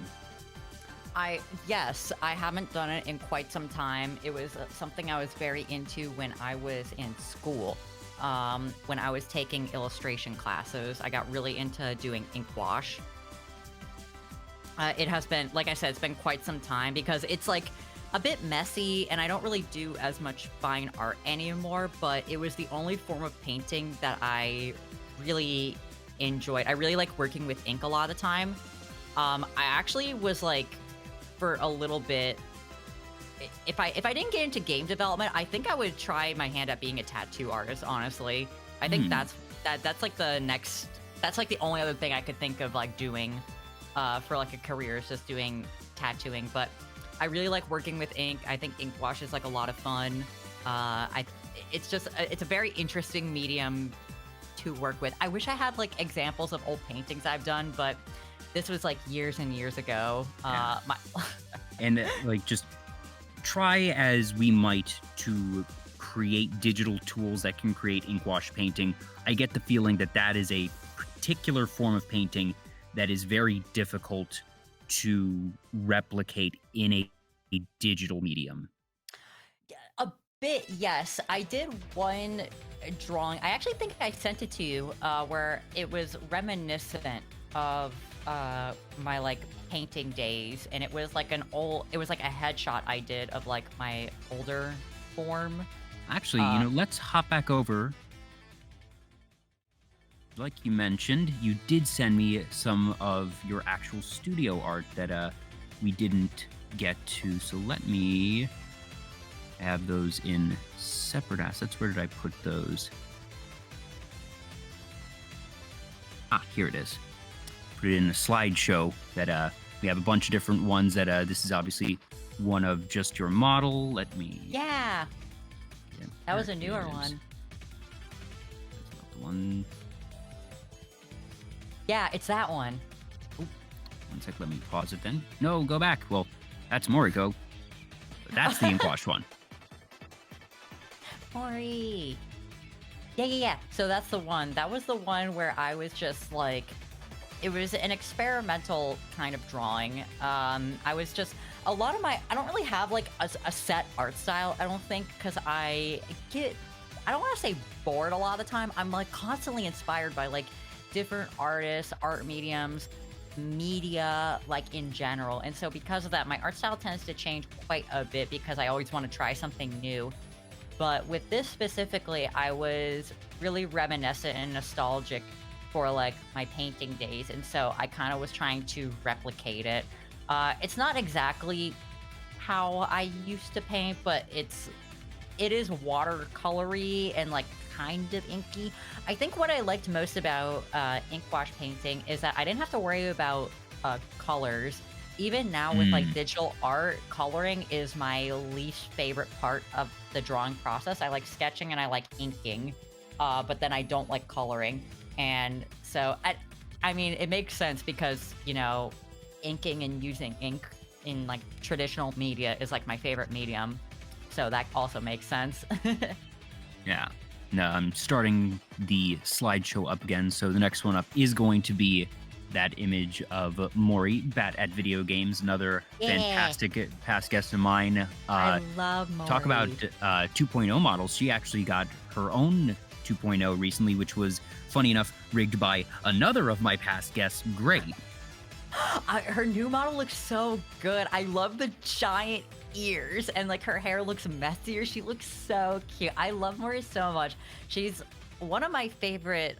Yes, I haven't done it in quite some time. It was something I was very into when I was in school. When I was taking illustration classes, I got really into doing ink wash. It has been, like I said, it's been quite some time because it's like a bit messy and I don't really do as much fine art anymore, but it was the only form of painting that I really enjoyed. I really like working with ink a lot of the time. I actually was like, for a little bit, if I didn't get into game development, I think I would try my hand at being a tattoo artist, honestly. I think that's like the next, that's like the only other thing I could think of like doing for like a career is just doing tattooing. But I really like working with ink. I think ink wash is like a lot of fun. I it's just it's a very interesting medium to work with. I wish I had like examples of old paintings I've done, but this was like years and years ago. And like, just try as we might to create digital tools that can create ink wash painting, I get the feeling that that is a particular form of painting that is very difficult to replicate in a digital medium. A bit, yes. I did one drawing. I actually think I sent it to you, where it was reminiscent of my like painting days, and it was like a headshot I did of like my older form. Actually, let's hop back over. Like you mentioned, you did send me some of your actual studio art that we didn't get to, so let me have those in separate assets. Where did I put those? Ah, here it is. Put it in a slideshow that we have a bunch of different ones that this is obviously one of just your model. Let me... Yeah. That was a newer one. That's not the one. Yeah, it's that one. Ooh, one sec, let me pause it then. No, go back. Well, that's Moriko. But that's the ink wash one. Mori. Yeah. So that's the one. That was the one where I was just like, it was an experimental kind of drawing. I was just, a lot of my, I don't really have like a set art style, I don't think, because I don't want to say bored a lot of the time. I'm like constantly inspired by like different artists, art mediums, media, like in general. And so because of that, my art style tends to change quite a bit because I always want to try something new. But with this specifically, I was really reminiscent and nostalgic for like my painting days. And so I kind of was trying to replicate it. It's not exactly how I used to paint, but it is watercolory and like kind of inky. I think what I liked most about ink wash painting is that I didn't have to worry about colors. Even now with like digital art, coloring is my least favorite part of the drawing process. I like sketching and I like inking, but then I don't like coloring. And so, I mean, it makes sense because, inking and using ink in like traditional media is like my favorite medium. So that also makes sense. Yeah. No, I'm starting the slideshow up again. So the next one up is going to be that image of Mori, Bat at Video Games, another fantastic past guest of mine. I love Mori. Talk about 2.0 models. She actually got her own 2.0 recently, which was, funny enough, rigged by another of my past guests, Great. Her new model looks so good. I love the giant ears, and like her hair looks messier. She looks so cute. I love Mori so much. She's one of my favorite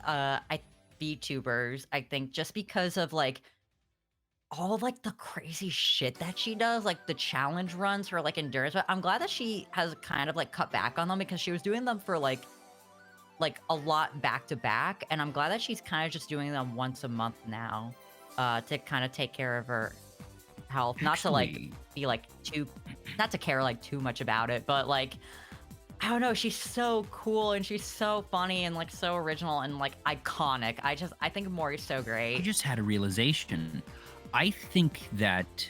VTubers, I think, just because of like all like the crazy shit that she does, like the challenge runs for like endurance. But I'm glad that she has kind of like cut back on them because she was doing them for like a lot back to back, and I'm glad that she's kind of just doing them once a month now, to kind of take care of her health. Not to like be like not to care like too much about it, but like, I don't know, she's so cool and she's so funny and like so original and like iconic. I think Mori's so great. I just had a realization. I think that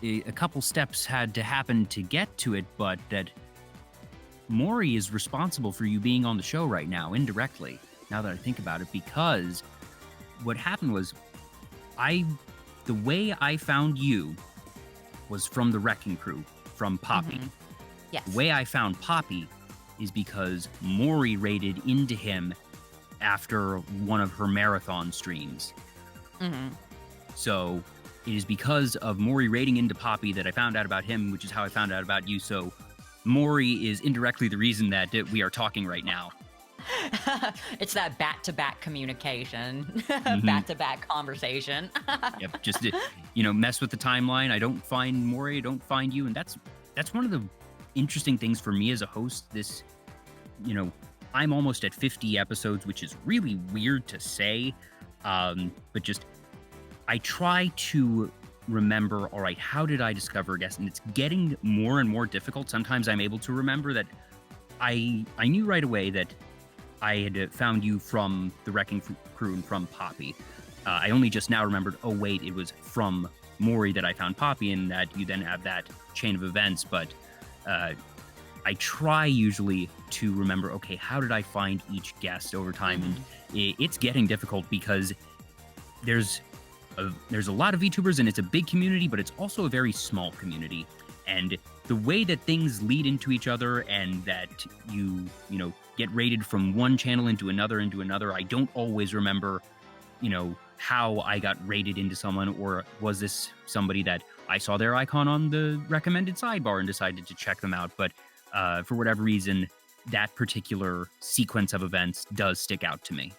a couple steps had to happen to get to it, but that Mori is responsible for you being on the show right now, indirectly, now that I think about it, because what happened was the way I found you was from the Wrecking Crew, from Poppy. Mm-hmm. Yes. The way I found Poppy is because Mori raided into him after one of her marathon streams. Mm-hmm. So it is because of Mori raiding into Poppy that I found out about him, which is how I found out about you. So Mori is indirectly the reason that we are talking right now. It's that bat-to-bat communication, bat-to-bat conversation. Yep, just mess with the timeline. I don't find Mori, I don't find you, and that's one of the interesting things for me as a host. This, I'm almost at 50 episodes, which is really weird to say, but just I try to remember, all right, how did I discover a guest? And it's getting more and more difficult. Sometimes I'm able to remember that I knew right away that I had found you from the Wrecking Crew and from Poppy. I only just now remembered, oh wait, it was from Mori that I found Poppy, and that you then have that chain of events. But I try usually to remember, okay, how did I find each guest over time? And it's getting difficult because there's a lot of VTubers and it's a big community, but it's also a very small community. And the way that things lead into each other and that you know, get rated from one channel into another, I don't always remember, you know, how I got rated into someone, or was this somebody that I saw their icon on the recommended sidebar and decided to check them out. But for whatever reason, that particular sequence of events does stick out to me.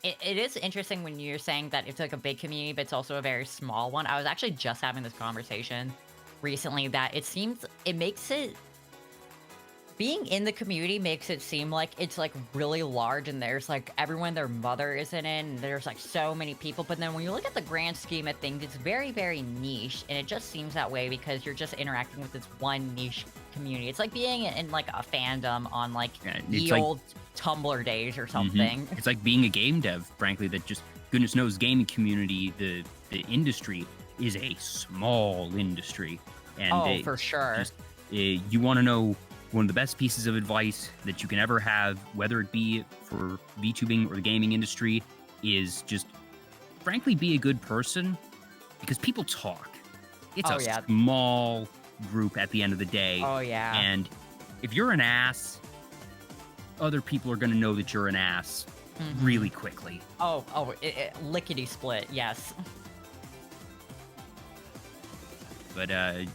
It is interesting when you're saying that it's like a big community, but it's also a very small one. I was actually just having this conversation recently that it makes it, being in the community makes it seem like it's like really large and there's like everyone their mother is in it and there's like so many people. But then when you look at the grand scheme of things, it's very, very niche, and it just seems that way because you're just interacting with this one niche community. It's like being in like a fandom on like the old Tumblr days or something. It's like being a game dev, frankly, that just goodness knows gaming community, the industry is a small industry. And for sure. You want to know one of the best pieces of advice that you can ever have, whether it be for VTubing or the gaming industry, is just frankly be a good person, because people talk. It's a small group at the end of the day. Oh yeah. And if you're an ass, other people are going to know that you're an ass really quickly. Lickety split, yes. But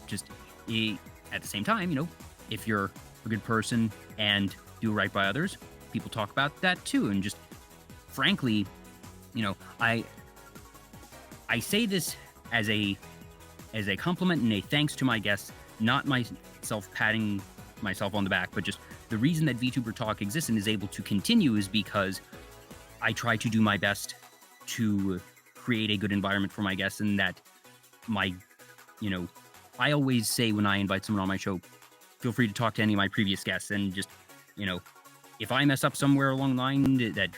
just at the same time, you know, if you're a good person and do right by others, people talk about that too. And just frankly, you know, I say this as a compliment and a thanks to my guests, not myself patting myself on the back, but just the reason that Vtuber Talk exists and is able to continue is because I try to do my best to create a good environment for my guests, and that you know, I always say when I invite someone on my show, feel free to talk to any of my previous guests, and just, you know, if I mess up somewhere along the line, that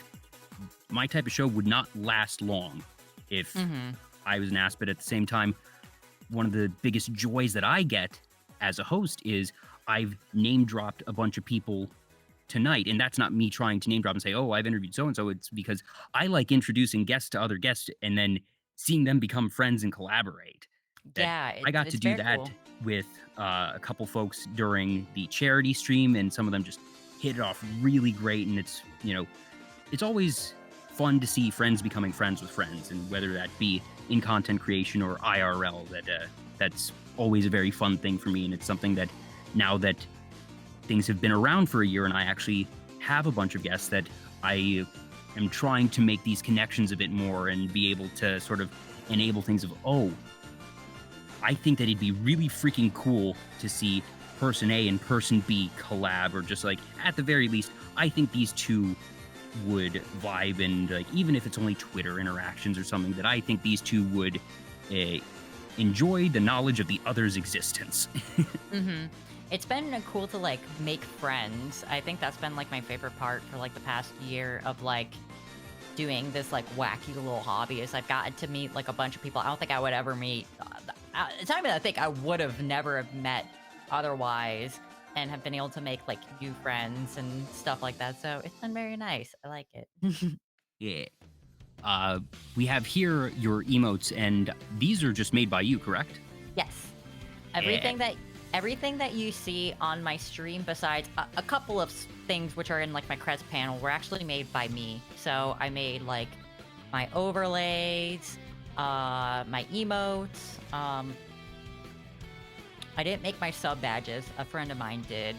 my type of show would not last long if I was an ass. But at the same time, one of the biggest joys that I get as a host is I've name dropped a bunch of people tonight, and that's not me trying to name drop and say, oh, I've interviewed so-and-so. It's because I like introducing guests to other guests and then seeing them become friends and collaborate. I got to do that with a couple folks during the charity stream, and some of them just hit it off really great. And it's, you know, it's always fun to see friends becoming friends with friends, and whether that be in content creation or IRL, that's always a very fun thing for me. And it's something that now that things have been around for a year and I actually have a bunch of guests, that I am trying to make these connections a bit more and be able to sort of enable things of, oh, I think that it'd be really freaking cool to see person A and person B collab, or just like, at the very least, I think these two would vibe, and like, even if it's only Twitter interactions or something, that I think these two would enjoy the knowledge of the other's existence. It's been cool to like make friends. I think that's been like my favorite part for like the past year of like doing this like wacky little hobby, is I've gotten to meet like a bunch of people I don't think I would ever meet. It's not even I think I would have never have met otherwise, and have been able to make like new friends and stuff like that. So it's been very nice. I like it. Yeah. We have here your emotes, and these are just made by you, correct? Yes. Everything that you see on my stream, besides a couple of things which are in like my creds panel, were actually made by me. So I made like my overlays, my emotes. I didn't make my sub badges. A friend of mine did,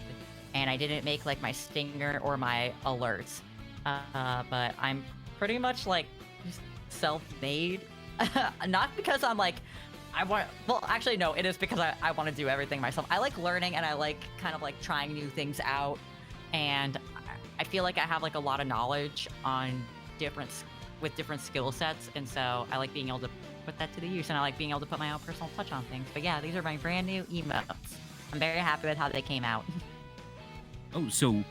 and I didn't make like my stinger or my alerts. But I'm pretty much like self-made. Not because I'm like, well, actually, no, it is because I want to do everything myself. I like learning, and I like kind of like trying new things out. And I feel like I have like a lot of knowledge on different skill sets. And so I like being able to put that to the use, and I like being able to put my own personal touch on things. But yeah, these are my brand new emotes. I'm very happy with how they came out. Oh, so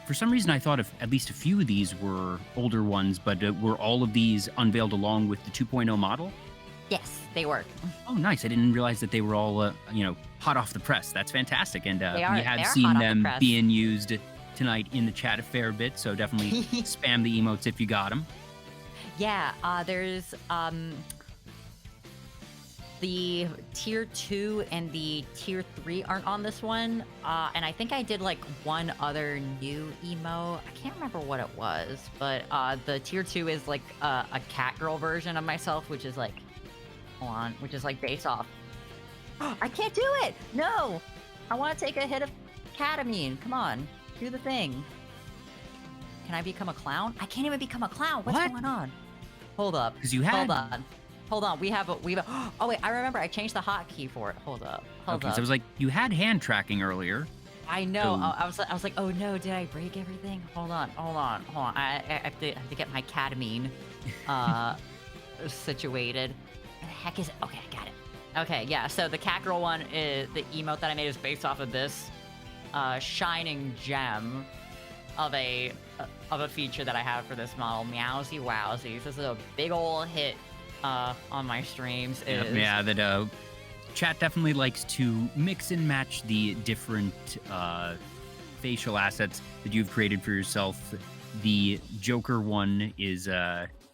for some reason I thought of at least a few of these were older ones, but were all of these unveiled along with the 2.0 model? Yes, they work. Oh, nice. I didn't realize that they were all, hot off the press. That's fantastic. And They are- we they have are seen hot off the them press. being used tonight in the chat a fair bit, so definitely spam the emotes if you got them. Yeah, there's the tier 2 and the tier 3 aren't on this one. And I think I did like one other new emo. I can't remember what it was, but the tier 2 is like a cat girl version of myself, which is like, hold on, which is like based off. I can't do it! No! I want to take a hit of ketamine. Come on, do the thing. Can I become a clown? I can't even become a clown. What's What? going on? Hold up. Because you had... Hold on. We have a. Oh wait, I remember. I changed the hotkey for it. Hold up. Hold Okay, up. so it was like, you had hand tracking earlier. I know. So- I was like, oh no, did I break everything? Hold on. I have to get my ketamine, situated. Where the heck is it? Okay, I got it. Okay, yeah. So the cat girl one is the emote that I made is based off of this, shining gem of a feature that I have for this model. Meowsy wowsies. This is a big old hit on my streams. Yeah, that chat definitely likes to mix and match the different facial assets that you've created for yourself. The Joker one is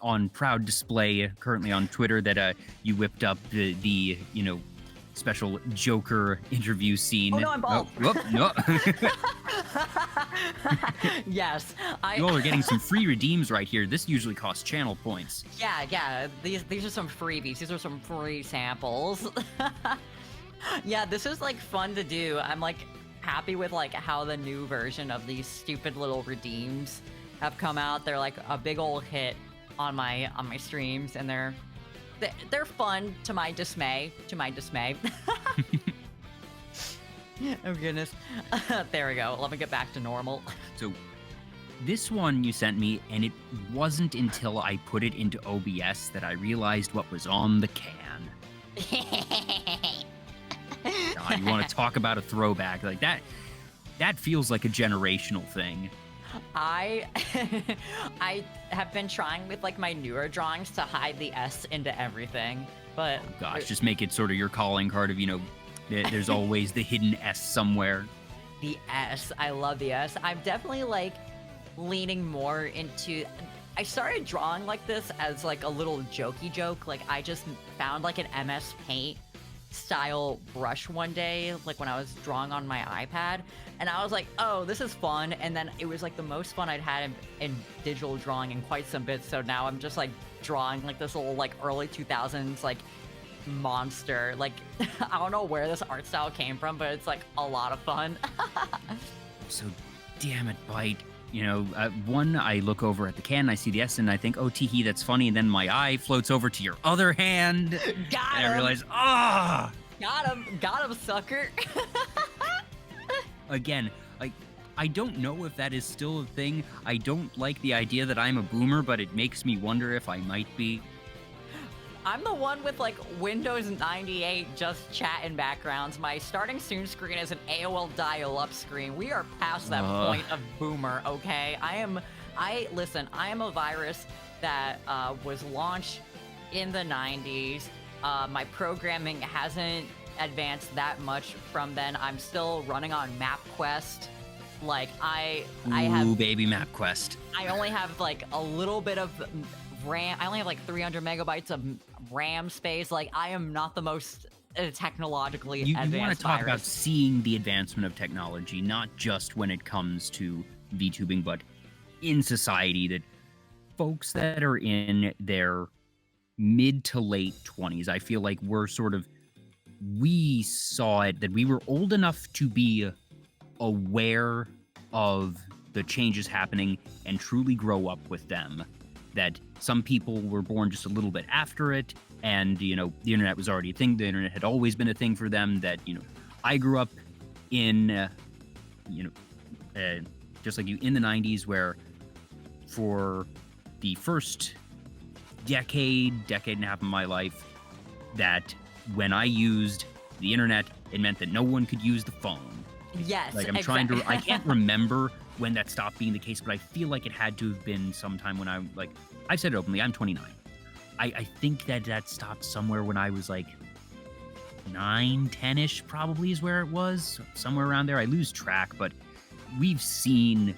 on proud display currently on Twitter that you whipped up the special Joker interview scene. Oh no, I'm bald. Oh, no. Yes, You all are getting some free redeems right here. This usually costs channel points. Yeah. These are some freebies. These are some free samples. Yeah, this is like fun to do. I'm like happy with like how the new version of these stupid little redeems have come out. They're like a big old hit on my streams, and they're fun to my dismay. Oh goodness. There we go. Let me get back to normal. So this one you sent me, and it wasn't until I put it into OBS that I realized what was on the can. God, you want to talk about a throwback like that? That feels like a generational thing. I have been trying with like my newer drawings to hide the S into everything, but Oh gosh, just make it sort of your calling card of, there's always the hidden S somewhere. the S, I love the S. I'm definitely like leaning more into. I started drawing like this as like a little jokey joke. Like I just found like an MS Paint style brush one day, like when I was drawing on my iPad, and I was like, oh, this is fun. And then it was like the most fun I'd had in digital drawing in quite some bit. So now I'm just like drawing like this little like early 2000s like monster. Like I don't know where this art style came from, but it's like a lot of fun. So damn it, Bite. One, I look over at the can, I see the S, and I think, oh, teehee, that's funny. And then my eye floats over to your other hand. Got And him. I realize, ah! Got him, sucker. Again, I don't know if that is still a thing. I don't like the idea that I'm a boomer, but it makes me wonder if I might be. I'm the one with like Windows 98 just chat in backgrounds. My starting soon screen is an AOL dial-up screen. We are past that point of boomer, okay? I am a virus that was launched in the 90s. My programming hasn't advanced that much from then. I'm still running on MapQuest. Like I have baby MapQuest. I only have like a little bit of RAM. I only have like 300 megabytes of RAM space. Like I am not the most technologically advanced You want to talk about virus. seeing the advancement of technology, not just when it comes to VTubing, but in society, that folks that are in their mid to late 20s, I feel like we saw it, that we were old enough to be aware of the changes happening and truly grow up with them. That some people were born just a little bit after it, and, the internet was already a thing. The internet had always been a thing for them. That, I grew up in, just like you, in the 90s, where for the first decade and a half of my life, that when I used the internet, it meant that no one could use the phone. Yes, Like I'm trying to, I can't remember when that stopped being the case, but I feel like it had to have been sometime when I'm like, I've said it openly, I'm 29. I think that stopped somewhere when I was like 9, 10-ish probably is where it was, somewhere around there. I lose track, but we've seen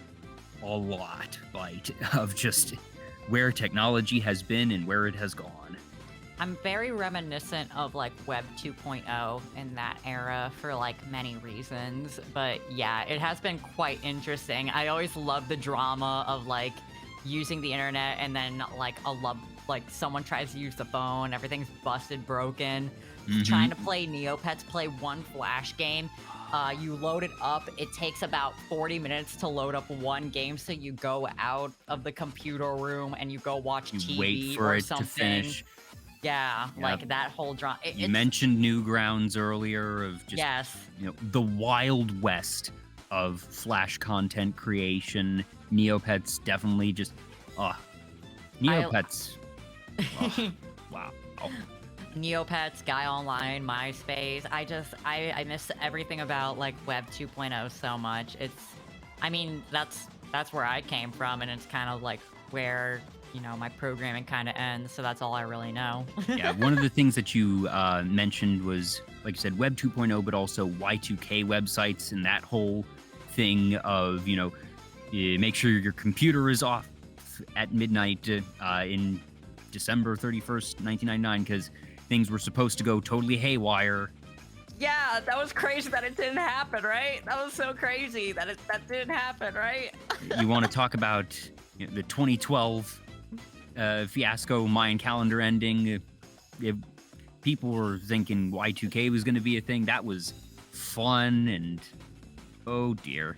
a lot, Byte, of just where technology has been and where it has gone. I'm very reminiscent of like Web 2.0 in that era for like many reasons, but yeah, it has been quite interesting. I always love the drama of like using the internet and then like someone tries to use the phone, everything's busted, broken. Trying to play Neopets, play one Flash game. You load it up. It takes about 40 minutes to load up one game, so you go out of the computer room and you go watch TV wait for or it something. to finish. Yeah, Yep. like that whole drama. You mentioned Newgrounds earlier of just the Wild West of Flash content creation. Neopets definitely just Neopets. Wow. Neopets, Guy Online, MySpace. I miss everything about like Web 2.0 so much. I mean, that's where I came from, and it's kind of like where, my programming kind of ends, so that's all I really know. Yeah, one of the things that you mentioned was, like you said, Web 2.0, but also Y2K websites and that whole thing of, you make sure your computer is off at midnight in December 31st, 1999, because things were supposed to go totally haywire. Yeah, that was crazy that it didn't happen, right? That was so crazy that didn't happen, right? You want to talk about the 2012 fiasco, Mayan calendar ending? If people were thinking Y2K was going to be a thing, that was fun, and oh dear.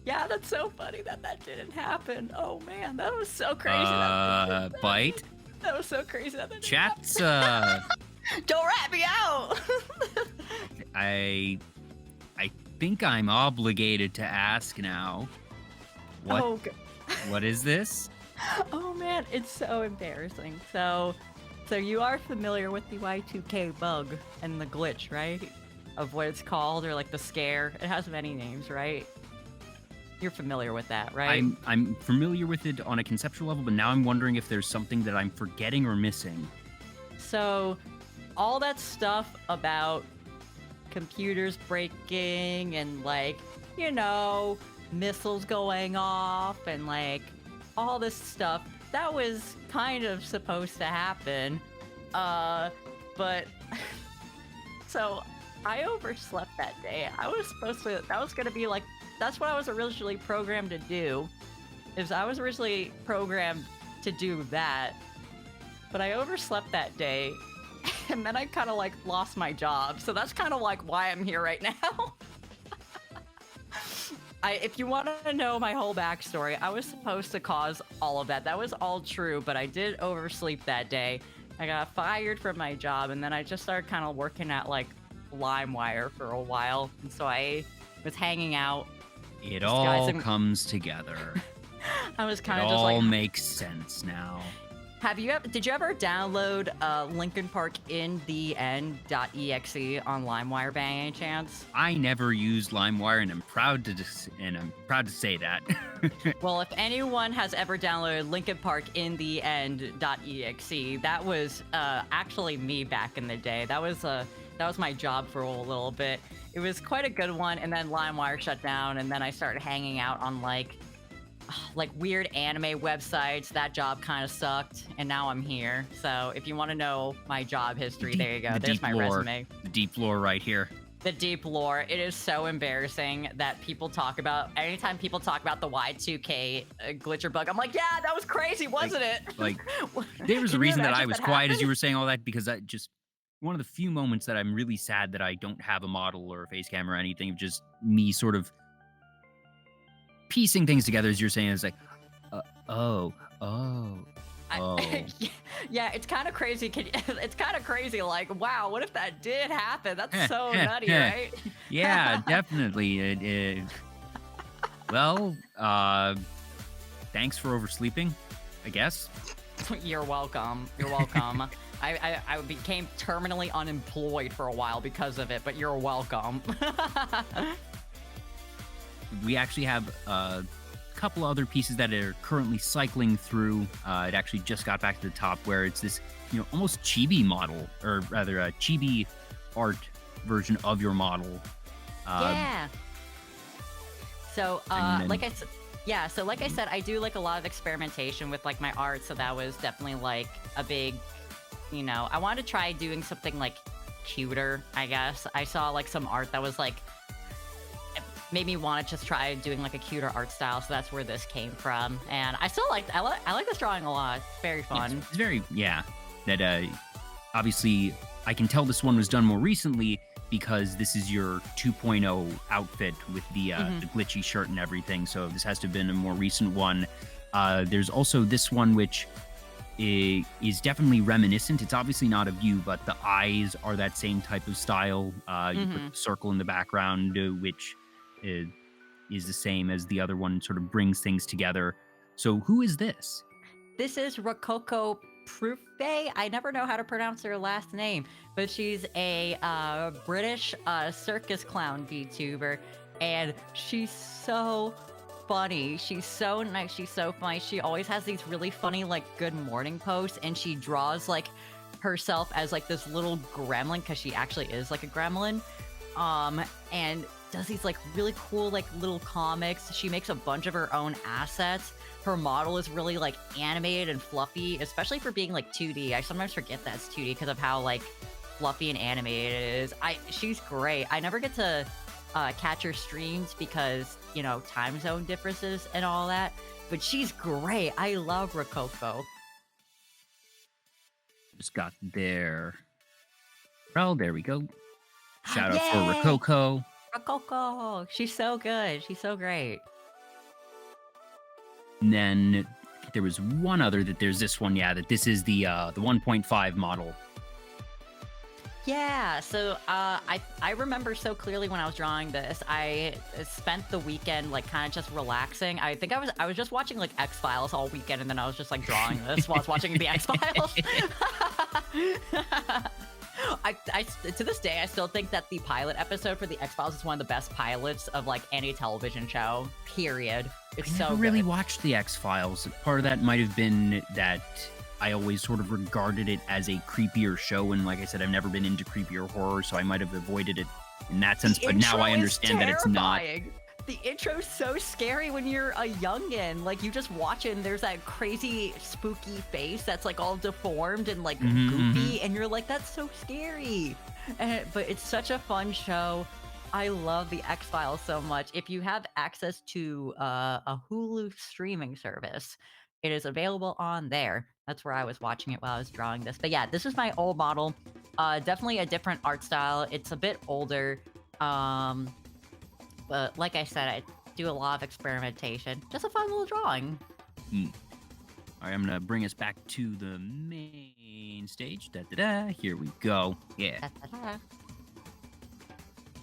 Yeah, that's so funny that didn't happen. Oh man, that was so crazy. Byte? That was so crazy that didn't Chat's, Don't rat me out! I think I'm obligated to ask now. What is this? Oh man, it's so embarrassing. So you are familiar with the Y2K bug and the glitch, right? Of what it's called, or like the scare. It has many names, right? You're familiar with that, right? I'm familiar with it on a conceptual level, but now I'm wondering if there's something that I'm forgetting or missing. So, all that stuff about computers breaking and like, missiles going off and like all this stuff, that was kind of supposed to happen. But so I overslept that day. That's what I was originally programmed to do. I was originally programmed to do that, but I overslept that day, and then I kind of like lost my job. So that's kind of like why I'm here right now. If you want to know my whole backstory, I was supposed to cause all of that. That was all true, but I did oversleep that day. I got fired from my job, and then I just started kind of working at like LimeWire for a while, and so I was hanging out. It all comes together. I was kind of just like... It all makes sense now. Did you ever download Linkin Park in the end.exe on LimeWire by any chance? I never used LimeWire, and I'm proud to say that. Well, if anyone has ever downloaded Linkin Park in the end.exe, that was actually me back in the day. That was my job for a little bit. It was quite a good one, and then LimeWire shut down, and then I started hanging out on like weird anime websites. That job kind of sucked, and now I'm here. So if you want to know my job history, there you go. There's my resume. The deep lore right here. The deep lore. It is so embarrassing that anytime people talk about the Y2K glitch or bug, I'm like, yeah, that was crazy, wasn't it? Like, there was a reason that I was quiet as you were saying all that, because I just... one of the few moments that I'm really sad that I don't have a model or a face cam or anything, of just me sort of piecing things together as you're saying. It's like, yeah, it's kind of crazy. It's kind of crazy. Like, wow, what if that did happen? That's so nutty, right? Yeah, definitely. It is. Well, thanks for oversleeping, I guess. You're welcome. I became terminally unemployed for a while because of it, but you're welcome. we actually have a couple other pieces that are currently cycling through. It actually just got back to the top where it's this, almost chibi model, or rather a chibi art version of your model. Yeah. So, and then- like I said, I do like a lot of experimentation with like my art. So that was definitely like a big, I wanted to try doing something like cuter, I guess. I saw like some art that was like, it made me want to just try doing like a cuter art style. So that's where this came from. And I still like, I like this drawing a lot. It's very fun. It's very, that obviously I can tell this one was done more recently, because this is your 2.0 outfit with the glitchy shirt and everything. So this has to have been a more recent one. There's also this one, which is definitely reminiscent. It's obviously not of you, but the eyes are that same type of style. You put the circle in the background, which is the same as the other one, sort of brings things together. So who is this? This is Rococo Prufe. I never know how to pronounce her last name, but she's a British circus clown VTuber, and she's so funny. She's so nice. She's so funny. She always has these really funny, like, good morning posts, and she draws, like, herself as, like, this little gremlin, because she actually is, like, a gremlin, and does these, like, really cool, like, little comics. She makes a bunch of her own assets. Her model is really, like, animated and fluffy, especially for being, like, 2D. I sometimes forget that it's 2D because of how, like, fluffy and animated it is. She's great. I never get to catch her streams because, time zone differences and all that, but she's great. I love Rococo. Just got there. Well, there we go. Shout out Yay! for Rococo. Rococo! She's so good. She's so great. And then there was one other there's this one, that this is the 1.5 model. Yeah, so I remember so clearly when I was drawing this. I spent the weekend like kind of just relaxing. I think I was just watching like X-Files all weekend, and then I was just like drawing this while I was watching the X-Files. I to this day I still think that the pilot episode for the X-Files is one of the best pilots of like any television show. Period. It's I so never good. really watched the X-Files. Part of that might have been that I always sort of regarded it as a creepier show, and like I said, I've never been into creepier horror, so I might have avoided it in that sense. But now I understand that it's not. The intro's so scary when you're a youngin'. Like, you just watch it and there's that crazy spooky face that's like all deformed and like goofy, and you're like, that's so scary. But it's such a fun show. I love the X-Files so much. If you have access to a Hulu streaming service, it is available on there. That's where I was watching it while I was drawing this. But yeah, this is my old model. Definitely a different art style. It's a bit older. But like I said, I do a lot of experimentation. Just a fun little drawing. All right, I'm going to bring us back to the main stage. Here we go. Yeah. Da-da-da.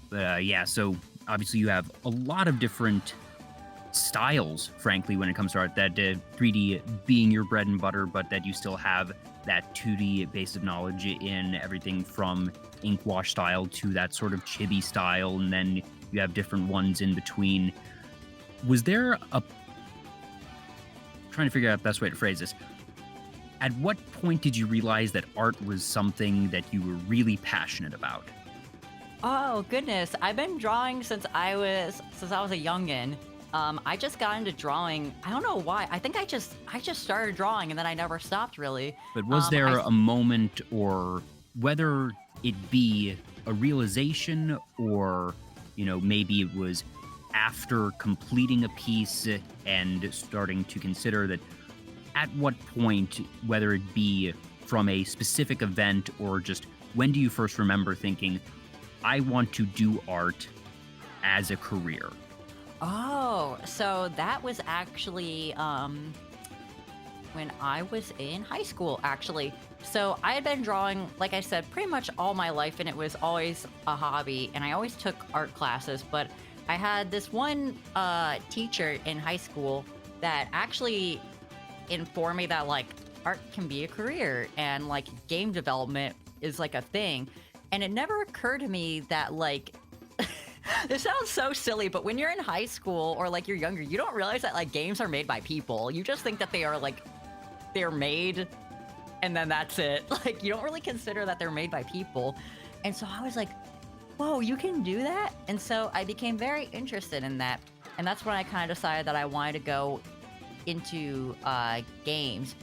But so obviously you have a lot of different styles, frankly, when it comes to art. That 3D being your bread and butter, but that you still have that 2D base of knowledge in everything from ink wash style to that sort of chibi style, and then you have different ones in between. Was there trying to figure out the best way to phrase this. At what point did you realize that art was something that you were really passionate about? Oh goodness, I've been drawing since I was a youngin'. I just got into drawing. I don't know why. I think I just started drawing and then I never stopped really. But was there a moment, or whether it be a realization, or maybe it was after completing a piece and starting to consider that, at what point, whether it be from a specific event or just when do you first remember thinking, I want to do art as a career? Oh, so that was actually when I was in high school, actually. So I had been drawing, like I said, pretty much all my life, and it was always a hobby, and I always took art classes, but I had this one teacher in high school that actually informed me that, like, art can be a career, and, like, game development is, like, a thing. And it never occurred to me that, like, This sounds so silly, but when you're in high school or like you're younger, you don't realize that like games are made by people. You just think that they are like they're made and then that's it. Like you don't really consider that they're made by people. And so I was like, whoa, you can do that? And so I became very interested in that. And that's when I kind of decided that I wanted to go into games.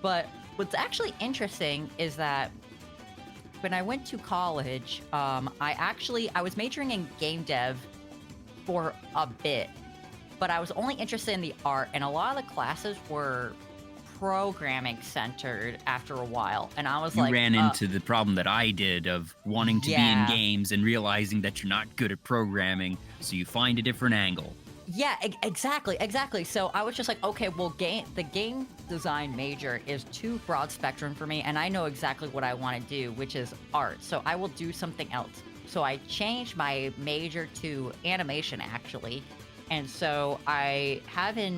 But what's actually interesting is that when I went to college, I was majoring in game dev for a bit, but I was only interested in the art, and a lot of the classes were programming centered after a while, and I was You like, ran into the problem that I did of wanting to be in Yeah. games and realizing that you're not good at programming, so you find a different angle. yeah, exactly. So I was just like, okay, well, the game design major is too broad spectrum for me, and I know exactly what I want to do, which is art. So I will do something else. So I changed my major to animation, actually, and so I have a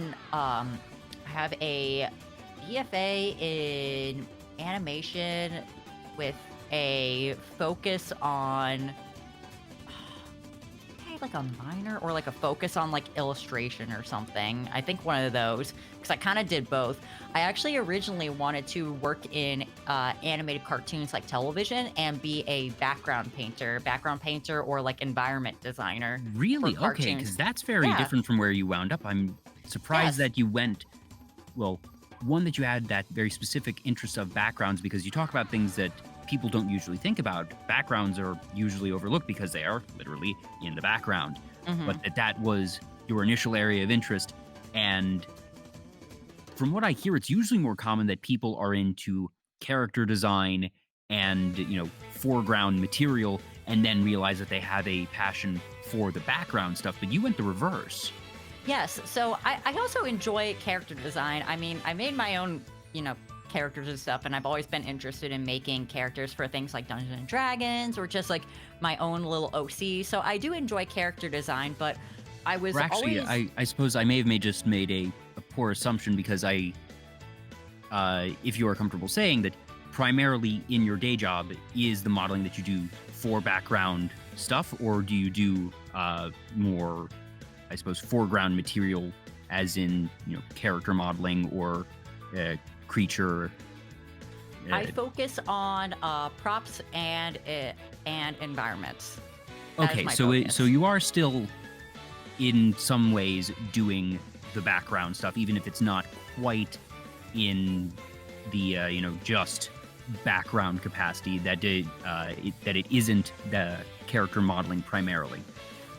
BFA in animation with a focus on like a minor or like a focus on like illustration or something. I think one of those, because I kind of did both. I actually originally wanted to work in animated cartoons like television and be a background painter or like environment designer. Really? for Okay, cartoons. because that's very Yeah. different from where you wound up. I'm surprised Yes. that you went, well, one, that you had that very specific interest of backgrounds, because you talk about things that people don't usually think about. Backgrounds are usually overlooked because they are literally in the background. Mhm. But that was your initial area of interest. And from what I hear, it's usually more common that people are into character design and, foreground material, and then realize that they have a passion for the background stuff. But you went the reverse. Yes, so I also enjoy character design. I mean, I made my own, characters and stuff, and I've always been interested in making characters for things like Dungeons and Dragons or just like my own little OC. So I do enjoy character design, but I was Or actually, always... I suppose I may have just made a poor assumption, because if you are comfortable saying that primarily in your day job is the modeling that you do for background stuff, or do you do more, I suppose, foreground material, as in character modeling or creature? I focus on props and environments. That is Okay, my so focus. so you are still in some ways doing the background stuff, even if it's not quite in the just background capacity. That it isn't the character modeling primarily.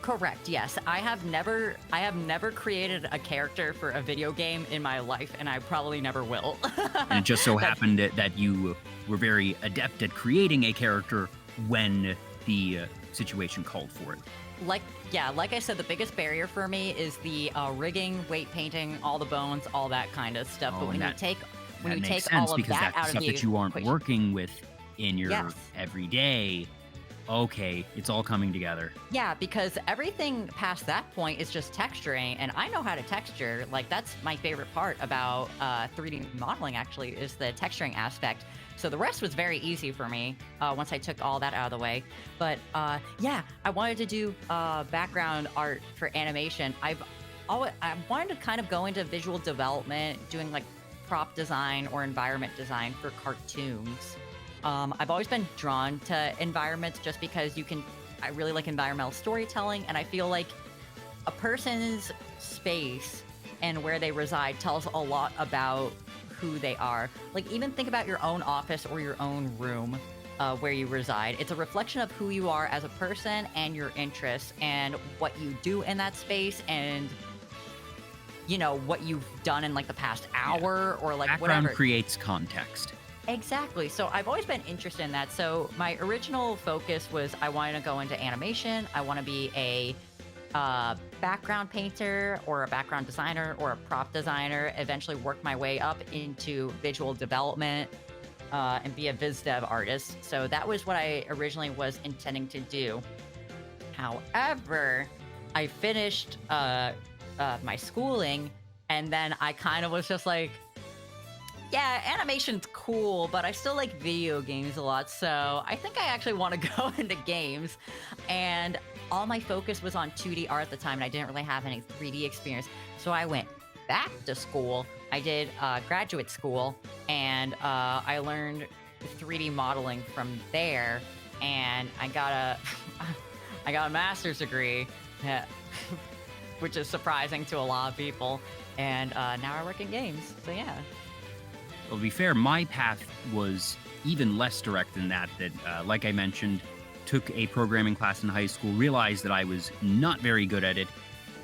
Correct. Yes, I have never created a character for a video game in my life, and I probably never will. And it just so happened that you were very adept at creating a character when the situation called for it. Like I said, the biggest barrier for me is the rigging, weight painting, all the bones, all that kind of stuff. Oh, But when and you take that makes sense, all of because that that's out of stuff the that you aren't equation- working with in your Yes. everyday. Okay, it's all coming together. Yeah, because everything past that point is just texturing, and I know how to texture. Like, that's my favorite part about 3D modeling, actually, is the texturing aspect. So the rest was very easy for me once I took all that out of the way. But yeah, I wanted to do background art for animation. I wanted to kind of go into visual development, doing like prop design or environment design for cartoons. I've always been drawn to environments just because I really like environmental storytelling, and I feel like a person's space and where they reside tells a lot about who they are. Like, even think about your own office or your own room where you reside. It's a reflection of who you are as a person and your interests and what you do in that space, and what you've done in like the past hour or like Background whatever. creates context. Exactly. So I've always been interested in that. So my original focus was I wanted to go into animation. I want to be a background painter or a background designer or a prop designer, eventually work my way up into visual development and be a viz dev artist. So that was what I originally was intending to do. However, I finished my schooling, and then I kind of was just like, yeah, animation's cool, but I still like video games a lot, so I think I actually want to go into games. And all my focus was on 2D art at the time, and I didn't really have any 3D experience. So I went back to school. I did graduate school, and I learned 3D modeling from there, and I got a I got a master's degree, which is surprising to a lot of people. And now I work in games. So yeah. Well, to be fair, my path was even less direct than that. Like I mentioned, took a programming class in high school, realized that I was not very good at it,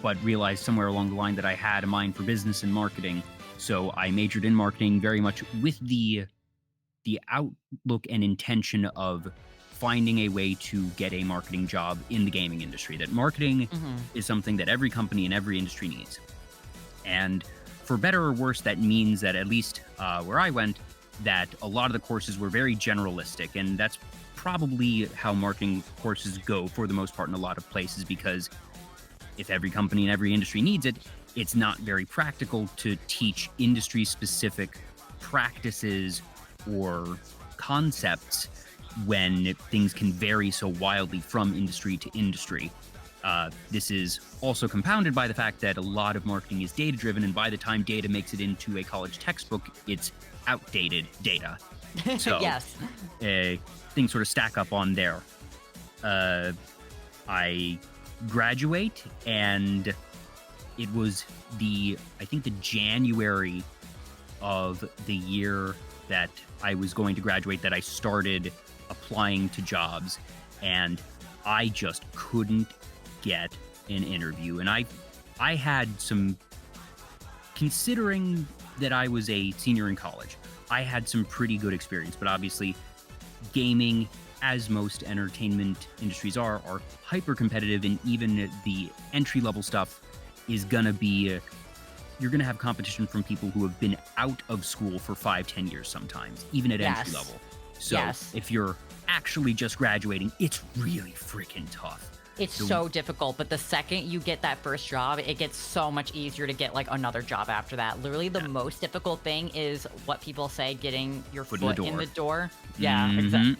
but realized somewhere along the line that I had a mind for business and marketing. So I majored in marketing very much with the outlook and intention of finding a way to get a marketing job in the gaming industry. That marketing is something that every company in every industry needs. And for better or worse, that means that at least where I went, that a lot of the courses were very generalistic. And that's probably how marketing courses go for the most part in a lot of places, because if every company in every industry needs it, it's not very practical to teach industry-specific practices or concepts when things can vary so wildly from industry to industry. This is also compounded by the fact that a lot of marketing is data-driven, and by the time data makes it into a college textbook, it's outdated data. So yes. Things sort of stack up on there. I graduate, and it was I think the January of the year that I was going to graduate that I started applying to jobs, and I just couldn't get an interview. And I had some, considering that I was a senior in college, I had some pretty good experience, but obviously gaming, as most entertainment industries are hyper competitive, and even the entry-level stuff is gonna be, you're gonna have competition from people who have been out of school for 5-10 years sometimes, even at entry level. So if you're actually just graduating, it's really freaking tough. It's so difficult, but the second you get that first job, it gets so much easier to get like another job after that. Literally the most difficult thing is what people say, getting your foot in the door. Yeah, exactly.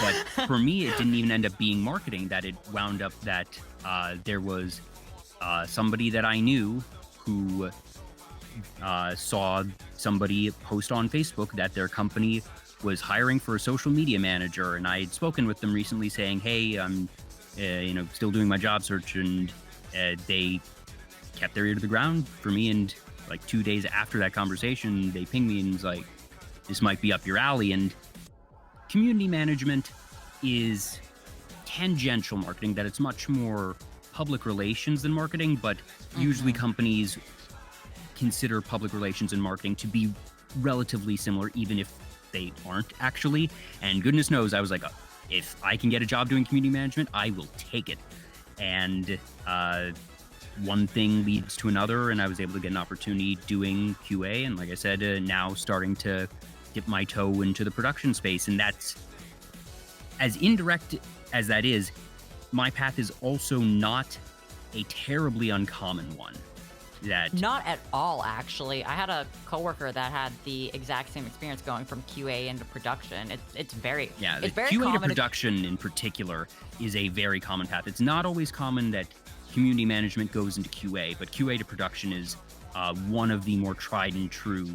But for me, it didn't even end up being marketing. That it wound up that there was somebody that I knew who saw somebody post on Facebook that their company was hiring for a social media manager, and I had spoken with them recently saying, hey, I'm still doing my job search, and they kept their ear to the ground for me. And like 2 days after that conversation, they pinged me and was like, this might be up your alley. And community management is tangential marketing, that it's much more public relations than marketing, but usually companies consider public relations and marketing to be relatively similar, even if they aren't actually. And goodness knows, I was like, if I can get a job doing community management, I will take it. And one thing leads to another, and I was able to get an opportunity doing QA. And like I said, now starting to dip my toe into the production space. And that's, as indirect as that is, my path is also not a terribly uncommon one. Not at all, actually. I had a coworker that had the exact same experience going from QA into production. It's very it's very QA common to production in particular is a very common path. It's not always common that community management goes into QA, but QA to production is one of the more tried and true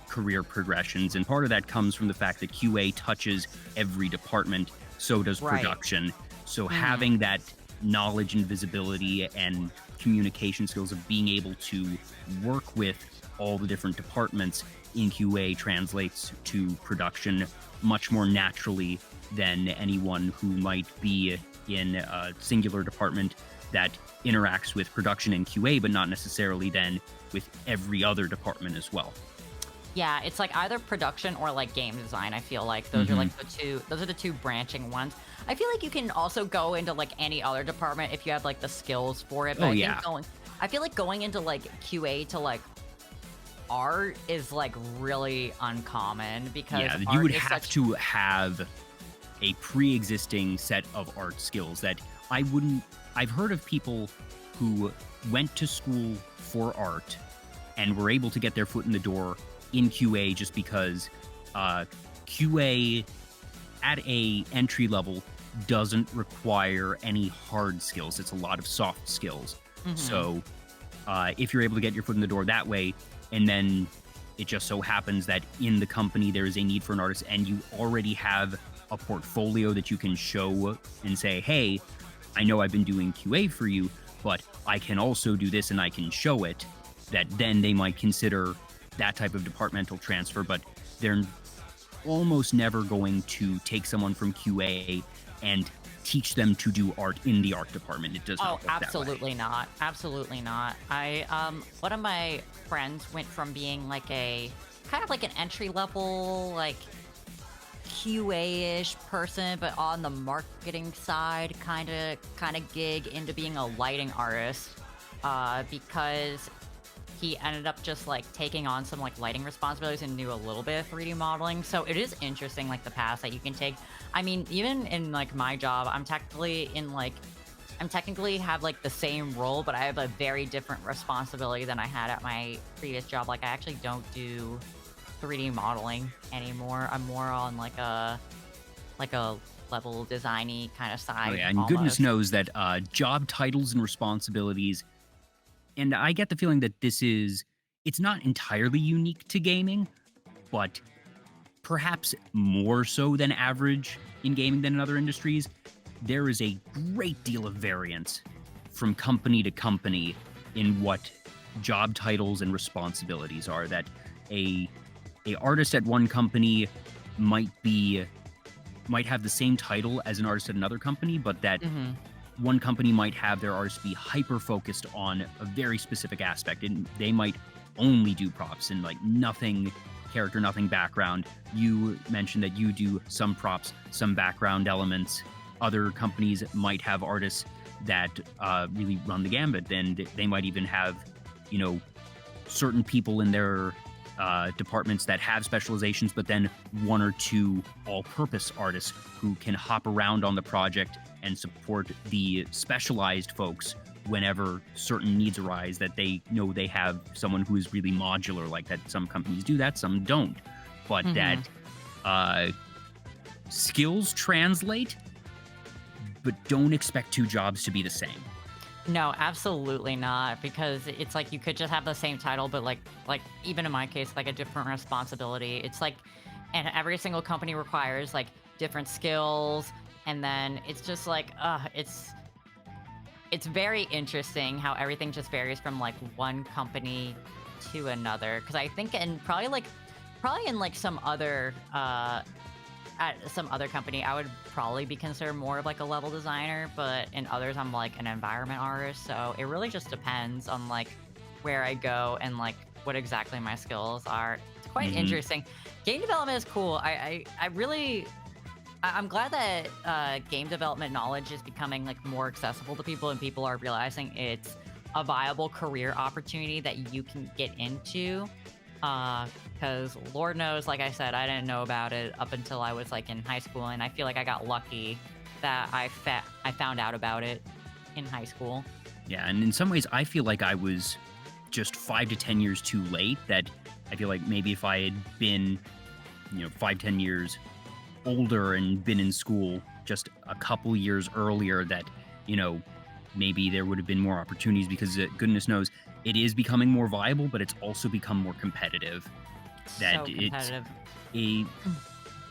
career progressions, and part of that comes from the fact that QA touches every department, so does production. So having that knowledge and visibility and communication skills of being able to work with all the different departments in QA translates to production much more naturally than anyone who might be in a singular department that interacts with production and QA, but not necessarily then with every other department as well. Yeah, it's like either production or like game design. I feel like those are like the two branching ones. I feel like you can also go into like any other department if you have like the skills for it. But I feel like going into like QA to like art is like really uncommon, because you would have to have a pre-existing set of art skills that I've heard of people who went to school for art and were able to get their foot in the door in QA just because QA at a entry level doesn't require any hard skills. It's a lot of soft skills. So if you're able to get your foot in the door that way, and then it just so happens that in the company there is a need for an artist and you already have a portfolio that you can show and say, hey, I know I've been doing QA for you, but I can also do this and I can show it, that then they might consider that type of departmental transfer. But they're almost never going to take someone from QA and teach them to do art in the art department. It does not work absolutely that way. not. Absolutely not. One of my friends went from being like a kind of like an entry level, like QA-ish person, but on the marketing side kind of gig into being a lighting artist, because he ended up just like taking on some like lighting responsibilities and knew a little bit of 3D modeling. So it is interesting, like the path that you can take. I mean, even in like my job, I'm technically have like the same role, but I have a very different responsibility than I had at my previous job. Like I actually don't do 3D modeling anymore. I'm more on like a level designy kind of side. Oh yeah, and almost. goodness knows that job titles and responsibilities, and I get the feeling that it's not entirely unique to gaming, but perhaps more so than average in gaming than in other industries. There is a great deal of variance from company to company in what job titles and responsibilities are. That a artist at one company might have the same title as an artist at another company, but that one company might have their artists be hyper focused on a very specific aspect, and they might only do props and like nothing character, nothing background. You mentioned that you do some props, some background elements. Other companies might have artists that really run the gambit, and they might even have, certain people in their departments that have specializations, but then one or two all-purpose artists who can hop around on the project and support the specialized folks whenever certain needs arise, that they know they have someone who is really modular like that. Some companies do that, some don't. But that skills translate, but don't expect two jobs to be the same. No, absolutely not, because it's like you could just have the same title, but like even in my case, like a different responsibility. It's like, and every single company requires like different skills, and then it's just like, it's very interesting how everything just varies from like one company to another. Because I think, and probably in like some other at some other company, I would probably be considered more of like a level designer, but in others, I'm like an environment artist. So it really just depends on like where I go and like what exactly my skills are. It's quite interesting. Game development is cool. I'm glad that game development knowledge is becoming like more accessible to people, and people are realizing it's a viable career opportunity that you can get into. Because Lord knows, like I said, I didn't know about it up until I was like in high school, and I feel like I got lucky that I found out about it in high school. Yeah, and in some ways, I feel like I was just 5 to 10 years too late. That I feel like maybe if I had been, 5-10 years older and been in school just a couple years earlier, that, maybe there would have been more opportunities, because goodness knows it is becoming more viable, but it's also become more competitive. So competitive.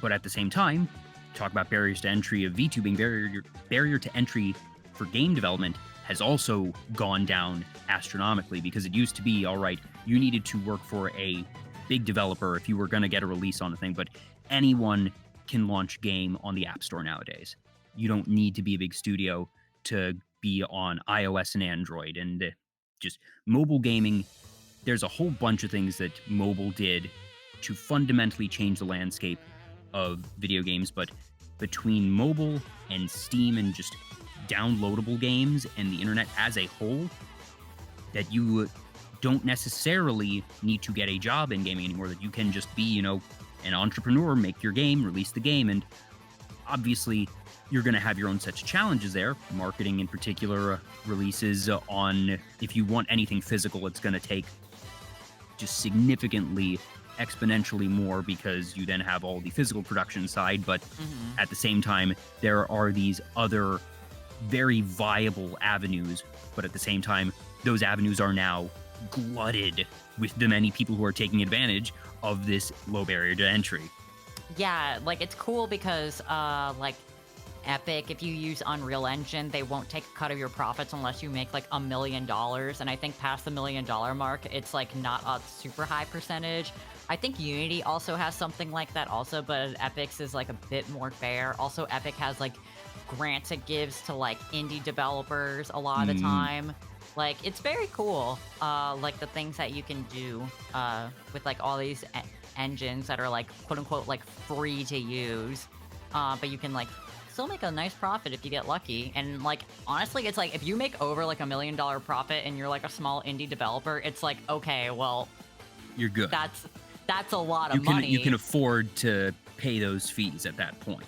But at the same time, talk about barriers to entry of VTubing, barrier to entry for game development has also gone down astronomically, because it used to be, all right, you needed to work for a big developer if you were going to get a release on a thing, but anyone can launch a game on the App Store nowadays. You don't need to be a big studio to be on iOS and Android. And just mobile gaming, there's a whole bunch of things that mobile did to fundamentally change the landscape of video games. But between mobile and Steam and just downloadable games and the internet as a whole, that you don't necessarily need to get a job in gaming anymore, that you can just be, an entrepreneur, make your game, release the game. And obviously you're going to have your own sets of challenges there. Marketing in particular, releases if you want anything physical, it's going to take just significantly exponentially more because you then have all the physical production side, but Mm-hmm. at the same time, there are these other very viable avenues, but at the same time, those avenues are now glutted with the many people who are taking advantage of this low barrier to entry. Yeah, like it's cool because like Epic, if you use Unreal Engine, they won't take a cut of your profits unless you make like $1 million. And I think past the $1 million mark, it's like not a super high percentage. I think Unity also has something like that also, but Epic's is like a bit more fair. Also, Epic has like grants it gives to like indie developers a lot of the time. Like it's very cool, like the things that you can do with like all these engines that are like quote unquote like free to use, but you can like still make a nice profit if you get lucky. And like honestly, it's like if you make over like $1 million profit and you're like a small indie developer, it's like okay, well, You're good. That's a lot of money. You can afford to pay those fees at that point.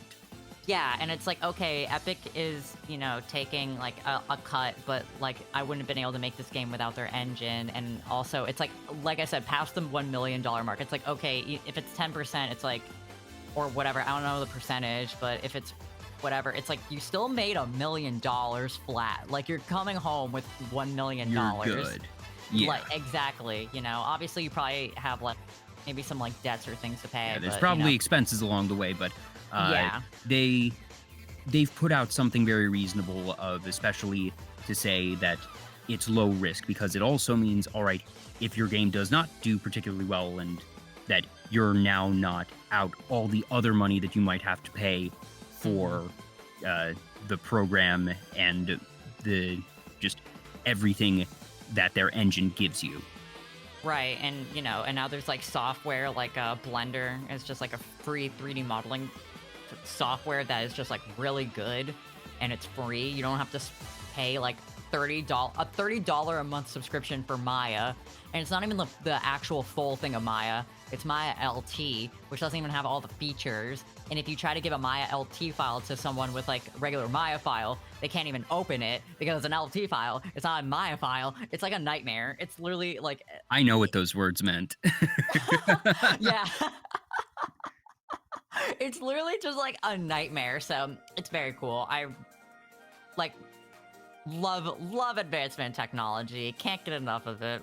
Yeah, and it's like, okay, Epic is, you know, taking, like, a cut, but, like, I wouldn't have been able to make this game without their engine, and also, it's like I said, past the $1 million mark, it's like, okay, if it's 10%, it's like, or whatever, I don't know the percentage, but if it's whatever, it's like, you still made $1 million flat. Like, you're coming home with $1 million. You're good. Yeah. Like, exactly, you know, obviously you probably have, like, maybe some, like, debts or things to pay. Yeah, there's but, probably you know. expenses along the way, but Yeah. they've put out something very reasonable of especially to say that it's low risk, because it also means, all right, if your game does not do particularly well and that you're now not out all the other money that you might have to pay for the program and the just everything that their engine gives you. Right, and you know, and now there's like software like Blender is just like a free 3D modeling software that is just like really good, and it's free. You don't have to pay like $30 a month subscription for Maya, and it's not even the actual full thing of Maya. It's Maya LT, which doesn't even have all the features. And if you try to give a Maya LT file to someone with like regular Maya file, they can't even open it because it's an LT file. It's not a Maya file. It's like a nightmare. It's literally like I know what those words meant. yeah. It's literally just like a nightmare. So it's very cool. I like love advancement in technology. Can't get enough of it.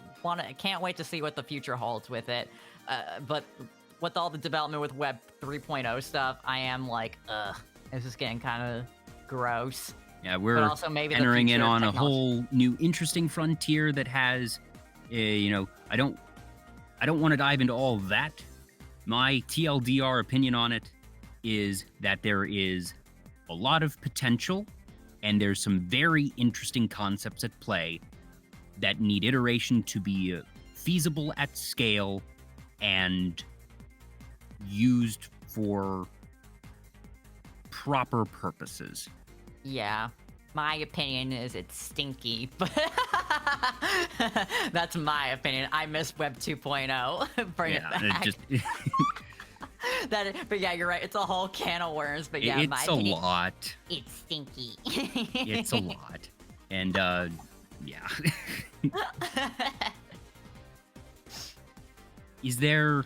Can't wait to see what the future holds with it. But with all the development with Web 3.0 stuff, I am like, this is getting kind of gross. Yeah, we're also maybe entering in on a whole new interesting frontier that has, you know, I don't want to dive into all of that. My TLDR opinion on it is that there is a lot of potential, and there's some very interesting concepts at play that need iteration to be feasible at scale and used for proper purposes. Yeah. My opinion is it's stinky, but that's my opinion. I miss Web 2.0. Bring it back. But yeah, you're right. It's a whole can of worms. But yeah, it's a lot. It's stinky. It's a lot, and yeah. Is there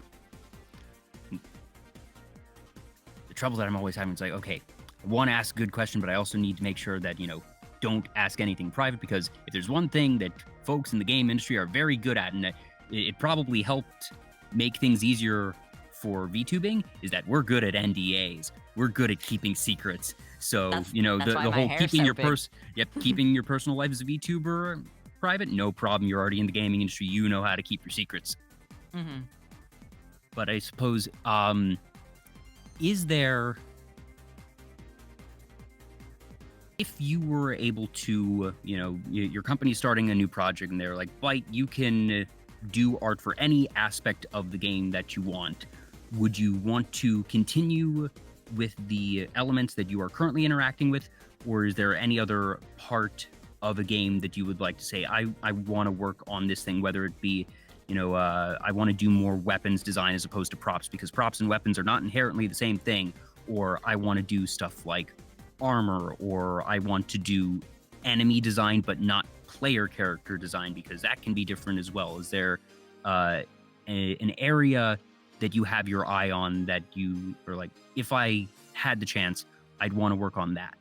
the trouble that I'm always having? It's like, okay, I want to ask a good question, but I also need to make sure that, you know, don't ask anything private, because if there's one thing that folks in the game industry are very good at, and it probably helped make things easier for VTubing, is that we're good at NDAs. We're good at keeping secrets. So, you know, the whole keeping keeping your personal life as a VTuber private, no problem. You're already in the gaming industry. You know how to keep your secrets. Mm-hmm. But I suppose, is there, if you were able to, you know, your company's starting a new project and they're like, Byte, you can do art for any aspect of the game that you want. Would you want to continue with the elements that you are currently interacting with? Or is there any other part of a game that you would like to say, I want to work on this thing, whether it be, you know, I want to do more weapons design as opposed to props, because props and weapons are not inherently the same thing. Or I want to do stuff like armor, or I want to do enemy design but not player character design, because that can be different as well. Is there an area that you have your eye on that you are like, if I had the chance, I'd want to work on that?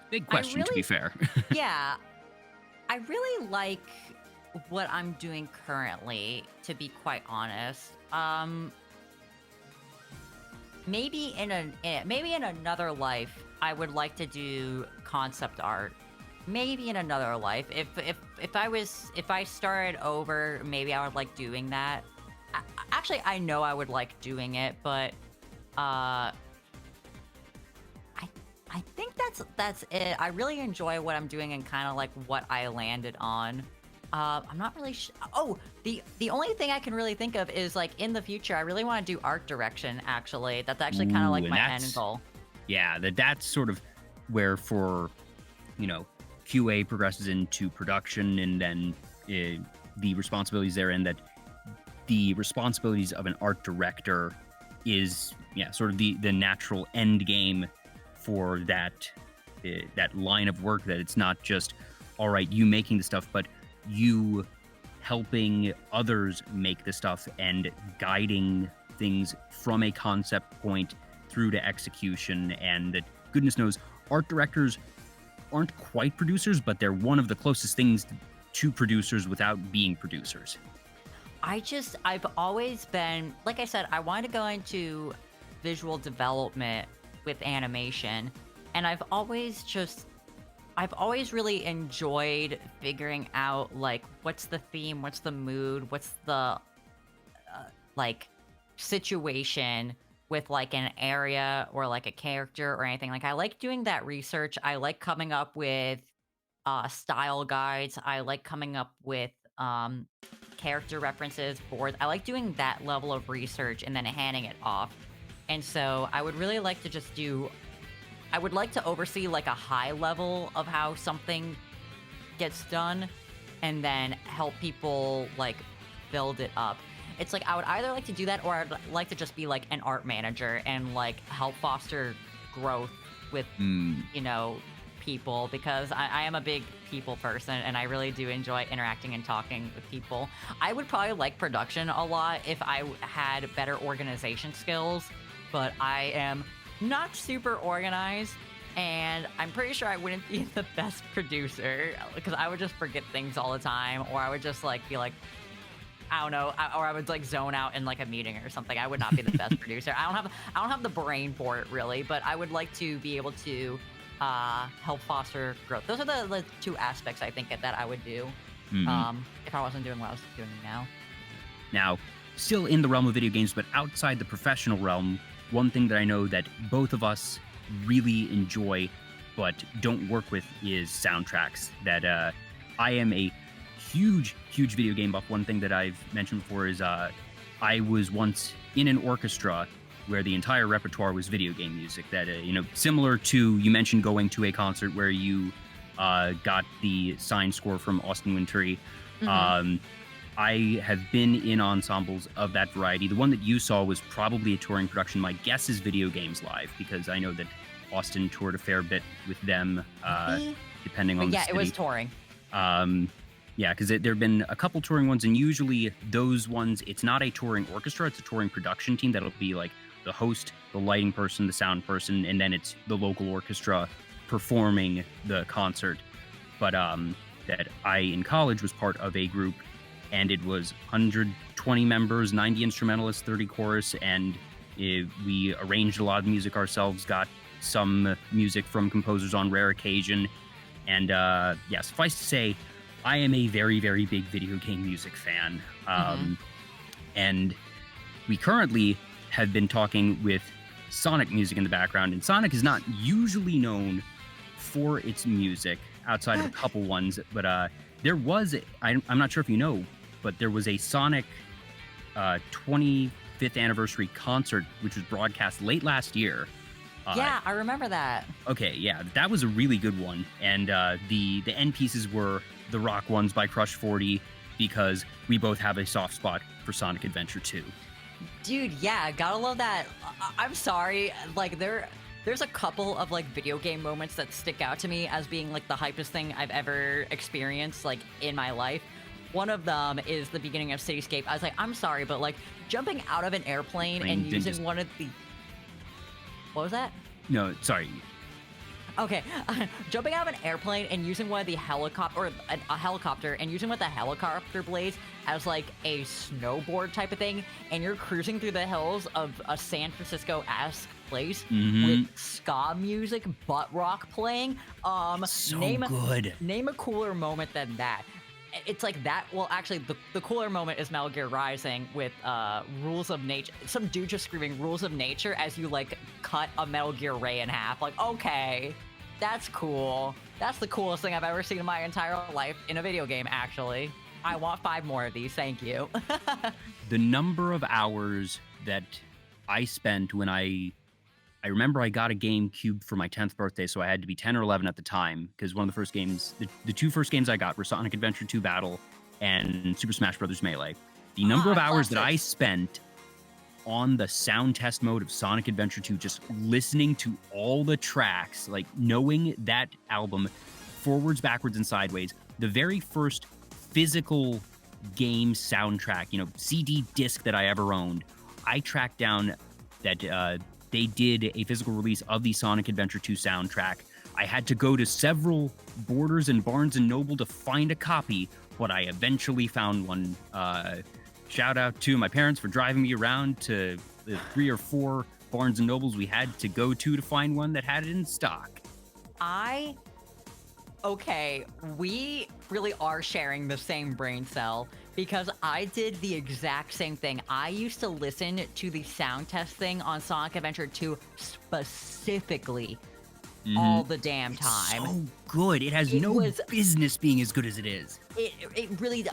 Big question, to be fair. Yeah, I really like what I'm doing currently, to be quite honest. Maybe in another life, I would like to do concept art. Maybe in another life, if I started over, maybe I would like doing that. Actually, I know I would like doing it, but I think that's it. I really enjoy what I'm doing and kind of like what I landed on. I'm not really oh, the only thing I can really think of is like in the future, I really want to do art direction, actually. That's actually kind of like my end goal. Yeah, that's sort of where for, QA progresses into production, and then the responsibilities therein, that the responsibilities of an art director is, sort of the natural end game for that line of work, that it's not just, all right, you making the stuff, but you helping others make the stuff and guiding things from a concept point through to execution. And that, goodness knows, art directors aren't quite producers, but they're one of the closest things to producers without being producers. I've always been, like I said, I wanted to go into visual development with animation, and I've always really enjoyed figuring out, like, what's the theme, what's the mood, what's the like situation with like an area or like a character or anything. Like, I like doing that research. I like coming up with style guides. I like coming up with character references, boards. I like doing that level of research and then handing it off. And so I would really like to just I would like to oversee like a high level of how something gets done, and then help people like build it up. It's like I would either like to do that, or I'd like to just be like an art manager and like help foster growth with, people, because I am a big people person, and I really do enjoy interacting and talking with people. I would probably like production a lot if I had better organization skills, but I am not super organized, and I'm pretty sure I wouldn't be the best producer, because I would just forget things all the time, or I would just like be like, I don't know, or I would like zone out in like a meeting or something. I would not be the best producer. I don't have the brain for it, really, but I would like to be able to help foster growth. Those are the two aspects I think that I would do if I wasn't doing what I was doing now. Now, still in the realm of video games, but outside the professional realm, one thing that I know that both of us really enjoy but don't work with is soundtracks. That I am a huge video game buff. One thing that I've mentioned before is I was once in an orchestra where the entire repertoire was video game music. That, similar to, you mentioned going to a concert where you got the signed score from Austin Wintory. I have been in ensembles of that variety. The one that you saw was probably a touring production. My guess is Video Games Live, because I know that Austin toured a fair bit with them, depending on the city. Yeah, it was touring. Yeah, because there have been a couple touring ones, and usually those ones, it's not a touring orchestra, it's a touring production team that'll be like the host, the lighting person, the sound person, and then it's the local orchestra performing the concert. But that I, in college, was part of a group, and it was 120 members, 90 instrumentalists, 30 chorus, and we arranged a lot of music ourselves, got some music from composers on rare occasion, and suffice to say, I am a very, very big video game music fan. And we currently have been talking with Sonic music in the background, and Sonic is not usually known for its music outside of a couple ones, but there was, I'm not sure if you know, but there was a Sonic 25th anniversary concert, which was broadcast late last year. Yeah, I remember that. Okay, yeah, that was a really good one. And the end pieces were the rock ones by Crush 40, because we both have a soft spot for Sonic Adventure 2. Dude, yeah, gotta love that. I'm sorry, like, There's a couple of like video game moments that stick out to me as being like the hypest thing I've ever experienced like in my life. One of them is the beginning of Cityscape. I was like, I'm sorry, but like jumping out of an airplane and using one of the... What was that? No, sorry. Okay, jumping out of an airplane and using one of the helicopter, or a helicopter, and using one of the helicopter blades as like a snowboard type of thing, and you're cruising through the hills of a San Francisco-esque place with ska music, butt rock playing. So good. Name a cooler moment than that. It's like that. Well, actually, the cooler moment is Metal Gear Rising with Rules of Nature. Some dude just screaming Rules of Nature as you like cut a Metal Gear Ray in half. Like, okay, that's cool. That's the coolest thing I've ever seen in my entire life in a video game, actually. I want 5 more of these. Thank you. The number of hours that I spent when I remember I got a GameCube for my 10th birthday, so I had to be 10 or 11 at the time, because one of the first games, the 2 first games I got were Sonic Adventure 2 Battle and Super Smash Bros. Melee. The number of hours that I spent on the sound test mode of Sonic Adventure 2, just listening to all the tracks, like knowing that album forwards, backwards, and sideways, the very first physical game soundtrack, CD disc that I ever owned, I tracked down that they did a physical release of the Sonic Adventure 2 soundtrack. I had to go to several Borders and Barnes & Noble to find a copy, but I eventually found one. Shout out to my parents for driving me around to the 3 or 4 Barnes & Nobles we had to go to find one that had it in stock. Okay, we really are sharing the same brain cell, because I did the exact same thing. I used to listen to the sound test thing on Sonic Adventure 2 specifically all the damn time. So good. It has no business being as good as it is. It really...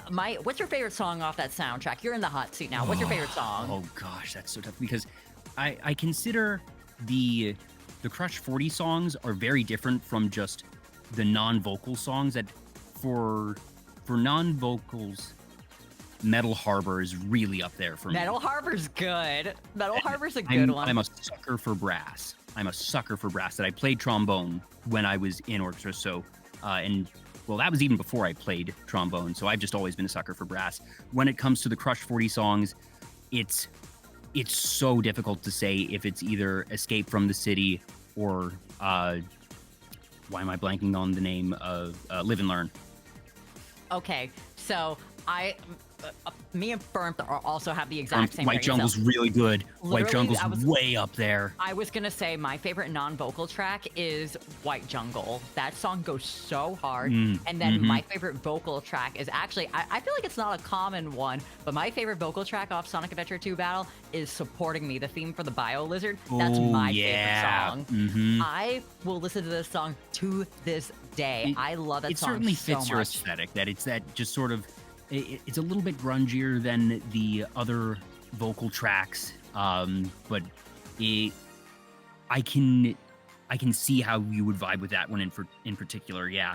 What's your favorite song off that soundtrack? You're in the hot seat now. What's your favorite song? Oh gosh, that's so tough, because I consider the Crush 40 songs are very different from just the non-vocal songs. That for non-vocals, Metal Harbor is really up there for me. Metal Harbor's good. Metal Harbor's a good one. I'm a sucker for brass. That I played trombone when I was in orchestra. So, that was even before I played trombone. So I've just always been a sucker for brass. When it comes to the Crush 40 songs, it's so difficult to say if it's either Escape from the City or why am I blanking on the name of Live and Learn? Okay, so me and Burnt also have the exact same. White Jungle's really good. White Jungle's way up there. I was gonna say my favorite non-vocal track is White Jungle. That song goes so hard. And then my favorite vocal track is actually, I feel like it's not a common one, but my favorite vocal track off Sonic Adventure 2 Battle is Supporting Me, the theme for the Bio Lizard. That's my favorite song. I will listen to this song to this day. I love that song so much. It certainly fits your aesthetic, that it's that just sort of, it's a little bit grungier than the other vocal tracks, but I can see how you would vibe with that one in particular. Yeah,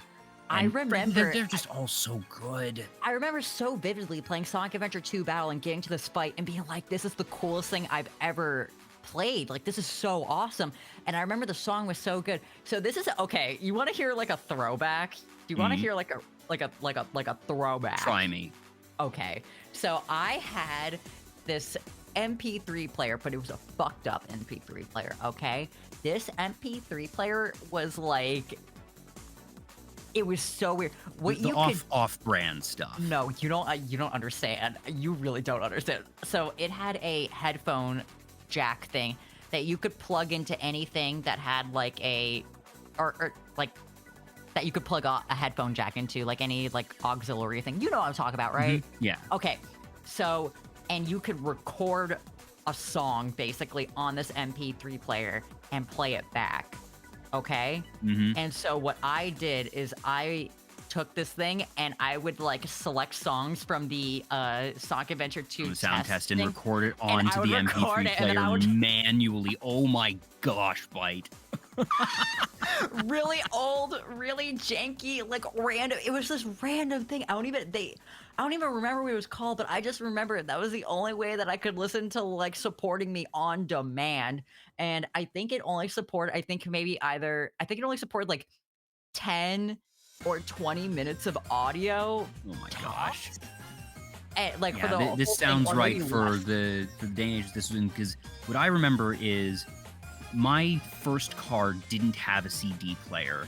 I remember they're just all so good. I remember so vividly playing Sonic Adventure 2 Battle and getting to this fight and being like, "This is the coolest thing I've ever played. Like, this is so awesome." And I remember the song was so good. So this is okay. You want to hear like a throwback? Do you want to hear like a throwback? Try me. Okay, so I had this MP3 player, but it was a fucked up MP3 player. Okay, this MP3 player was like, it was so weird. Off-brand stuff. No, you don't understand. You really don't understand. So it had a headphone jack thing that you could plug into anything that had like that you could plug a headphone jack into, like any like auxiliary thing. You know what I'm talking about, right? Yeah. Okay. So, and you could record a song basically on this MP3 player and play it back. Okay? And so what I did is I took this thing and I would like select songs from the Sonic Adventure 2 sound test and record it onto the MP3 player manually. Oh my gosh, Byte. Really old, really janky, like random. It was this random thing. I don't even remember what it was called, but I just remember that was the only way that I could listen to like supporting me on demand. And I think it only supported, I think it only supported like 10 or 20 minutes of audio Oh my gosh. tops. And, like for Yeah, the whole this thing, sounds or right maybe for less. the day and age this was in, because what I remember is my first car didn't have a CD player.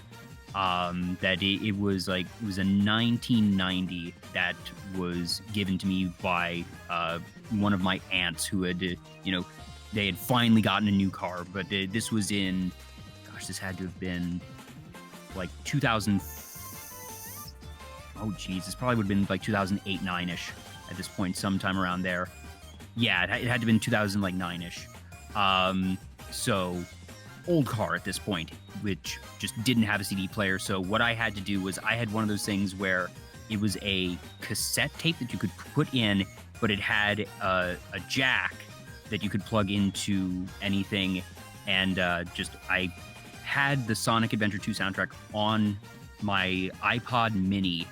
That it was like, it was a 1990 that was given to me by one of my aunts who had, they had finally gotten a new car, but this was in, gosh, this had to have been like 2000. Oh, geez, this probably would have been like 2008, 9-ish at this point, sometime around there. Yeah, it had to have been 2009-ish. So old car at this point, which just didn't have a CD player. So what I had to do was I had one of those things where it was a cassette tape that you could put in, but it had a jack that you could plug into anything. And I had the Sonic Adventure 2 soundtrack on my iPod Mini,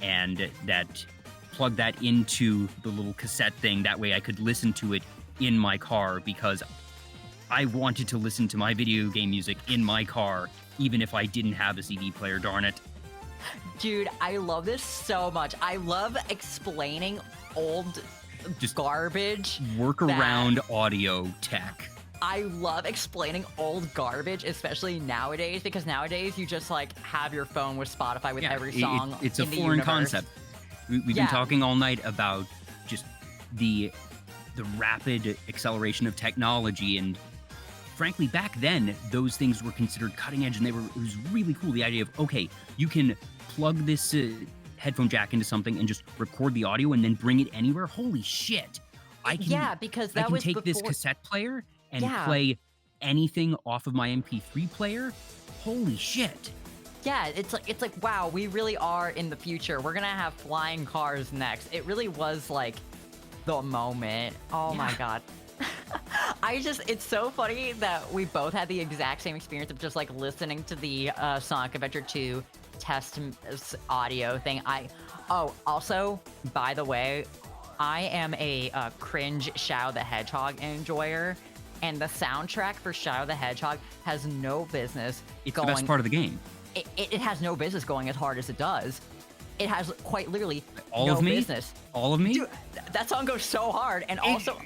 and that plugged that into the little cassette thing. That way I could listen to it in my car, because I wanted to listen to my video game music in my car, even if I didn't have a CD player, darn it. Dude, I love this so much. I love explaining old Just garbage. Workaround audio tech. I love explaining old garbage, especially nowadays, because nowadays you just like have your phone with Spotify with every song. It's a in the foreign universe. concept. We've been talking all night about just the rapid acceleration of technology, and frankly, back then those things were considered cutting edge, and it was really cool. The idea of, okay, you can plug this headphone jack into something and just record the audio and then bring it anywhere. Holy shit! Because I that can was take before... this cassette player and Yeah. play anything off of my MP3 player. Holy shit! Yeah, it's like wow, we really are in the future. We're gonna have flying cars next. It really was like the moment. Oh my god. It's so funny that we both had the exact same experience of just like listening to the Sonic Adventure 2 test audio thing. Also, by the way, I am a cringe Shadow the Hedgehog enjoyer, and the soundtrack for Shadow the Hedgehog has no business It's going... the best part of the game. It has no business going as hard as it does. It has quite literally All no of me? business. All of me? Dude, that song goes so hard, and also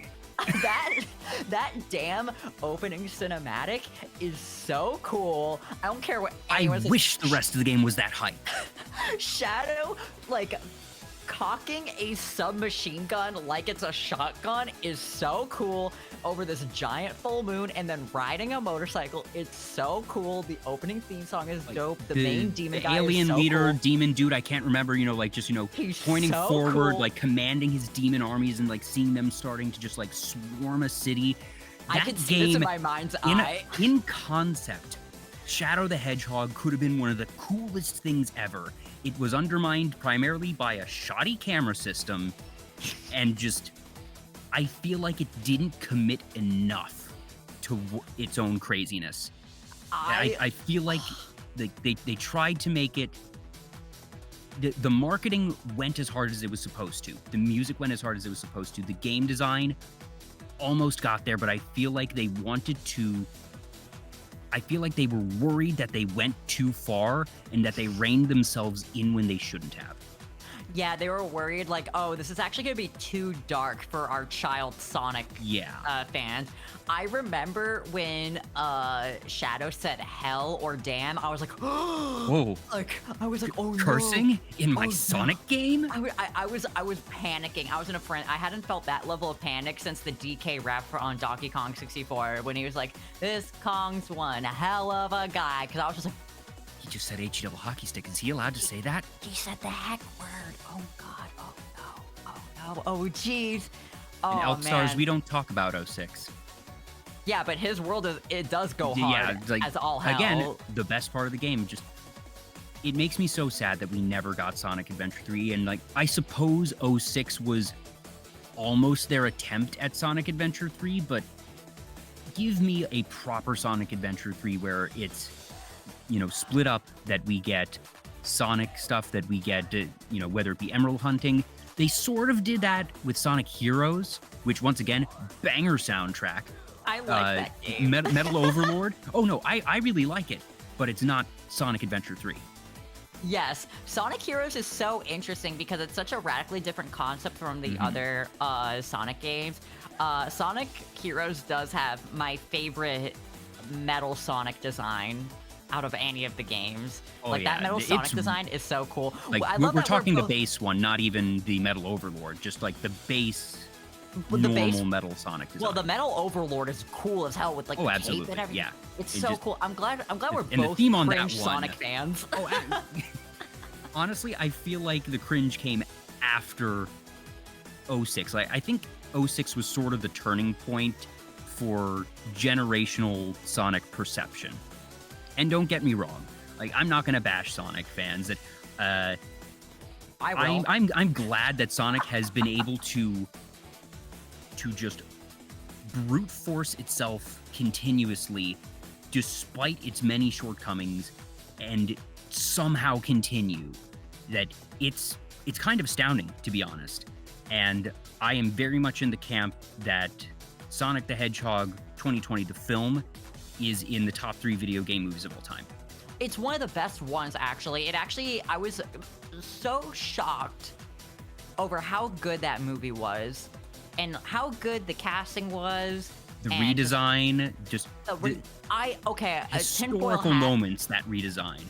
that damn opening cinematic is so cool. I don't care what I anyone says. wish the rest of the game was that hype. Shadow, like, cocking a submachine gun like it's a shotgun is so cool over this giant full moon, and then riding a motorcycle is so cool. The opening theme song is dope. The main demon guy alien is so leader, cool. demon dude, I can't remember, He's pointing so forward, cool. like commanding his demon armies and like seeing them starting to just like swarm a city. I That can see this in game, my mind's eye. in concept, Shadow the Hedgehog could have been one of the coolest things ever. It was undermined primarily by a shoddy camera system, and just, I feel like it didn't commit enough to its own craziness. I feel like they tried to make it... The marketing went as hard as it was supposed to. The music went as hard as it was supposed to. The game design almost got there, but I feel like they wanted to... I feel like they were worried that they went too far and that they reined themselves in when they shouldn't have. Yeah, they were worried, like, oh, this is actually going to be too dark for our child Sonic fans. I remember when Shadow said hell or damn, I was like, Whoa. Like, I was like, oh no. Cursing in my Sonic game? I was panicking. I was in a friend. I hadn't felt that level of panic since the DK rap on Donkey Kong 64 when he was like, this Kong's one hell of a guy. Because I was just like, He just said HE double hockey stick. Is he allowed to say that? he said the heck word. Oh god. Oh no. Oh no. Oh jeez. Oh In Elk Stars, man. we don't talk about 06. Yeah, but his world does go hard as all hell. Again, the best part of the game, just... It makes me so sad that we never got Sonic Adventure 3, and like, I suppose 06 was almost their attempt at Sonic Adventure 3, but give me a proper Sonic Adventure 3 where it's, split up, that we get Sonic stuff, that we get, whether it be emerald hunting. They sort of did that with Sonic Heroes, which once again, banger soundtrack. I like that game. Metal Overlord. Oh no, I really like it, but it's not Sonic Adventure 3. Yes, Sonic Heroes is so interesting because it's such a radically different concept from the other Sonic games. Sonic Heroes does have my favorite metal Sonic design out of any of the games. That metal Sonic design is so cool. Like, I love we're that talking both... the base one, not even the Metal Overlord, just like the base normal metal Sonic design. Well, the Metal Overlord is cool as hell with like the cape and everything. Yeah. It's so cool. I'm glad we're and both the theme on cringe that one, Sonic fans. Honestly, I feel like the cringe came after 06. I think 06 was sort of the turning point for generational Sonic perception. And don't get me wrong, like, I'm not gonna bash Sonic fans. That I will. I'm glad that Sonic has been able to just brute force itself continuously, despite its many shortcomings, and somehow continue. That it's kind of astounding, to be honest. And I am very much in the camp that Sonic the Hedgehog 2020, the film, is in the top 3 video game movies of all time. It's one of the best ones, actually. I was so shocked over how good that movie was and how good the casting was. The redesign, historical moments, that redesign.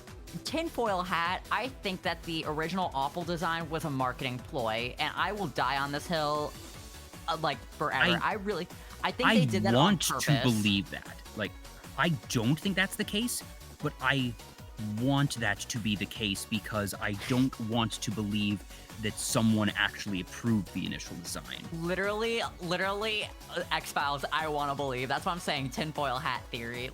Tinfoil hat, I think that the original awful design was a marketing ploy, and I will die on this hill forever. I think they did that on purpose. I want to believe that. Like, I don't think that's the case, but I want that to be the case because I don't want to believe that someone actually approved the initial design. Literally, X-Files, I want to believe. That's what I'm saying, tinfoil hat theory.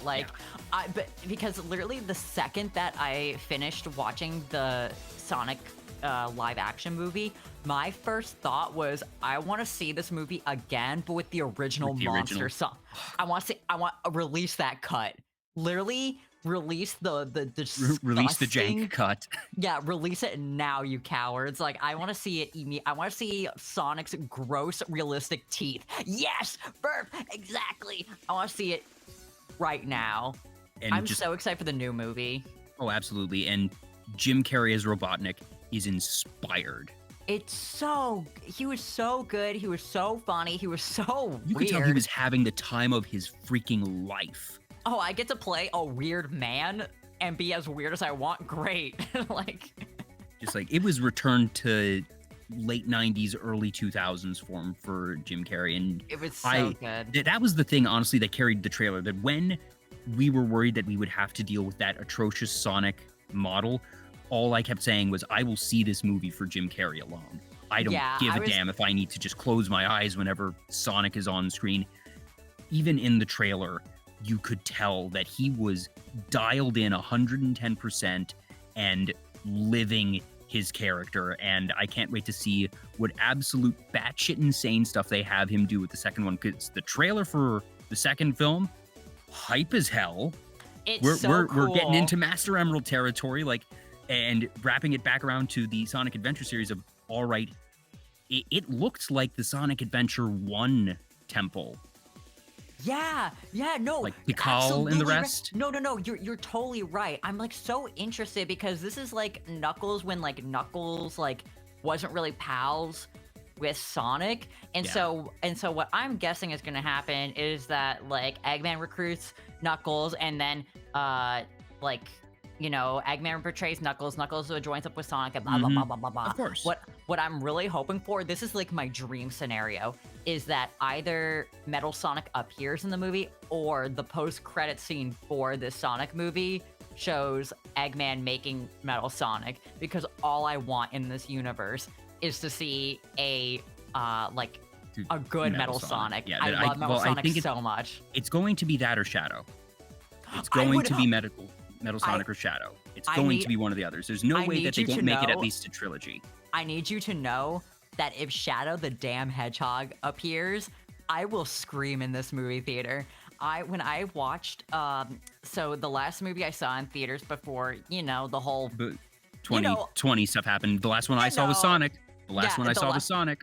Because literally the second that I finished watching the Sonic live action movie, my first thought was, I want to see this movie again, but with the original monster song. I want to release that cut. Literally, release the release the jank cut. Yeah, release it now, you cowards. Like, I want to see it. I want to see Sonic's gross, realistic teeth. Yes, burp, exactly. I want to see it right now. And I'm so excited for the new movie. Oh, absolutely. And Jim Carrey as Robotnik is inspired. He was so good. He was so funny. He was so weird. You could tell he was having the time of his freaking life. Oh, I get to play a weird man and be as weird as I want. Great. It was returned to late 90s, early 2000s form for Jim Carrey. And it was so good. That was the thing, honestly, that carried the trailer. That when we were worried that we would have to deal with that atrocious Sonic model, all I kept saying was, I will see this movie for Jim Carrey alone. I don't give a damn if I need to just close my eyes whenever Sonic is on screen. Even in the trailer, you could tell that he was dialed in 110% and living his character. And I can't wait to see what absolute batshit insane stuff they have him do with the second one. Because the trailer for the second film, hype as hell. We're getting into Master Emerald territory, and wrapping it back around to the Sonic Adventure series of, all right, it looked like the Sonic Adventure 1 temple. Yeah, no. Like Pikal and the rest? No, you're totally right. I'm so interested because this is Knuckles when Knuckles wasn't really pals with Sonic. And so what I'm guessing is gonna happen is that Eggman recruits Knuckles and then Eggman betrays Knuckles. Knuckles joins up with Sonic and blah, blah, blah, blah, blah, blah. Of course. What I'm really hoping for, this is my dream scenario, is that either Metal Sonic appears in the movie or the post-credit scene for this Sonic movie shows Eggman making Metal Sonic, because all I want in this universe is to see a good Metal Sonic. Yeah, I love Metal Sonic so much. It's going to be that or Shadow. It's going to be Metal Sonic or Shadow. It's going to be one of the others. There's no way that they don't make it at least a trilogy. I need you to know that if Shadow the damn Hedgehog appears, I will scream in this movie theater. when I watched so the last movie I saw in theaters before, the whole But 2020 stuff happened. The last one I saw was know. Sonic. The last Yeah, one I saw was Sonic.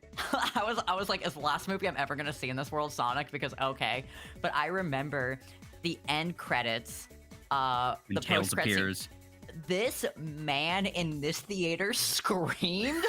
I was like, is the last movie I'm ever gonna see in this world Sonic? Because okay. But I remember the end credits, When the Tails post credits. appears. This man in this theater screamed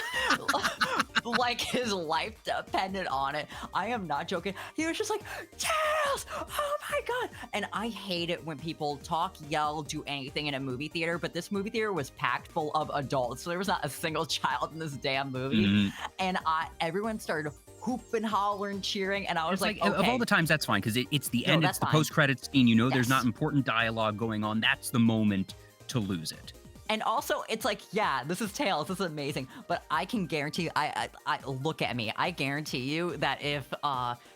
like his life depended on it. I am not joking. He was just like, Tails! Oh my god! And I hate it when people talk, yell, do anything in a movie theater, but this movie theater was packed full of adults, so there was not a single child in this damn movie. Mhm. And everyone started hooping, hollering, cheering, and I was It's like, like, okay. of all the times, that's fine, because it's the No, end, that's it's the fine. post-credits scene, there's Yes. not important dialogue going on. That's the moment to lose it. And also, it's like, yeah, this is Tails, this is amazing, but I can guarantee you, I look at me, I guarantee you that if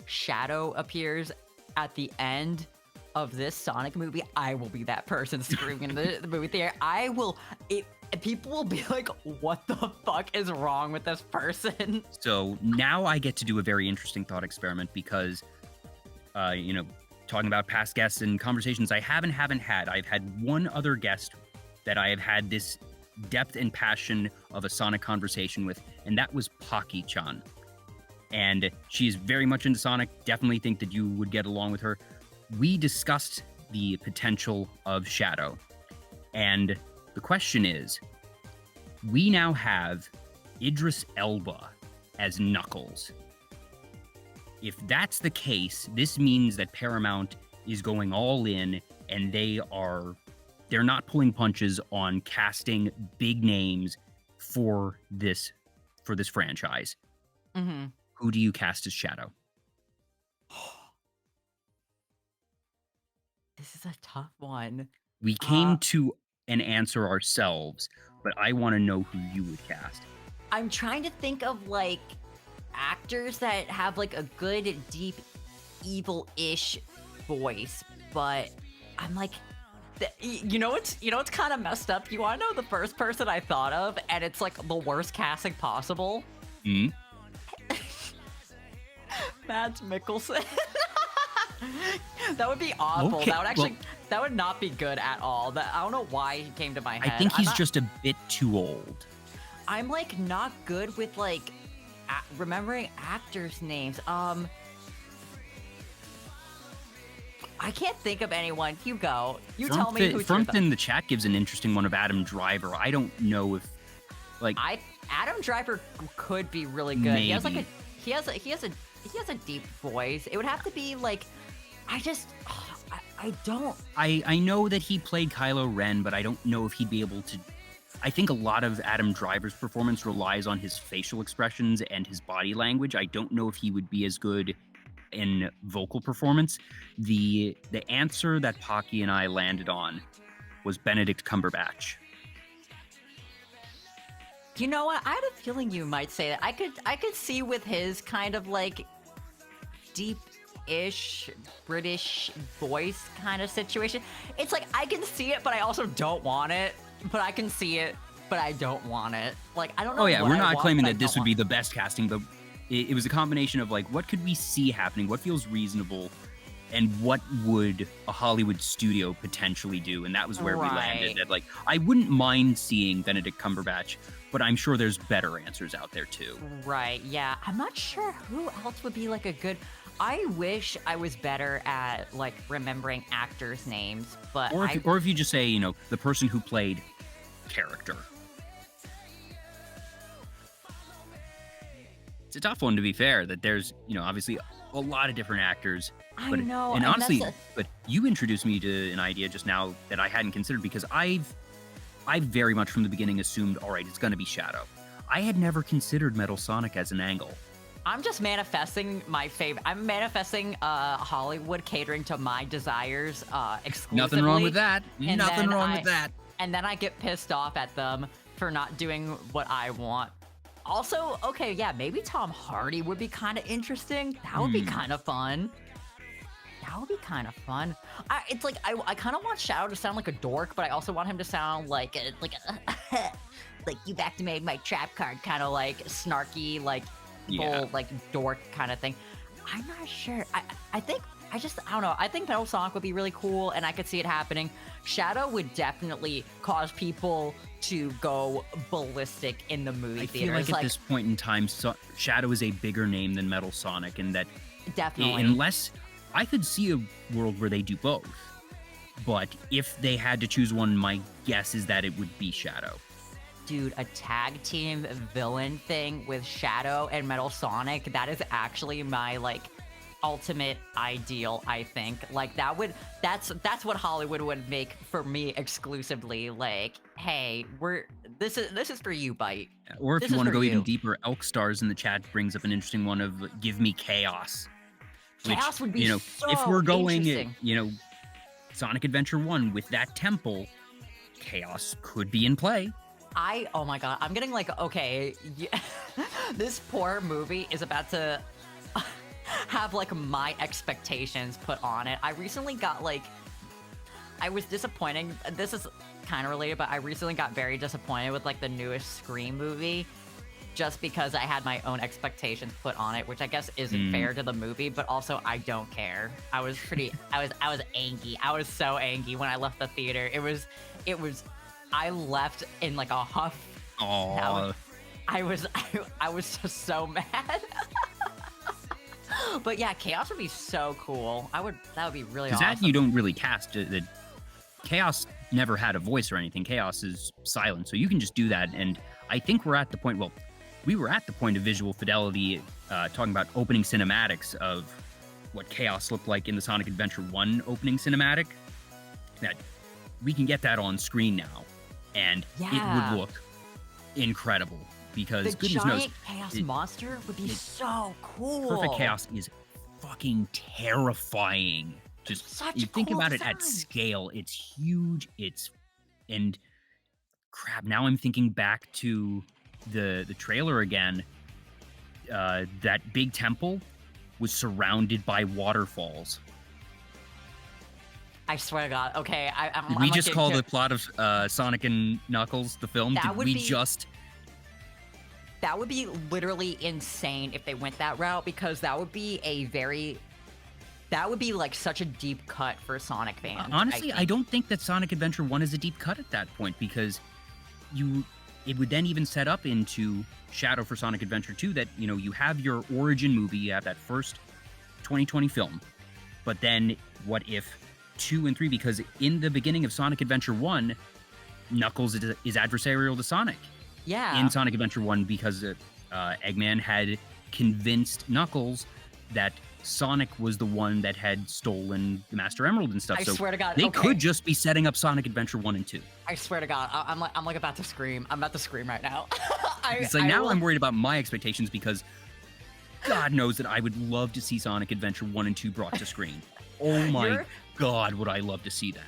Shadow appears at the end of this Sonic movie, I will be that person screaming in the movie theater. People will be like, what the fuck is wrong with this person? So now I get to do a very interesting thought experiment because, talking about past guests and conversations I haven't had. I've had one other guest that I have had this depth and passion of a Sonic conversation with, and that was Pocky-chan. And she's very much into Sonic, definitely think that you would get along with her. We discussed the potential of Shadow. And the question is, we now have Idris Elba as Knuckles. If that's the case, this means that Paramount is going all in and they're not pulling punches on casting big names for this franchise. Mm-hmm. Who do you cast as Shadow? This is a tough one. We came to an answer ourselves, but I want to know who you would cast. I'm trying to think of like actors that have like a good, deep, evil-ish voice, but I'm like, it's kind of messed up. You want to know the first person I thought of, and it's like the worst casting possible? Hmm? Mads Mikkelsen. That would be awful. Okay, that would not be good at all. I don't know why he came to my head. I think he's just a bit too old. I'm like not good with like remembering actors' names. I can't think of anyone. You go. You tell me who's Frumped in the chat gives an interesting one of Adam Driver. I don't know if, like, Adam Driver could be really good. Maybe. He has a deep voice. It would have to be like, I don't. I know that he played Kylo Ren, but I don't know if he'd be able to. I think a lot of Adam Driver's performance relies on his facial expressions and his body language. I don't know if he would be as good in vocal performance. The answer that Pocky and I landed on was Benedict Cumberbatch. You know what? I had a feeling you might say that. I could see with his kind of like deep-ish British voice kind of situation. It's like I can see it, but I also don't want it. But I can see it, but I don't want it. Like I don't know. Oh yeah, what we're I not want, claiming but I that this don't would be want. the best casting, but it was a combination of like what could we see happening, what feels reasonable, and what would a Hollywood studio potentially do, and that was where we landed. That like I wouldn't mind seeing Benedict Cumberbatch, but I'm sure there's better answers out there too. Right, yeah. I'm not sure who else would be like a good. I wish I was better at like remembering actors' names, but Or if you just say, the person who played character. It's a tough one, to be fair, that there's, obviously a lot of different actors. I But, know, and honestly, that's but you introduced me to an idea just now that I hadn't considered because I very much from the beginning assumed, all right, it's going to be Shadow. I had never considered Metal Sonic as an angle. I'm just manifesting my favorite. I'm manifesting Hollywood catering to my desires exclusively. Nothing wrong with that. And Nothing then wrong with that. And then I get pissed off at them for not doing what I want. Also, okay, yeah, maybe Tom Hardy would be kind of interesting. That would be kind of fun. That would be kind of fun. It's like I kind of want Shadow to sound like a dork, but I also want him to sound like like you activated my trap card, kind of like snarky, like full like dork kind of thing. I'm not sure. I think I don't know. I think Metal Sonic would be really cool, and I could see it happening. Shadow would definitely cause people to go ballistic in the movie theaters. I feel like at this point in time, Shadow is a bigger name than Metal Sonic, and that definitely, unless I could see a world where they do both, but if they had to choose one, my guess is that it would be Shadow. Dude, a tag team villain thing with Shadow and Metal Sonic, that is actually my, like, ultimate ideal, I think. Like, that's what Hollywood would make for me exclusively. Like, hey, this is for you, Bite. Or if you want to go even deeper, Elk Stars in the chat brings up an interesting one of give me Chaos. Chaos would be so if we're going, interesting. Sonic Adventure 1 with that temple, Chaos could be in play. Oh my god, I'm getting like, okay, this poor movie is about to have like my expectations put on it. I recently got like, I was disappointed. This is kind of related, but I recently got very disappointed with like the newest Scream movie, just because I had my own expectations put on it, which I guess isn't fair to the movie, but also I don't care. I was angry. I was so angry when I left the theater. It was, I left in like a huff. Aww. I was just so mad. But yeah, Chaos would be so cool. That would be really awesome. That you don't really cast. Chaos never had a voice or anything. Chaos is silent, so you can just do that. And I think we're at the point, we were at the point of visual fidelity, talking about opening cinematics of what Chaos looked like in the Sonic Adventure 1 opening cinematic, that we can get that on screen now. And it would look incredible, because the goodness knows, Chaos monster would be so cool. Perfect Chaos is fucking terrifying. Just you think about it at scale, it's huge. And crap. Now I'm thinking back to the trailer again. That big temple was surrounded by waterfalls. I swear to God. Okay, Did we just call the plot of Sonic and Knuckles the film? That would be literally insane if they went that route, because that would be like such a deep cut for Sonic fans. Honestly, I don't think that Sonic Adventure 1 is a deep cut at that point, because it would then even set up into Shadow for Sonic Adventure 2 that, you have your origin movie, you have that first 2020 film, but then what if 2 and 3, because in the beginning of Sonic Adventure 1, Knuckles is adversarial to Sonic. Yeah. In Sonic Adventure 1, because Eggman had convinced Knuckles that Sonic was the one that had stolen the Master Emerald and stuff. I swear to God. They could just be setting up Sonic Adventure 1 and 2. I swear to God. I'm like about to scream. I'm about to scream right now. I'm worried about my expectations, because God knows that I would love to see Sonic Adventure 1 and 2 brought to screen. Oh my God, would I love to see that.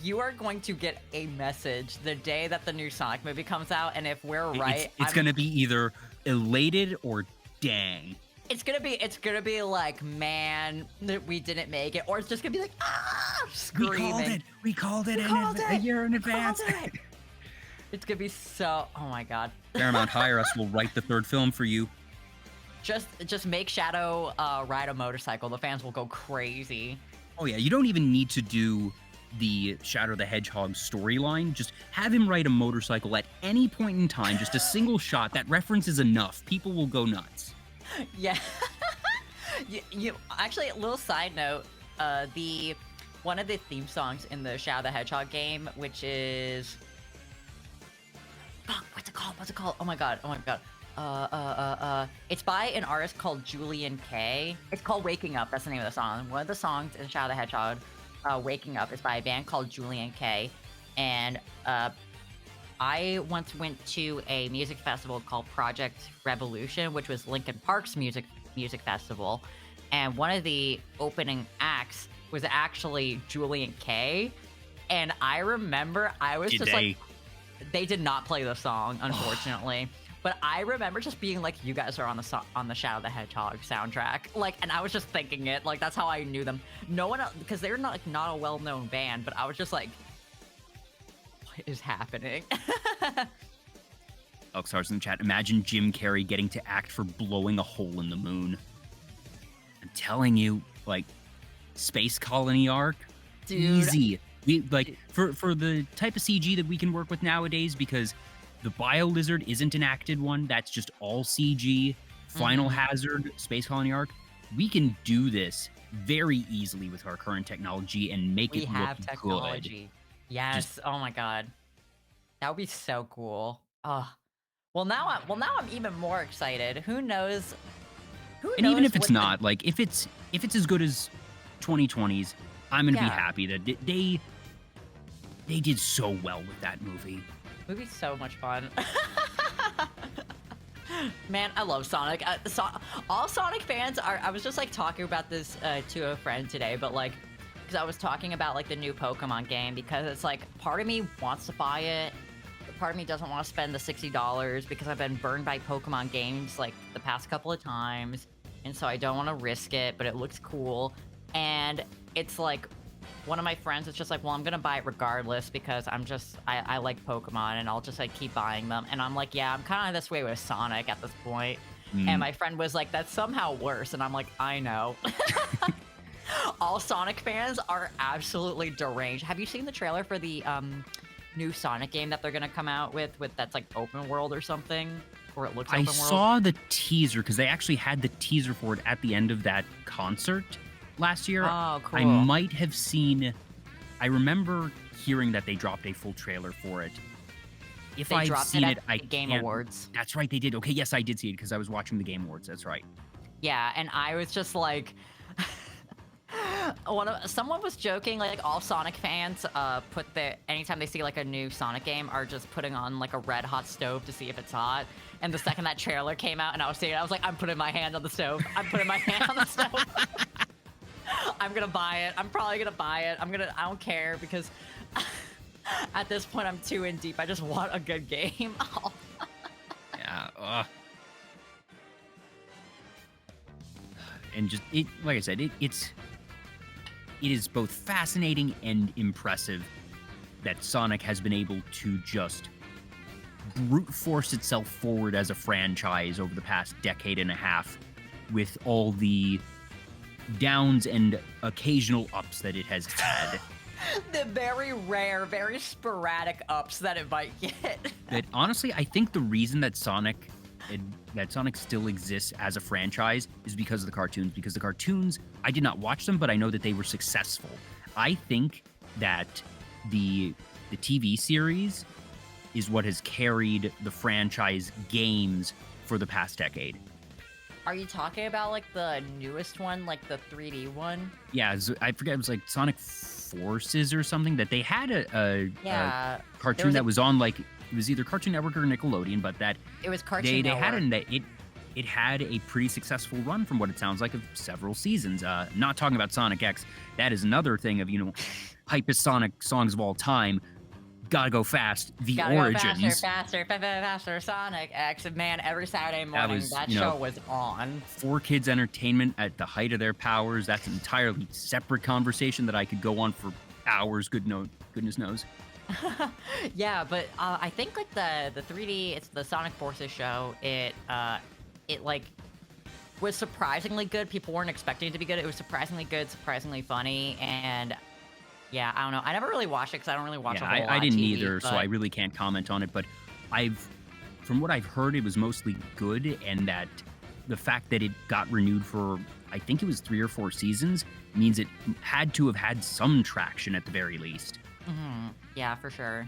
You are going to get a message the day that the new Sonic movie comes out, and if we're right, it's going to be either elated or dang. It's gonna be like, man, we didn't make it, or it's just gonna be like, screaming. We called it a year in advance. It's gonna be so. Oh my God. Paramount, hire us. We'll write the third film for you. Just make Shadow ride a motorcycle. The fans will go crazy. Oh yeah, you don't even need to do the Shadow the Hedgehog storyline. Just have him ride a motorcycle at any point in time. Just a single shot. That reference is enough. People will go nuts. Yeah. you actually, a little side note, one of the theme songs in the Shadow the Hedgehog game, which is what's it called? Oh my god. It's by an artist called Julian K. It's called Waking Up. That's the name of the song. One of the songs in Shadow the Hedgehog, Waking Up, is by a band called Julian K. And I once went to a music festival called Project Revolution, which was Linkin Park's music festival, and one of the opening acts was actually Julian K. And I remember I was like, they did not play the song, unfortunately. But I remember just being like, you guys are on the Shadow the Hedgehog soundtrack. Like, and I was just thinking it. Like, that's how I knew them. No one else, because they're not a well-known band, but I was just like, what is happening? Elkstar's in the chat. Imagine Jim Carrey getting to act for blowing a hole in the moon. I'm telling you, like, Space Colony arc. Dude. Easy. We like for the type of CG that we can work with nowadays, because the Bio Lizard isn't an acted one. That's just all CG. Final Hazard, Space Colony arc. We can do this very easily with our current technology and make it look technology. good. Yes. Oh my god. That would be so cool. Oh. Well now I'm even more excited. Who knows? And even if it's not, like if it's as good as 2020's, I'm gonna be happy that they did so well with that movie. Movie's so much fun. Man, I love Sonic. All Sonic fans are. I was just like talking about this to a friend today, but like, because I was talking about like the new Pokemon game, because it's like part of me wants to buy it, but part of me doesn't want to spend the $60 because I've been burned by Pokemon games like the past couple of times, and so I don't want to risk it. But it looks cool, and it's like one of my friends is just like, well, I'm gonna buy it regardless because I like Pokemon and I'll just like keep buying them. And I'm like, yeah, I'm kind of this way with Sonic at this point. And my friend was like, that's somehow worse. And I'm like, I know. All Sonic fans are absolutely deranged. Have you seen the trailer for the new Sonic game that they're gonna come out with that's like open world or something? Or it looks open world? I saw the teaser because they actually had the teaser for it at the end of that concert last year. Oh, cool. I might have seen. I remember hearing that they dropped a full trailer for it. If I've seen it, I Game Awards. That's right, they did. Okay, yes, I did see it because I was watching the Game Awards. That's right. Yeah, and I was just like, someone was joking like all Sonic fans anytime they see like a new Sonic game are just putting on like a red hot stove to see if it's hot. And the second that trailer came out and I was seeing it, I was like, I'm putting my hand on the stove. I'm putting my hand on the stove. I'm gonna buy it. I'm probably gonna buy it. I don't care because at this point I'm too in deep. I just want a good game. Yeah. And just like I said, it is both fascinating and impressive that Sonic has been able to just brute force itself forward as a franchise over the past decade and a half with all the downs and occasional ups that it has had. The very rare, very sporadic ups that it might get. But honestly, I think the reason that Sonic still exists as a franchise is because of the cartoons. Because the cartoons, I did not watch them, but I know that they were successful. I think that the TV series is what has carried the franchise games for the past decade. Are you talking about like the newest one, like the 3D one? Yeah, I forget. It was like Sonic Forces or something that they had a cartoon that was on like it was either Cartoon Network or Nickelodeon, but that it was Cartoon Network. It had a pretty successful run from what it sounds like of several seasons. Not talking about Sonic X. That is another thing of hypest Sonic songs of all time. Gotta Go Fast, the origins. Go faster, Sonic X. Man, every Saturday morning that show was on. 4Kids Entertainment at the height of their powers. That's an entirely separate conversation that I could go on for hours, goodness knows. Yeah, but I think like the 3D, it's the Sonic Forces show, it like was surprisingly good. People weren't expecting it to be good. It was surprisingly good, surprisingly funny, and yeah, I don't know. I never really watched it because I don't really watch a whole lot I didn't of TV, either, so I really can't comment on it. But from what I've heard, it was mostly good, and that the fact that it got renewed for, I think it was 3 or 4 seasons, means it had to have had some traction at the very least. Mm-hmm. Yeah, for sure.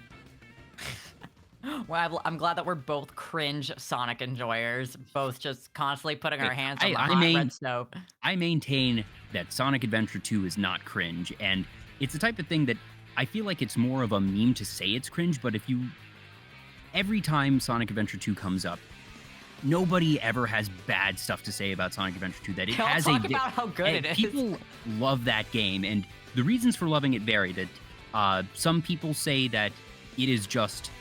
Well, I'm glad that we're both cringe Sonic enjoyers, both just constantly putting our hands on the hot red stove. I maintain that Sonic Adventure 2 is not cringe, and it's the type of thing that I feel like it's more of a meme to say it's cringe, but every time Sonic Adventure 2 comes up, nobody ever has bad stuff to say about Sonic Adventure 2. That it has talk about how good it is. People love that game, and the reasons for loving it vary. That some people say that it is just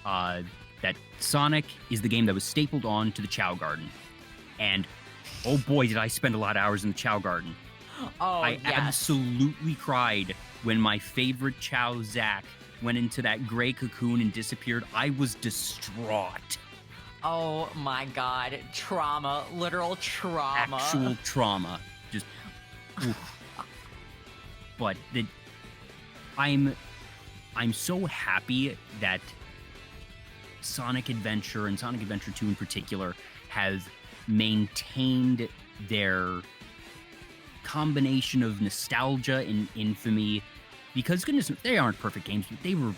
that Sonic is the game that was stapled on to the Chow Garden, and oh boy, did I spend a lot of hours in the Chow Garden. Oh, I absolutely cried when my favorite Chow Zack went into that gray cocoon and disappeared. I was distraught. Oh my god. Trauma. Literal trauma. Actual trauma. Just... but I'm so happy that Sonic Adventure and Sonic Adventure 2 in particular have maintained their combination of nostalgia and infamy, because goodness, they aren't perfect games, but they were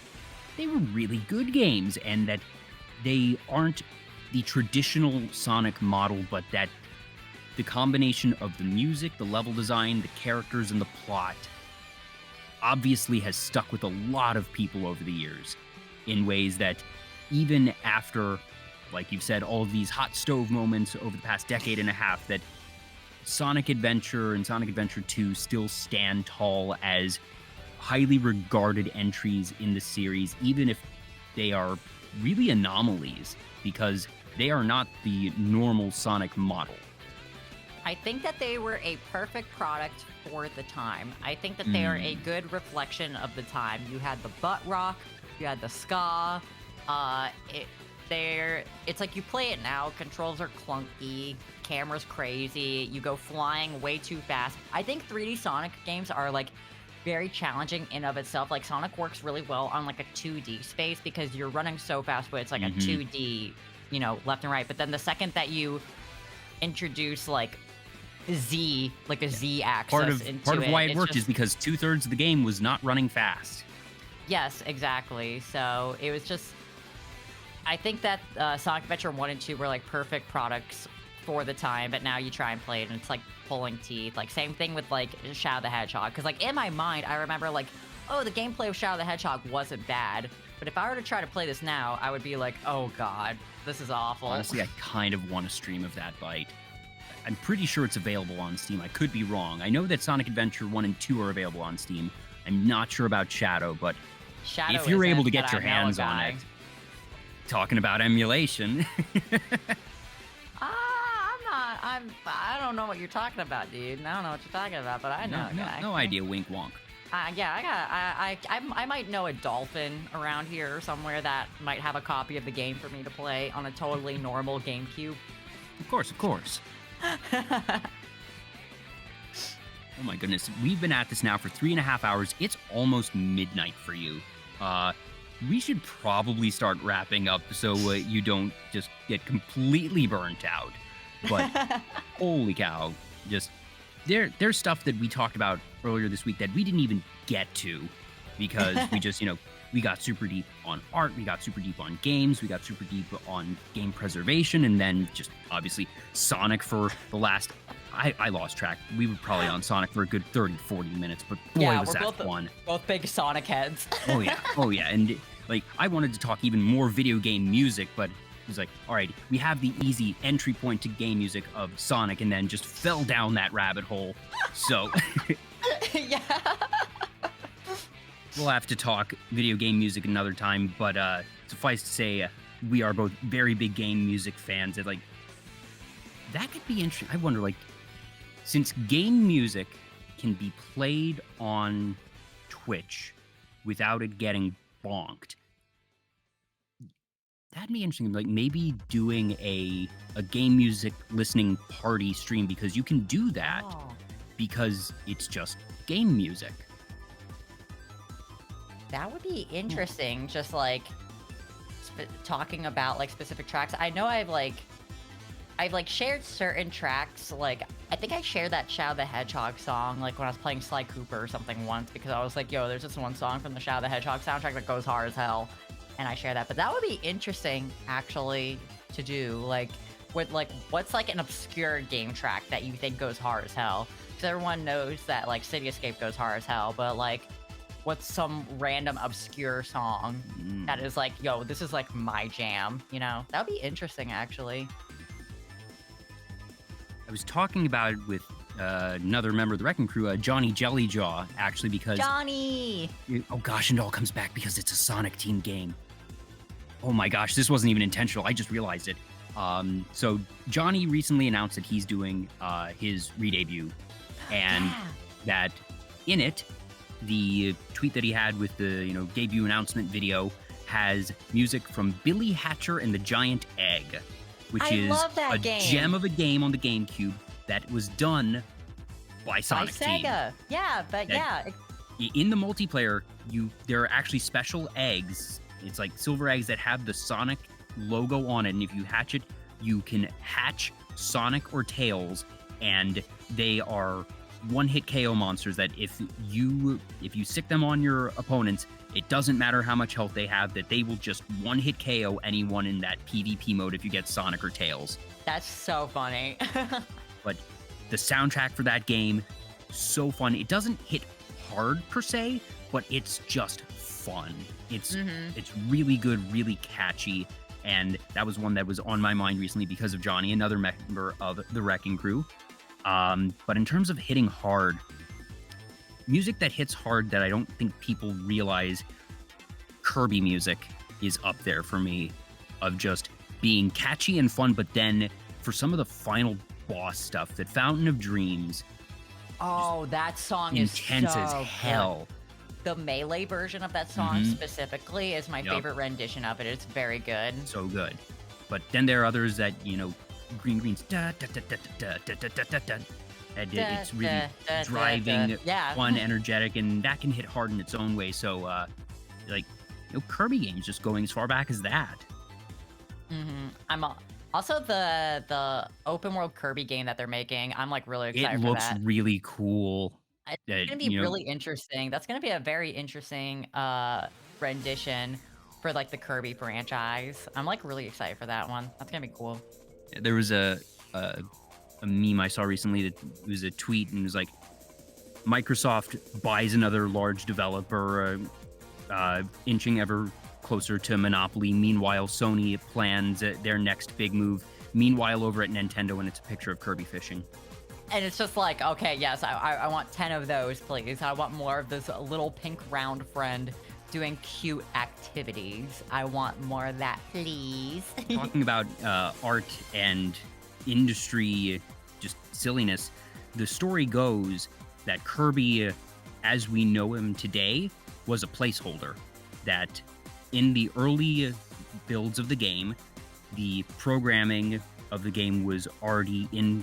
really good games, and that they aren't the traditional Sonic model, but that the combination of the music, the level design, the characters, and the plot obviously has stuck with a lot of people over the years in ways that even after, like you've said, all of these hot stove moments over the past decade and a half, that Sonic Adventure and Sonic Adventure 2 still stand tall as highly regarded entries in the series, even if they are really anomalies, because they are not the normal Sonic model. I think that they were a perfect product for the time. I think that they are a good reflection of the time. You had the butt rock, you had the ska. It's like you play it now, controls are clunky, camera's crazy, you go flying way too fast. I think 3D Sonic games are like very challenging in of itself. Like Sonic works really well on like a 2D space because you're running so fast, but it's like a 2D, you know, left and right. But then the second that you introduce like Z, like a Z axis part of why it worked just, is because 2/3 of the game was not running fast. Yes, exactly. So it was just, I think that Sonic Adventure 1 and 2 were like perfect products for the time, but now you try and play it and it's like pulling teeth. Like same thing with like Shadow the Hedgehog, because like in my mind I remember like, oh, the gameplay of Shadow the Hedgehog wasn't bad, but if I were to try to play this now, I would be like, oh god, this is awful. Honestly, I kind of want a stream of that bite. I'm pretty sure it's available on Steam. I could be wrong. I know that Sonic Adventure 1 and 2 are available on Steam. I'm not sure about Shadow, but Shadow if you're able to isn't, get but your I know a hands on guy. it, talking about emulation. I don't know what you're talking about, dude. I don't know what you're talking about, but I know a guy. No idea, wink wonk. Yeah, I might know a dolphin around here somewhere that might have a copy of the game for me to play on a totally normal GameCube. Of course. Oh my goodness, we've been at this now for 3.5 hours. It's almost midnight for you. We should probably start wrapping up so you don't just get completely burnt out. But holy cow, just there's stuff that we talked about earlier this week that we didn't even get to because we just, we got super deep on art, we got super deep on games, we got super deep on game preservation, and then just obviously Sonic for the last, I lost track. We were probably on Sonic for a good 30-40 minutes, but boy, yeah, was that fun. Both big Sonic heads. Oh yeah, and like I wanted to talk even more video game music, but it was like, all right, we have the easy entry point to game music of Sonic, and then just fell down that rabbit hole. So Yeah. we'll have to talk video game music another time, but suffice to say, we are both very big game music fans. And like, that could be interesting. I wonder, like, since game music can be played on Twitch without it getting bonked, that'd be interesting. Like maybe doing a game music listening party stream, because you can do that because it's just game music. That would be interesting. Just like talking about like specific tracks. I know I've shared certain tracks. Like I think I shared that Shadow the Hedgehog song like when I was playing Sly Cooper or something once, because I was like, yo, there's this one song from the Shadow the Hedgehog soundtrack that goes hard as hell. And I share that, but that would be interesting actually to do. Like, what's like an obscure game track that you think goes hard as hell? Because everyone knows that like City Escape goes hard as hell, but like, what's some random obscure song that is like, yo, this is like my jam? That would be interesting actually. I was talking about it with another member of the Wrecking Crew, Johnny Jellyjaw, actually, because Johnny. Oh gosh, and it all comes back because it's a Sonic Team game. Oh my gosh, this wasn't even intentional. I just realized it. So Johnny recently announced that he's doing his re-debut, and that in it, the tweet that he had with the debut announcement video has music from Billy Hatcher and the Giant Egg, which is a gem of a game on the GameCube that was done by Sonic Team. Sega. Yeah, but in the multiplayer, there are actually special eggs. It's like silver eggs that have the Sonic logo on it, and if you hatch it, you can hatch Sonic or Tails, and they are one-hit KO monsters that if you stick them on your opponents, it doesn't matter how much health they have, that they will just one-hit KO anyone in that PvP mode if you get Sonic or Tails. That's so funny. But the soundtrack for that game, so fun. It doesn't hit hard per se, but it's just fun. It's really good, really catchy, and that was one that was on my mind recently because of Johnny, another member of the Wrecking Crew. But in terms of hitting hard, music that hits hard that I don't think people realize, Kirby music is up there for me, of just being catchy and fun, but then for some of the final boss stuff, that Fountain of Dreams. Oh, that song is intense so as hell. Good. The Melee version of that song specifically is my favorite rendition of it. It's very good. So good. But then there are others that, Green's da da da da da da da da da da. And it's really driving, fun, energetic, and that can hit hard in its own way. So, Kirby games just going as far back as that. I'm also the open world Kirby game that they're making. I'm like really excited for that. It looks really cool. It's gonna be really interesting. That's gonna be a very interesting rendition for like the Kirby franchise. I'm like really excited for that one. That's gonna be cool. There was a meme I saw recently that was a tweet, and it was like, Microsoft buys another large developer, inching ever closer to monopoly. Meanwhile, Sony plans their next big move. Meanwhile, over at Nintendo, and it's a picture of Kirby fishing. And it's just like, okay, yes, I want 10 of those, please. I want more of this little pink round friend doing cute activities. I want more of that, please. Talking about art and industry, just silliness, the story goes that Kirby, as we know him today, was a placeholder. That in the early builds of the game, the programming of the game was already in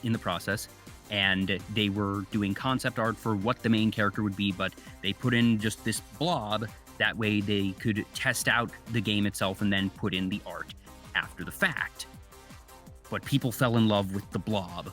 the process, and they were doing concept art for what the main character would be, but they put in just this blob. That way they could test out the game itself and then put in the art after the fact. But people fell in love with the blob.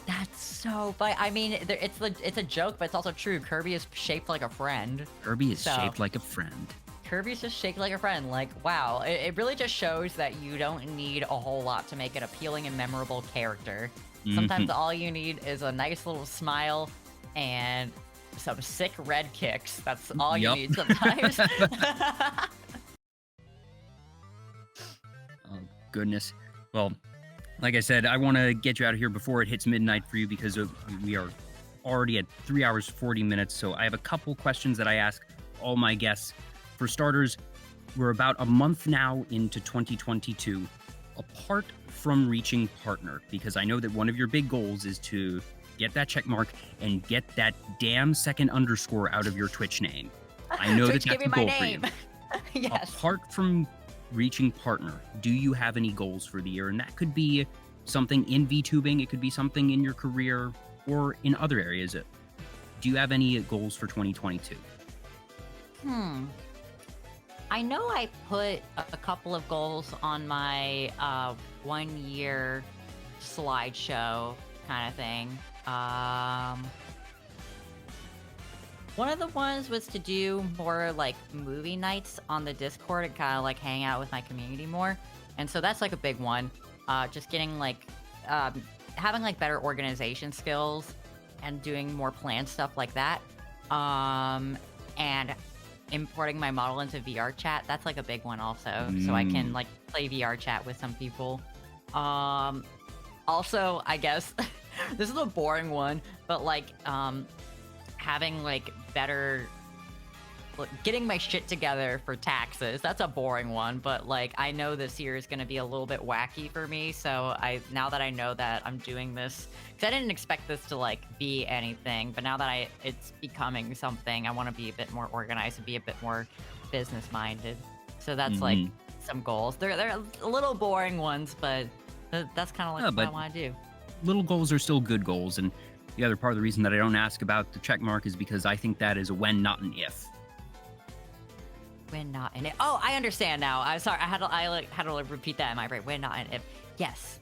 That's so funny. I mean, it's a joke, but it's also true. Kirby is shaped like a friend. Kirby is shaped like a friend. Kirby's just shaped like a friend. Like, wow. It really just shows that you don't need a whole lot to make an appealing and memorable character. Sometimes all you need is a nice little smile and some sick red kicks. That's all you need sometimes. Oh, goodness. Well, like I said, I want to get you out of here before it hits midnight for you, because we are already at 3 hours, 40 minutes. So I have a couple questions that I ask all my guests. For starters, we're about a month now into 2022. Apart from reaching partner, because I know that one of your big goals is to get that check mark and get that damn second underscore out of your Twitch name. I know Twitch, that's a goal for you. Yes. Apart from reaching partner, do you have any goals for the year? And that could be something in VTubing, it could be something in your career, or in other areas. Do you have any goals for 2022? I know I put a couple of goals on my 1 year slideshow kind of thing. One of the ones was to do more like movie nights on the Discord and kind of like hang out with my community more. And so that's like a big one. Just getting like, having like better organization skills and doing more planned stuff like that. And importing my model into VR chat, that's like a big one also. So I can like play VR chat with some people. Also, I guess, this is a boring one, but like, having like better, getting my shit together for taxes. That's a boring one, but like, I know this year is gonna be a little bit wacky for me. So now that I know that I'm doing this, because I didn't expect this to like be anything, but now that it's becoming something, I want to be a bit more organized and be a bit more business minded. So that's like some goals. They're a little boring ones, but that's kind of like what I want to do. Little goals are still good goals, and the other part of the reason that I don't ask about the check mark is because I think that is a when, not an if. When, not, and if. Oh, I understand now. I'm sorry. I had to repeat that in my brain. When, not, and if. Yes.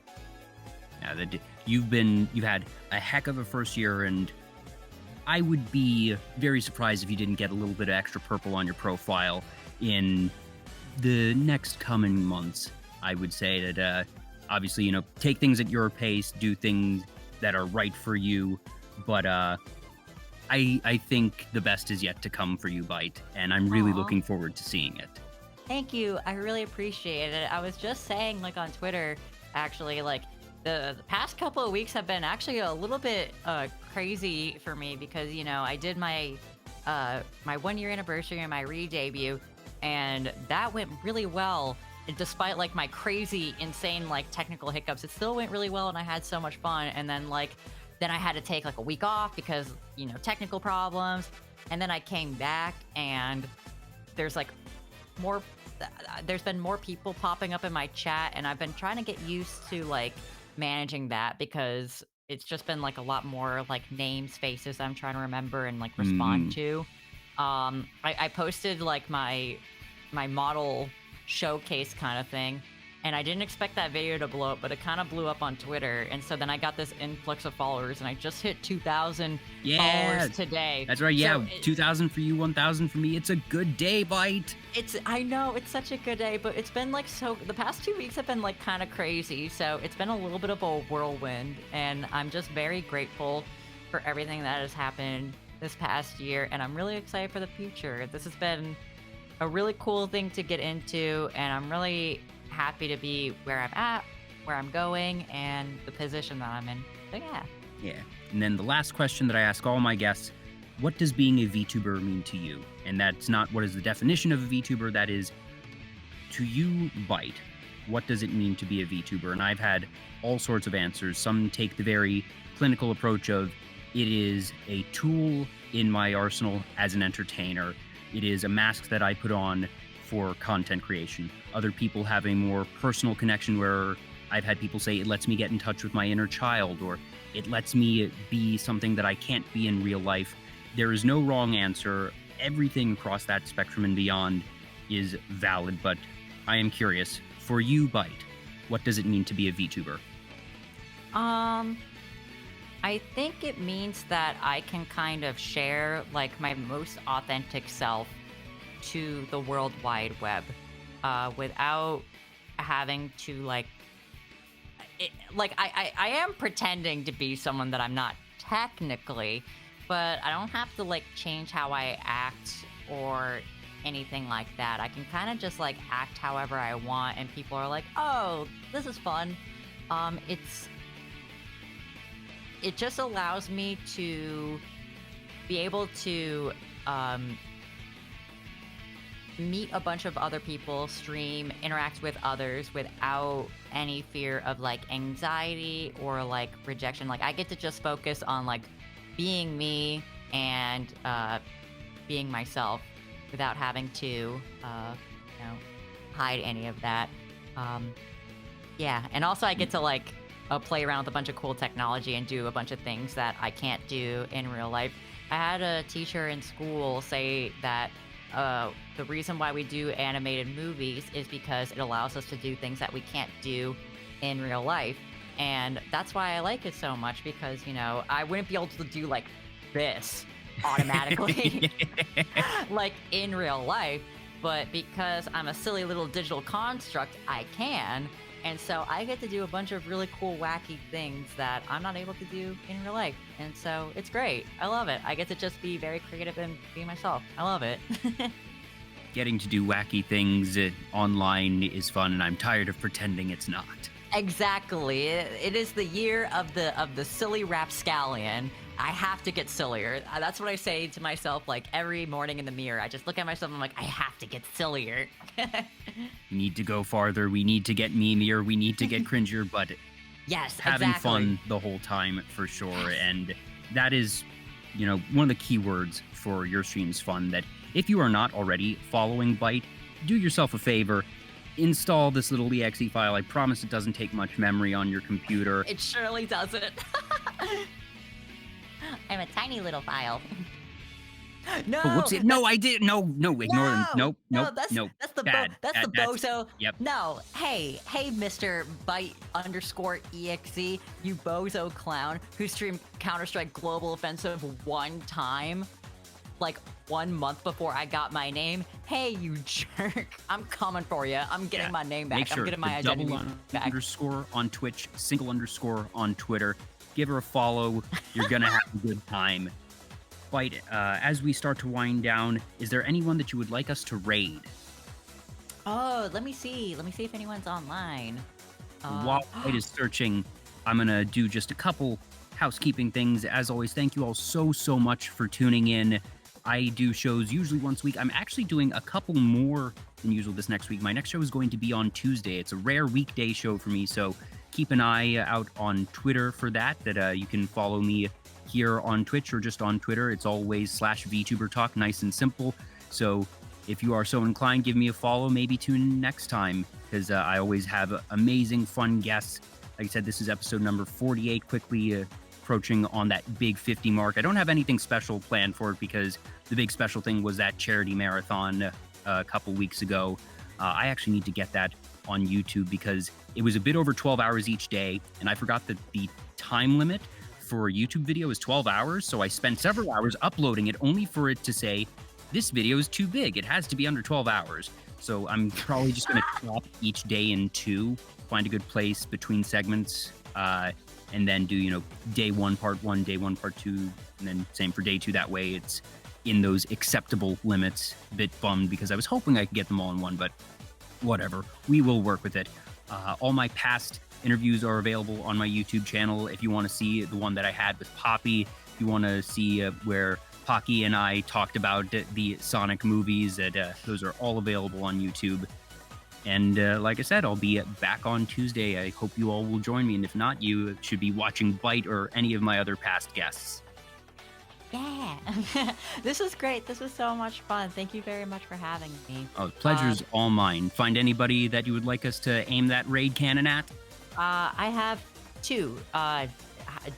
Yeah, you've had a heck of a first year, and I would be very surprised if you didn't get a little bit of extra purple on your profile in the next coming months. I would say that, obviously, take things at your pace, do things that are right for you, but I think the best is yet to come for you, Byte, and I'm really looking forward to seeing it. Thank you. I really appreciate it. I was just saying, on Twitter, actually, the past couple of weeks have been actually a little bit crazy for me because, I did my 1 year anniversary and my re-debut, and that went really well. Despite my crazy, insane technical hiccups, it still went really well, and I had so much fun. And then then I had to take a week off because technical problems, and then I came back, and there's there's been more people popping up in my chat, and I've been trying to get used to managing that because it's just been a lot more names, faces I'm trying to remember and respond to. I posted my model showcase kind of thing, and I didn't expect that video to blow up, but it kind of blew up on Twitter, and so then I got this influx of followers, and I just hit 2,000 followers today. That's right. Yeah, 2,000 for you, 1,000 for me. It's a good day, Byte. I know it's such a good day, but it's been the past 2 weeks have been kind of crazy, so it's been a little bit of a whirlwind, and I'm just very grateful for everything that has happened this past year, and I'm really excited for the future. This has been a really cool thing to get into, and I'm really happy to be where I'm at, where I'm going, and the position that I'm in. So yeah. Yeah. And then the last question that I ask all my guests, what does being a VTuber mean to you? And that's not what is the definition of a VTuber, that is, to you, Byte, what does it mean to be a VTuber? And I've had all sorts of answers. Some take the very clinical approach of, it is a tool in my arsenal as an entertainer. It is a mask that I put on for content creation. Other people have a more personal connection where I've had people say it lets me get in touch with my inner child, or it lets me be something that I can't be in real life. There is no wrong answer. Everything across that spectrum and beyond is valid, but I am curious, for you, Byte, what does it mean to be a VTuber? I think it means that I can kind of share my most authentic self to the World Wide Web, without having to I am pretending to be someone that I'm not technically, but I don't have to change how I act or anything like that. I can kind of just act however I want, and people are like, oh, this is fun. It just allows me to be able to meet a bunch of other people, stream, interact with others without any fear of anxiety or rejection. I get to just focus on being me and being myself without having to hide any of that. Yeah, and also I get to play around with a bunch of cool technology and do a bunch of things that I can't do in real life. I had a teacher in school say that the reason why we do animated movies is because it allows us to do things that we can't do in real life. And that's why I like it so much, because, I wouldn't be able to do this automatically in real life, but because I'm a silly little digital construct, I can. And so I get to do a bunch of really cool, wacky things that I'm not able to do in real life. And so it's great. I love it. I get to just be very creative and be myself. I love it. Getting to do wacky things online is fun, and I'm tired of pretending it's not. Exactly. It is the year of the silly rapscallion. I have to get sillier. That's what I say to myself every morning in the mirror. I just look at myself and I'm I have to get sillier. We need to go farther. We need to get memeier. We need to get cringier, but yes, having exactly. fun the whole time for sure. And that is, one of the key words for your stream's fun, that if you are not already following Byte, do yourself a favor. Install this little exe file. I promise it doesn't take much memory on your computer. It surely doesn't. I'm a tiny little file. No, Oh, whoops! No, I did. No, ignore them. Nope, no, nope. that's the Bad. that's the bozo. Yep. No, hey, Mr. Byte underscore exe, you bozo clown who streamed Counter-Strike Global Offensive one time, like 1 month before I got my name. Hey, you jerk! I'm coming for you. I'm getting my name back. Make sure I'm getting my the identity back. _ on Twitch, _ on Twitter. Give her a follow. You're gonna have a good time. Byte, as we start to wind down, is there anyone that you would like us to raid? Oh, let me see. Let me see if anyone's online. While Byte is searching, I'm going to do just a couple housekeeping things. As always, thank you all so much for tuning in. I do shows usually once a week. I'm actually doing a couple more than usual this next week. My next show is going to be on Tuesday. It's a rare weekday show for me, so keep an eye out on Twitter for that you can follow me here on Twitch or just on Twitter. It's always /Vtuber Talk, nice and simple. So if you are so inclined, give me a follow. Maybe tune in next time, because I always have amazing, fun guests. Like I said, this is episode number 48, quickly approaching on that big 50 mark. I don't have anything special planned for it because the big special thing was that charity marathon a couple weeks ago. I actually need to get that on YouTube because it was a bit over 12 hours each day, and I forgot that the time limit for a YouTube video is 12 hours, so I spent several hours uploading it only for it to say, this video is too big. It has to be under 12 hours. So I'm probably just going to chop each day in two, find a good place between segments, and then do, day 1, part 1, day 1, part 2, and then same for day 2. That way it's in those acceptable limits. A bit bummed because I was hoping I could get them all in one, but whatever. We will work with it. All my past interviews are available on my YouTube channel. If you want to see the one that I had with Poppy, if you want to see where Pocky and I talked about the Sonic movies, those are all available on YouTube. And like I said, I'll be back on Tuesday. I hope you all will join me. And if not, you should be watching Byte or any of my other past guests. Yeah. This was great. This was so much fun. Thank you very much for having me. Oh, the pleasure's all mine. Find anybody that you would like us to aim that raid cannon at? I have two.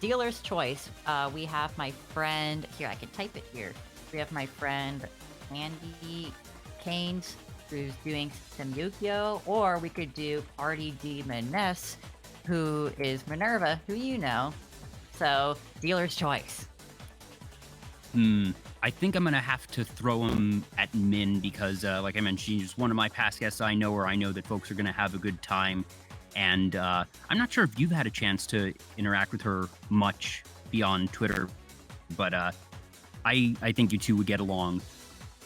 Dealer's choice. We have my friend here. I can type it here. We have my friend Andy Keynes, who's doing some Yu-Gi-Oh, or we could do Party Demoness, who is Minerva, who you know. So dealer's choice. I think I'm gonna have to throw him at Min because, like I mentioned, she's one of my past guests. I know her. I know that folks are gonna have a good time. And I'm not sure if you've had a chance to interact with her much beyond Twitter, but I think you two would get along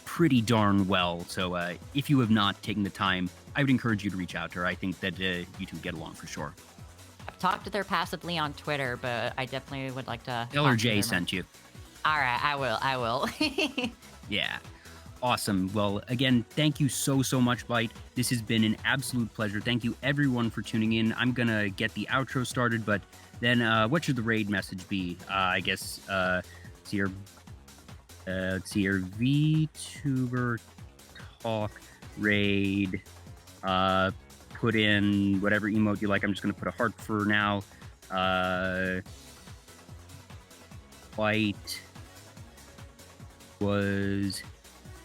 pretty darn well. So if you have not taken the time, I would encourage you to reach out to her. I think that you two would get along for sure. I've talked with her passively on Twitter, but I definitely would like to... Tell her Jay sent you. All right, I will. Yeah. Awesome. Well, again, thank you so much, Byte. This has been an absolute pleasure. Thank you, everyone, for tuning in. I'm going to get the outro started, but then what should the raid message be? I guess, let's see here, Vtuber Talk raid. Put in whatever emote you like. I'm just going to put a heart for now. Byte was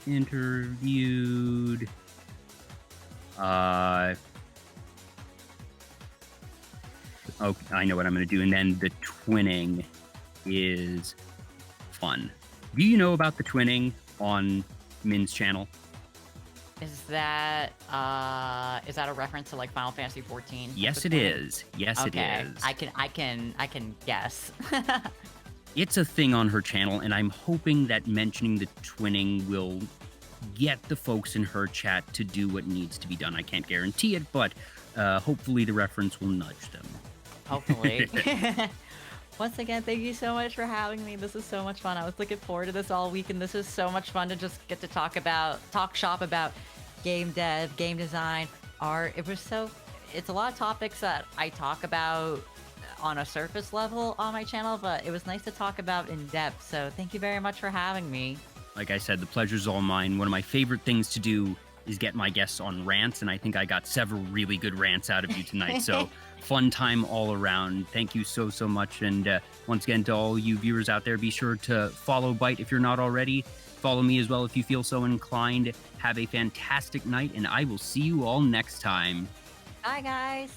interviewed oh, I know what I'm going to do. And then the twinning is fun. Do you know about the twinning on Min's channel? Is that a reference to like Final Fantasy 14? Yes, it is. Yes, okay. it is. I can guess. It's a thing on her channel, and I'm hoping that mentioning the twinning will get the folks in her chat to do what needs to be done. I can't guarantee it, but hopefully the reference will nudge them. Hopefully. Once again, thank you so much for having me. This is so much fun. I was looking forward to this all week, and this is so much fun to just get to talk shop about game dev, game design, art. It's a lot of topics that I talk about on a surface level on my channel, but it was nice to talk about in depth. So thank you very much for having me. Like I said, the pleasure's all mine. One of my favorite things to do is get my guests on rants, and I think I got several really good rants out of you tonight. So fun time all around. Thank you so much. And once again, to all you viewers out there, be sure to follow Byte if you're not already. Follow me as well if you feel so inclined. Have a fantastic night, and I will see you all next time. Bye, guys.